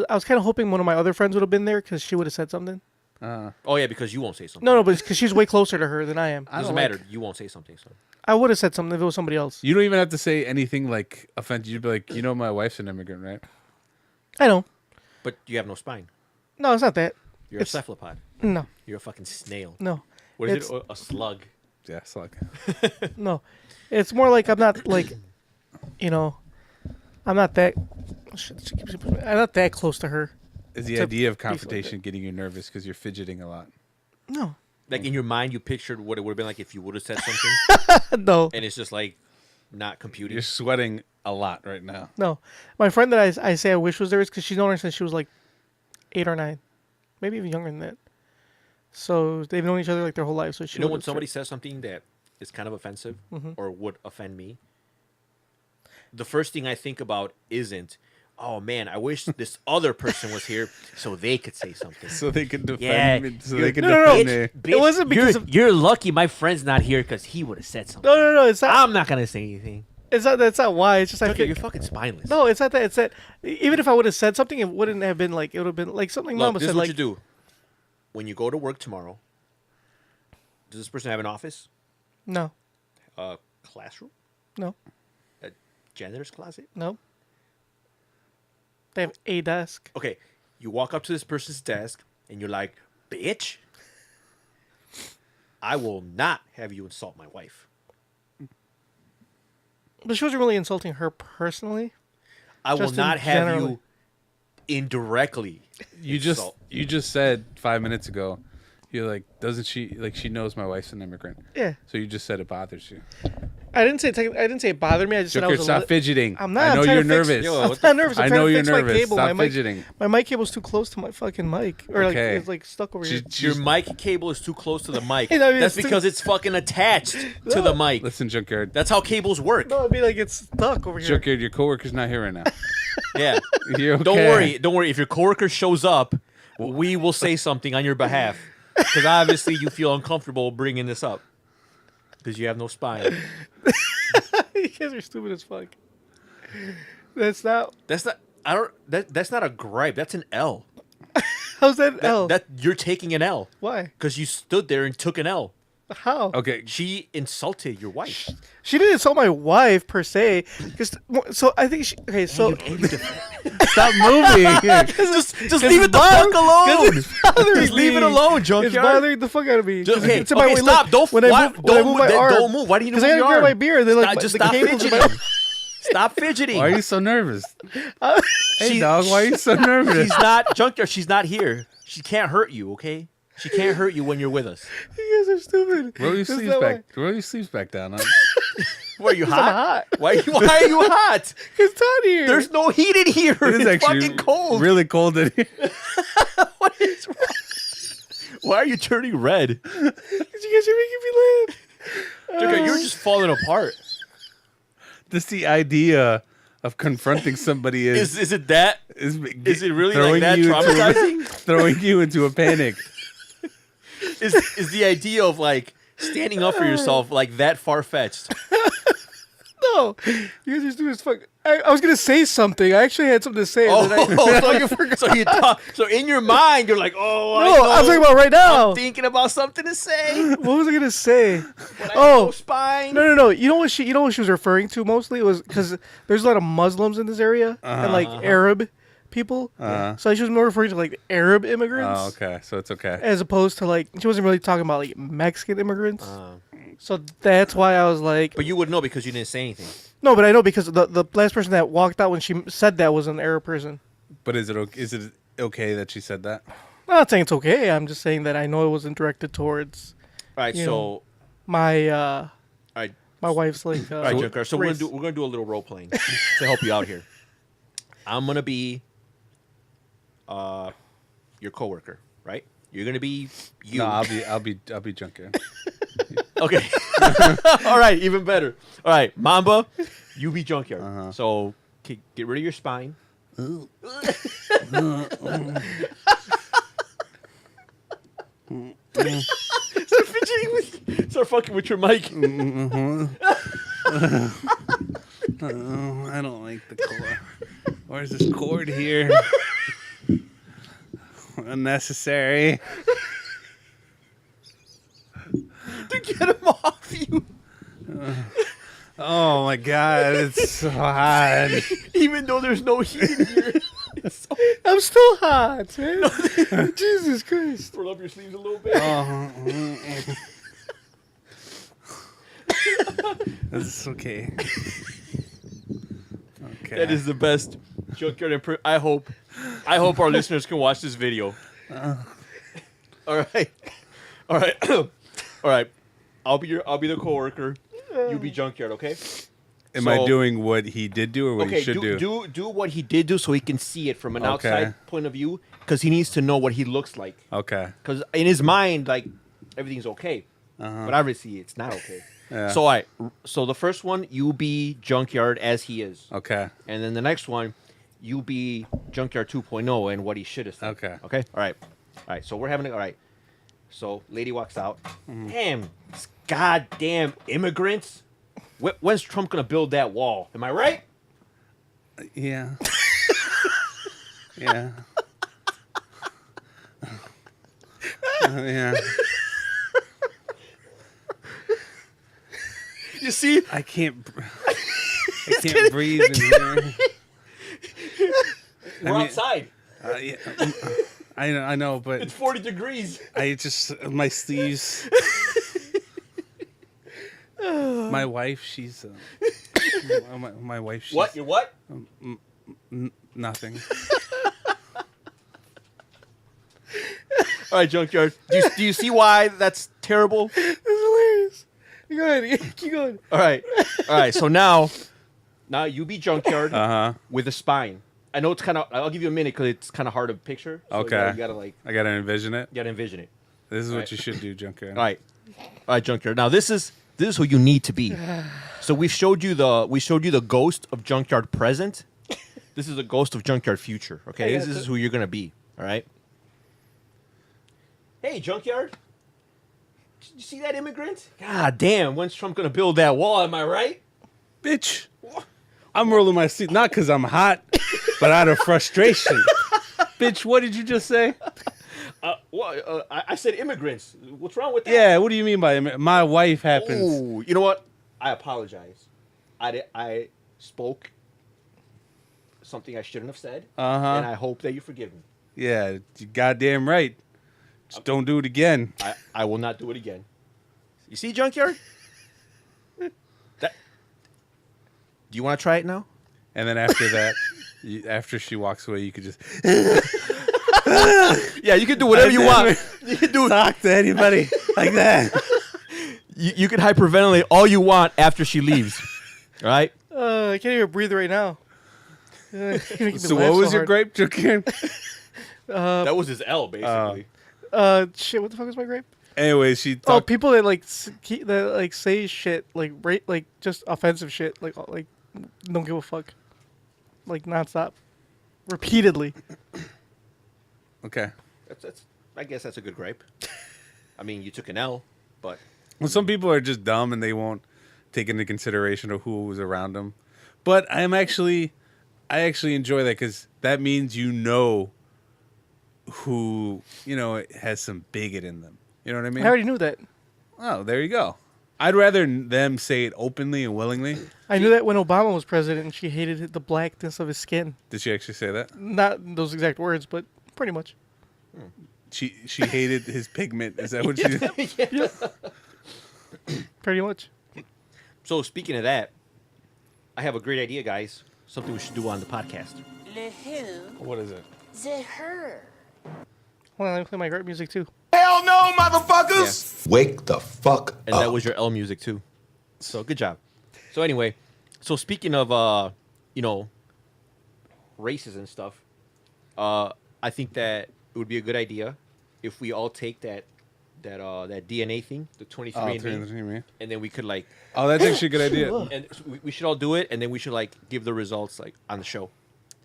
was kind of hoping one of my other friends would have been there because she would have said something. Oh yeah, because you won't say something. No, but because she's way closer to her than I am. Doesn't matter. You won't say something. So. I would have said something if it was somebody else. You don't even have to say anything like offensive. You'd be like, you know, my wife's an immigrant, right? I know. But you have no spine. No, it's not that. You're a cephalopod. No. You're a fucking snail. No. What is it? A slug. Yeah, slug. No. It's more like I'm not like, I'm not that. I'm not that close to her. Is the idea of confrontation getting you nervous because you're fidgeting a lot? No. Like in your mind, you pictured what it would have been like if you would have said something. No. And it's just like not computing. You're sweating a lot right now. No. My friend that I say I wish was there is because she's known her since she was like 8 or 9. Maybe even younger than that. So they've known each other like their whole life. So she when somebody says something that is kind of offensive or would offend me, the first thing I think about isn't, oh man, I wish this other person was here so they could say something. So they could defend me. So they could defend me. Bitch, it wasn't because you're lucky my friend's not here because he would have said something. No. It's not. I'm not gonna say anything. It's not. That's not why. It's just I feel you're fucking spineless. No, it's not that. It's that even if I would have said something, it wouldn't have been like it would have been like something. Look, Mama this said. is what Like you do. When you go to work tomorrow, does this person have an office? No. A classroom? No. A janitor's closet? No. They have a desk. Okay, you walk up to this person's desk and you're like, bitch, I will not have you insult my wife. But she wasn't really insulting her personally. I will Just in not have generally. you indirectly. You just insult. you just said 5 minutes ago, you're like, doesn't she like she knows my wife's an immigrant? Yeah. So you just said it bothers you. I didn't say it bothered me. I just said I Joker, was stop fidgeting. I'm not. I I'm know trying you're to fix- nervous. Yo, I'm what not nervous. I'm I trying know to you're fix my nervous. cable. Stop my fidgeting. My mic cable's too close to my fucking mic, or like Okay. it's like stuck over here. Your mic cable is too close to the mic. I mean, That's it's too- because it's fucking attached to the mic. Listen, Junkyard. That's how cables work. No, it'd be like it's stuck over here. Junkyard, your coworker's not here right now. Yeah. You're okay. Don't worry. If your coworker shows up, we will say something on your behalf. Because obviously you feel uncomfortable bringing this up. Because you have no spine. You guys are stupid as fuck. That's not. That's not a gripe. That's an L. How's that L? That you're taking an L. Why? Because you stood there and took an L. How? Okay. She insulted your wife. She didn't insult my wife per se. So I think she. Okay, so Stop moving. just leave it the fuck alone. Just leave it alone, It's Junkyard. bothering the fuck out of me. Okay, It's in my way. stop. Look, Don't when I move my arm, don't move. Why do you move Because I your gotta grab arm? my beer. Then like Just the stop cable's in my- fidgeting. Stop fidgeting. Why are you so nervous? Hey, She- dog, why are you so nervous? She's not Junkyard. She's not here. She can't hurt you. Okay. She can't hurt you when you're with us. You guys are stupid. Roll your That's sleeves not back. Roll your sleeves back down. Huh? Why are you I'm hot? hot. Why are you hot? It's hot here. There's no heat in here. It is It's actually fucking cold. really cold in here. What is wrong? Why are you turning red? You guys are making me laugh. Junkyard, you're just falling apart. Just the idea of confronting somebody Is it that? is it really throwing like that you traumatizing? throwing you into a panic. Is the idea of like standing up for yourself like that far fetched? No, you guys are stupid as fuck. I was gonna say something. I actually had something to say. and then So in your mind you're like, oh, I No, know. I'm talking about right now. I'm thinking about something to say. What was I gonna say? But I have no Oh, spine. no. You know what she was referring to mostly? It was because there's a lot of Muslims in this area and like Arab people. So she was more referring to like Arab immigrants. Oh, okay. So it's okay. As opposed to like she wasn't really talking about like Mexican immigrants. So that's why I was like, But you would know because you didn't say anything. no, but I know because the last person that walked out when she said that was an Arab person. But is it okay that she said that? I'm not saying it's okay. I'm just saying that I know it wasn't directed towards All right, You so know, my all right, my wife's like. all right, Junkyard. So race. we're gonna do a little role playing to help you out here. I'm gonna be your coworker, right? You're gonna be you. No, I'll be Junkyard. Okay. All right, even better. All right, Mamba, you be Junkyard. So get rid of your spine. Start fidgeting with, start fucking with your mic. I don't like the cord. Where's this cord here? Unnecessary. To get him off you. Oh my god, it's so hot. Even though there's no heat in here. It's so I'm still hot, man. Jesus Christ. roll up your sleeves a little bit. It's okay. Okay. That is the best Junkyard I hope our listeners can watch this video. All right. All right. I'll be the coworker. You be Junkyard, okay? Am I doing what he did do or what he should do? Do what he did do so he can see it from an Okay. outside point of view because he needs to know what he looks like. Okay. Because in his mind, like, everything's okay. But obviously it's not okay. Yeah. So, all right. So the first one, you be Junkyard as he is. Okay. And then the next one, you be Junkyard 2.0 and what he should have said. Okay. Okay? All right. All right. So we're having all right. So lady walks out. Damn. These goddamn immigrants. When's Trump going to build that wall? Am I right? Yeah. Yeah. Yeah. You see? I can't breathe in here. We're outside. Yeah, I know, but It's 40 degrees. I just my sleeves. My wife, she's My wife. She's, What? You're what? Nothing. All right, Junkyard. Do you see why that's terrible? That's hilarious. Go ahead. Keep going. All right. So now you be Junkyard with a spine. I know it's kind of. I'll give you a minute because it's kind of hard to picture. So Okay. You gotta like. I gotta envision it. You gotta envision it. This is what you should do, Junkyard. All right, Junkyard. Now this is who you need to be. So we showed you the ghost of Junkyard present. This is a ghost of Junkyard future. Okay, this is who you're gonna be. All right. Hey, Junkyard. Did you see that immigrant? God damn, when's Trump gonna build that wall? Am I right? Bitch, I'm rolling my seat not because I'm hot, but out of frustration. Bitch, what did you just say? I said immigrants. What's wrong with that? Yeah, what do you mean by my wife happens? Ooh, you know what? I apologize. I spoke something I shouldn't have said, and I hope that you forgive me. Yeah, you goddamn right. Just don't do it again. I will not do it again. You see, Junkyard? Do you want to try it now? And then after that, after she walks away, you could just yeah, you can do whatever you want. You can do talk to anybody like that. You can hyperventilate all you want after she leaves. All right? I can't even breathe right now. So what was your gripe, Junkyard? That was his L, basically. Shit. What the fuck was my gripe? Anyway, she. People that that say shit like just offensive shit like don't give a fuck, like nonstop, repeatedly. Okay. That's I guess that's a good gripe. I mean, you took an L, but well, some people are just dumb and they won't take into consideration of who was around them. But I actually enjoy that because that means who has some bigot in them. You know what I mean? I already knew that. Oh, there you go. I'd rather them say it openly and willingly. I knew that when Obama was president and she hated the blackness of his skin. Did she actually say that? Not those exact words, but pretty much. She hated his pigment. Is that what she did? Yeah. Pretty much. So speaking of that, I have a great idea, guys. Something we should do on the podcast. Le who? What is it? The her. Hold on, let me play my gripe music too. Hell no, motherfuckers! Wake the fuck And up. that was your L music too. So good job. So anyway, speaking of races and stuff, I think that it would be a good idea if we all take that DNA thing, the 23andMe, and then we could like. Oh, that's actually a good idea. And so we should all do it, and then we should like give the results like on the show.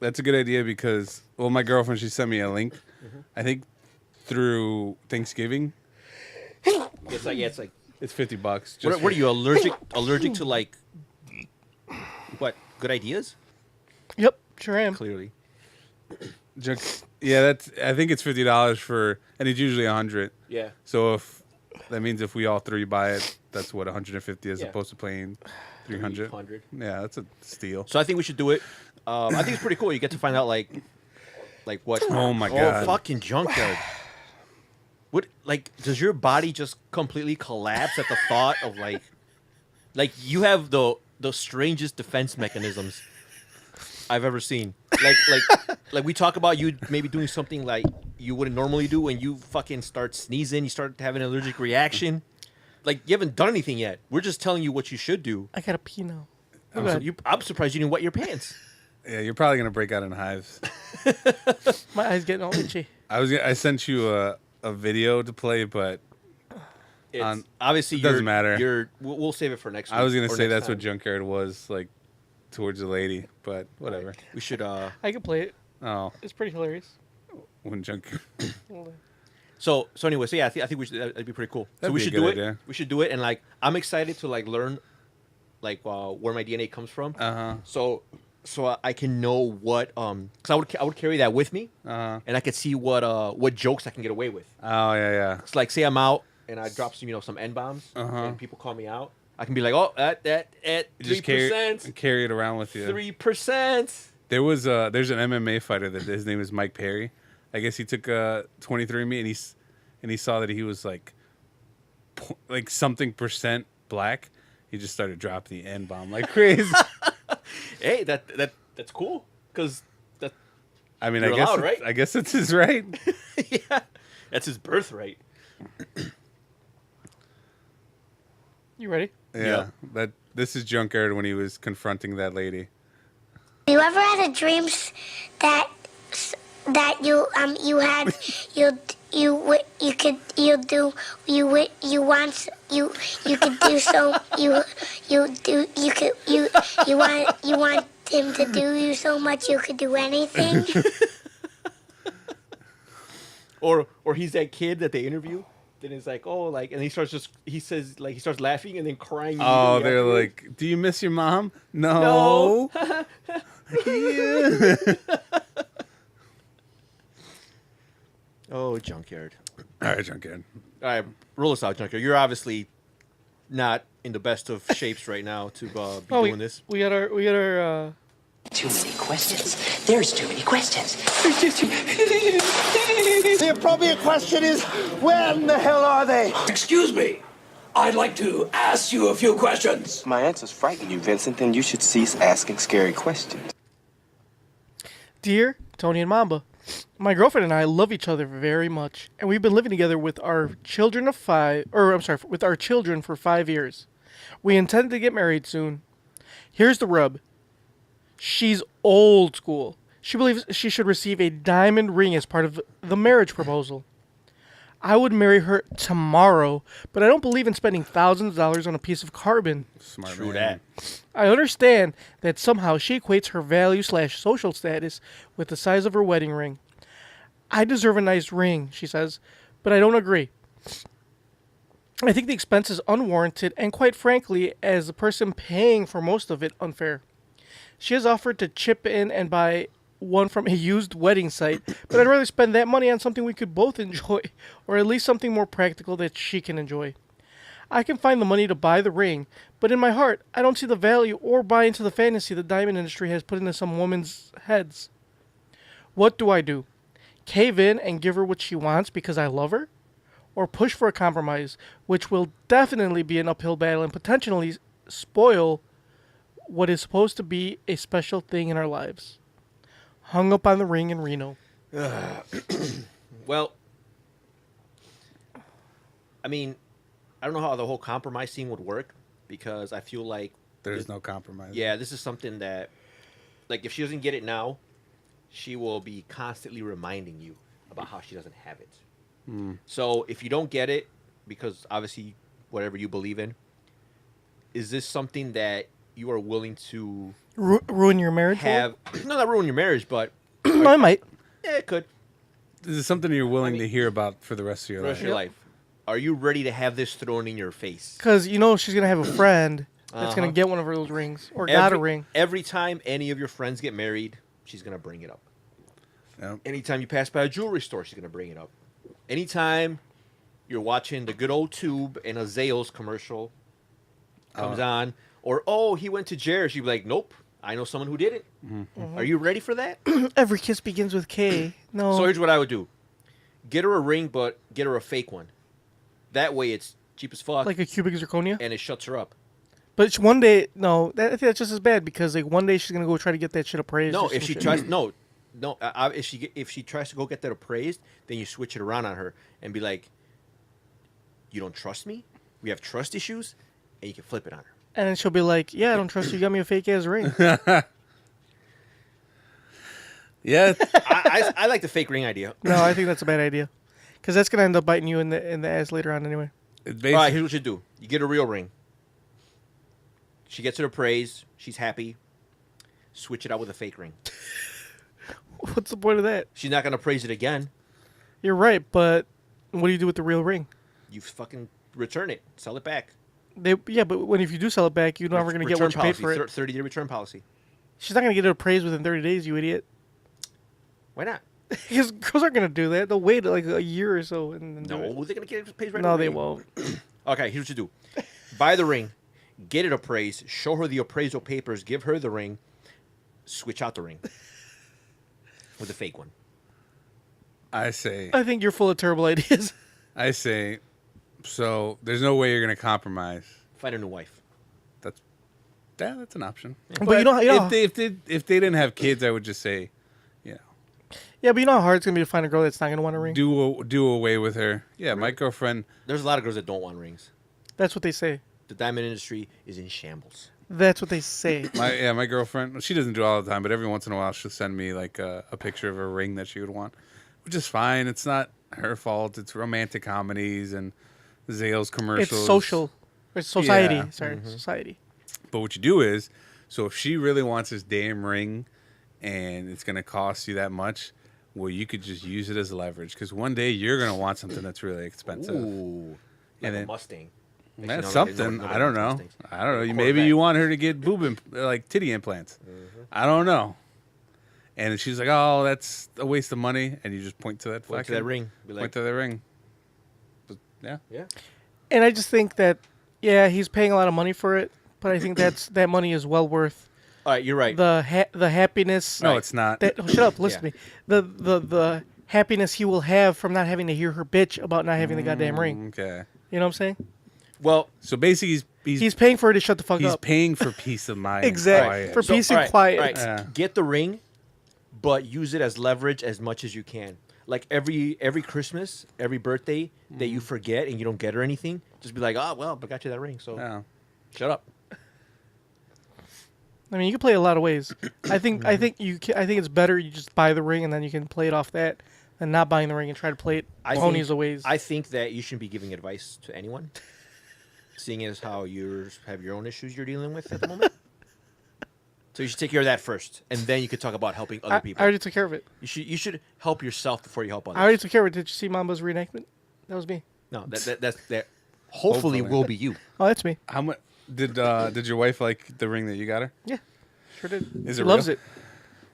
That's a good idea because my girlfriend, she sent me a link. I think through Thanksgiving. It's like it's $50. What are you allergic to like? What good ideas? Yep, sure am. Clearly. Yeah, I think it's $50 for, and it's usually 100. Yeah. So if we all three buy it, that's what 150 as Yeah. opposed to paying 300. 300. Yeah, that's a steal. So I think we should do it. I think it's pretty cool. You get to find out like what? Oh my God. Oh, fucking Junkyard. What does your body just completely collapse at the thought of like you have the strangest defense mechanisms I've ever seen. Like we talk about you maybe doing something like you wouldn't normally do when you fucking start sneezing, you start having an allergic reaction. Like you haven't done anything yet. We're just telling you what you should do. I gotta pee now. I'm surprised you didn't wet your pants. Yeah, you're probably gonna break out in hives. My eyes getting all itchy. I sent you a video to play, but obviously it doesn't matter. We'll save it for next week. I was gonna say that's time. what Junkyard was like towards the lady, but whatever. We should. I can play it. Oh, It's pretty hilarious. when Junkyard. So anyway, I think we should. That'd be pretty cool. That'd so we be a should good do idea. it. We should do it, and like I'm excited to like learn, like where my DNA comes from. So I can know what because I would carry that with me, and I could see what jokes I can get away with. Oh yeah. It's like say I'm out and I drop some N bombs and people call me out. I can be like, oh, at 3%, carry it around with you. 3%. There's an MMA fighter that his name is Mike Perry. I guess he took 23andMe and he saw that he was like something percent black. He just started dropping the N-bomb like crazy. Hey, that's cool because that. I mean, You're I guess allowed, right? I guess it's his right. Yeah, that's his birthright. You ready? Yeah, this is Junkyard when he was confronting that lady. You ever had a dream that you had you could do so you want him to do you so much you could do anything? Or he's that kid that they interview. Then it's like, oh, like, and he says like he starts laughing and then crying. Oh, immediately they're afterwards. like, "Do you miss your mom?" No. Yeah. Oh, Junkyard. All right, Junkyard. All right, roll us out, Junkyard. You're obviously not in the best of shapes right now to be doing this. We got our. Too many questions. There's too many questions. The appropriate question is, when the hell are they? Excuse me. I'd like to ask you a few questions. My answers frighten you, Vincent, then you should cease asking scary questions. Dear Tony and Mamba, my girlfriend and I love each other very much, and we've been living together with our children with our children for 5 years. We intend to get married soon. Here's the rub. She's old school. She believes she should receive a diamond ring as part of the marriage proposal. I would marry her tomorrow, but I don't believe in spending thousands of dollars on a piece of carbon. True that. I understand that somehow she equates her value/social status with the size of her wedding ring. I deserve a nice ring, she says, but I don't agree. I think the expense is unwarranted and, quite frankly, as the person paying for most of it, unfair. She has offered to chip in and buy one from a used wedding site, but I'd rather spend that money on something we could both enjoy, or at least something more practical that she can enjoy. I can find the money to buy the ring, but in my heart, I don't see the value or buy into the fantasy the diamond industry has put into some women's heads. What do I do? Cave in and give her what she wants because I love her? Or push for a compromise, which will definitely be an uphill battle and potentially spoil what is supposed to be a special thing in our lives? Hung up on the ring in Reno. Well, I mean, I don't know how the whole compromise thing would work because I feel like there's no compromise. Yeah, this is something that, like, if she doesn't get it now, she will be constantly reminding you about how she doesn't have it. So if you don't get it, because obviously whatever you believe in, is this something that you are willing to ruin your marriage? No, not ruin your marriage, but I might. Yeah, it could. This is something you're willing to hear about for the rest of your life. Life. Are you ready to have this thrown in your face? Because you know she's gonna have a friend that's gonna get one of those rings or got a ring. Every time any of your friends get married, she's gonna bring it up. Yep. Anytime you pass by a jewelry store, she's gonna bring it up. Anytime you're watching the good old tube and a Zales commercial comes on, or he went to Jared, she'd be like, nope, I know someone who did it. Are you ready for that? Every kiss begins with K. No. So here's what I would do: get her a ring, but get her a fake one. That way, it's cheap as fuck, like a cubic zirconia, and it shuts her up. But one day, I think that's just as bad because like one day she's gonna go try to get that shit appraised. No, if she tries, if she tries to go get that appraised, then you switch it around on her and be like, "You don't trust me? We have trust issues," and you can flip it on her. And then she'll be like, "Yeah, I don't trust you. You got me a fake ass ring." Yeah, I like the fake ring idea. No, I think that's a bad idea because that's gonna end up biting you in the ass later on anyway. All right, here's what you do: you get a real ring. She gets it appraised. She's happy. Switch it out with a fake ring. What's the point of that? She's not gonna praise it again. You're right, but what do you do with the real ring? You fucking return it, sell it back. But if you do sell it back, you're never gonna get what you paid for it. 30-day return policy. She's not gonna get it appraised within 30 days, you idiot. Why not? Because girls aren't gonna do that. They'll wait like a year or so and no, they're gonna get it appraised right away. No, they won't. Okay, here's what you do: buy the ring, get it appraised, show her the appraisal papers, give her the ring, switch out the ring with a fake one. I think you're full of terrible ideas. I say, so there's no way you're gonna compromise. Find a new wife. Yeah, that's an option. But you know, if they didn't have kids, I would just say, yeah, but you know how hard it's gonna be to find a girl that's not gonna want a ring. do away with her. Yeah, my girlfriend. There's a lot of girls that don't want rings. That's what they say. The diamond industry is in shambles. That's what they say. My girlfriend. She doesn't do it all the time, but every once in a while she'll send me like a picture of a ring that she would want, which is fine. It's not her fault. It's romantic comedies and Zales commercials. It's social. It's society. Yeah. Sorry, society. But what you do is, so if she really wants this damn ring, and it's gonna cost you that much, well, you could just use it as leverage because one day you're gonna want something that's really expensive. Ooh, like and a then, Mustang. That's something. I don't know. I don't know. Maybe you want her to get like titty implants. I don't know. And she's like, "Oh, that's a waste of money." And you just point to that. Point to that ring. Point to that ring. But, yeah. Yeah. And I just think that, yeah, he's paying a lot of money for it, but I think that money is well worth. All right, you're right. The happiness. No, it's not. Shut up. Listen to me. The happiness he will have from not having to hear her bitch about not having the goddamn ring. Okay. You know what I'm saying? Well, so basically, he's paying for her to shut the fuck up. He's paying for peace of mind. Exactly. For peace and quiet. All right. Get the ring, but use it as leverage as much as you can. Like every Christmas, every birthday that you forget and you don't get her anything, just be like, "Oh well, I got you that ring." So shut up. I mean, you can play a lot of ways. I think it's better you just buy the ring and then you can play it off that, than not buying the ring and try to play it ponies of ways. I think that you shouldn't be giving advice to anyone, seeing as how you have your own issues you're dealing with at the moment. So you should take care of that first, and then you could talk about helping other people. I already took care of it. You should help yourself before you help others. I already took care of it. Did you see Mamba's reenactment? That was me. No, that hopefully will be you. Oh, that's me. How much did your wife like the ring that you got her? Yeah, sure did. Is she it loves real? it.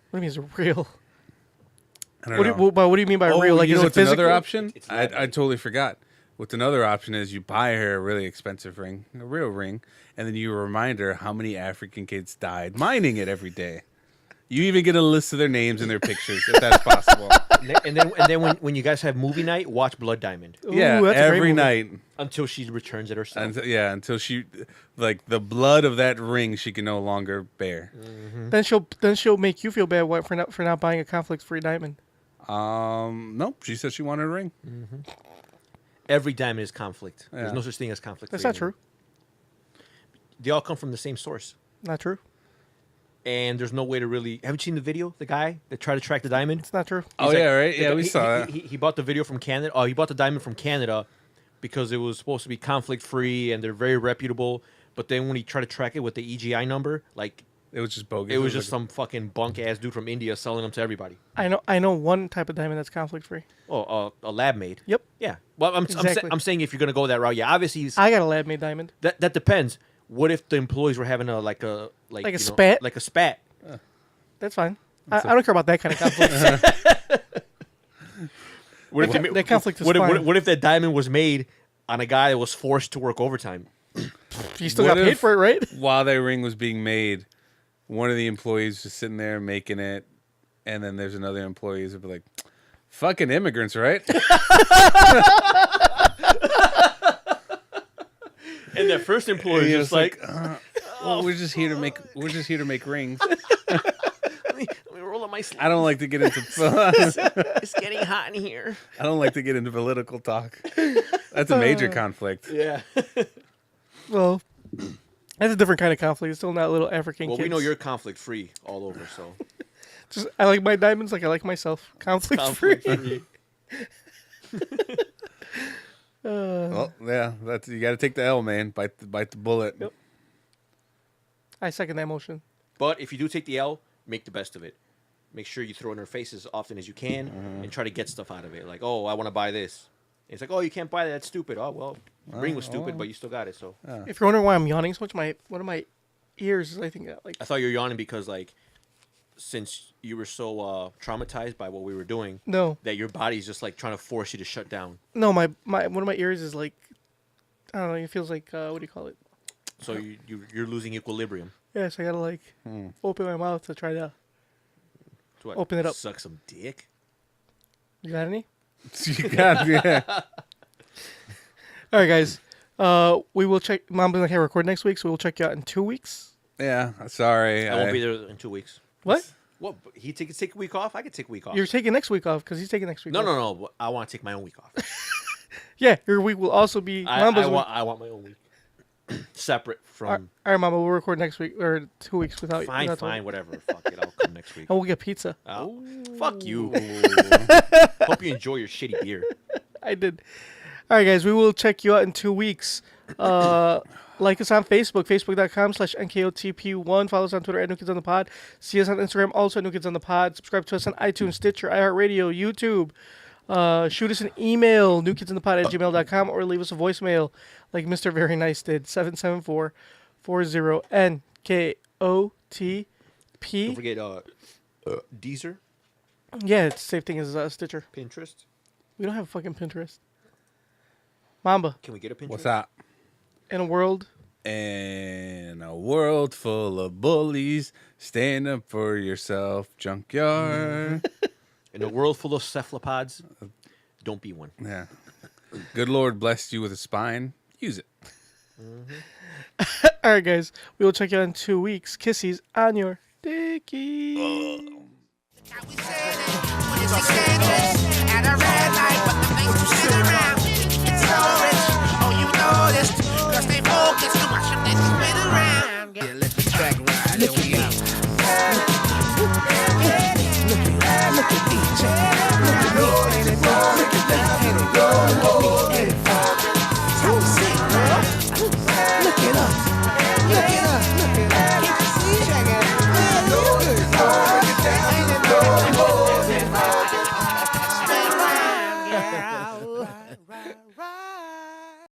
What do you mean is it real? I don't know. What do you mean by real? Like, you know is it what's another physical? option? I totally forgot. What's another option is you buy her a really expensive ring, a real ring, and then you remind her how many African kids died mining it every day. You even get a list of their names and their pictures, if that's possible. And then when you guys have movie night, watch Blood Diamond. Yeah, Ooh, that's a great every movie. night. Until she returns it herself. Until she, like, the blood of that ring she can no longer bear. Then she'll make you feel bad for not buying a conflict-free diamond. Nope. She said she wanted a ring. Every diamond is conflict. Yeah. There's no such thing as conflict. That's not true. They all come from the same source. Not true. And there's no way to really. Haven't you seen the video? The guy that tried to track the diamond. It's not true. Oh, yeah, right? Yeah, we saw that. He bought the video from Canada. Oh, he bought the diamond from Canada because it was supposed to be conflict free and they're very reputable. But then when he tried to track it with the EGI number, like it was just bogus. It was just some fucking bunk ass dude from India selling them to everybody. I know one type of diamond that's conflict free. Oh, a lab made. Yep. Yeah. Well, Exactly. I'm saying if you're gonna go that route, yeah. Obviously, I got a lab made diamond. That depends. What if the employees were having a spat? Like a spat. That's fine. I don't care about that kind of conflict. That conflict is fine. What if that diamond was made on a guy that was forced to work overtime? You still got paid for it, right? While that ring was being made, one of the employees was sitting there making it, and then there's another employee who'd be like, "Fucking immigrants, right?" And that first employee was just like, "Well, we're just here to make rings." let me roll up my sleeves. I don't like to get into. It's getting hot in here. I don't like to get into political talk. That's a major conflict. Yeah. Well, that's a different kind of conflict. It's still not little African Well, kids. we know you're conflict free all over, so. Just I like my diamonds like I like myself. Conflict free. Well, yeah, that's you got to take the L, man. Bite the bullet. Yep. I second that motion. But if you do take the L, make the best of it. Make sure you throw it in her face as often as you can and try to get stuff out of it. Like, oh, I want to buy this. And it's like, oh, you can't buy that. That's stupid. Oh, well, the ring was stupid, but you still got it. So. If you're wondering why I'm yawning so much, one of my ears is, I think, like. I thought you were yawning because, like, since you were so traumatized by what we were doing, No. that your body's just like trying to force you to shut down. No, my one of my ears is like, I don't know. It feels like what do you call it? So you're losing equilibrium. Yeah, so I gotta like open my mouth to try to What, open it up. Suck some dick. You got any? You got yeah. All right, guys. We will check. Mom's not gonna record next week, so we'll check you out in 2 weeks. Yeah, sorry. I won't be there in 2 weeks. What? What? He take a week off. I could take a week off. You're taking next week off because he's taking next week off. No. I want to take my own week off. Yeah, your week will also be Mamba's week. I want my own week. Separate from. All right, Mama, we'll record next week or 2 weeks without you. Fine, whatever. Fuck it, I'll come next week. And we'll get pizza. Oh, fuck you. Hope you enjoy your shitty beer. I did. All right, guys, we will check you out in 2 weeks. Like us on Facebook, facebook.com/NKOTP1. Follow us on Twitter @NewKidsOnThePod. See us on Instagram, also at New Kids on the Pod. Subscribe to us on iTunes, Stitcher, iHeartRadio, YouTube. Shoot us an email, newkidsinthepod@gmail.com, or leave us a voicemail like Mr. Very Nice did, 774-40-NKOTP. Don't forget Deezer. Yeah, it's the same thing as Stitcher. Pinterest. We don't have fucking Pinterest. Mamba. Can we get a Pinterest? What's that? In a world full of bullies, stand up for yourself, junkyard. In a world full of cephalopods, don't be one. Yeah. Good Lord blessed you with a spine. Use it. All right, guys. We will check you out in 2 weeks. Kissies on your dickie. At a red light, but the things you sit around.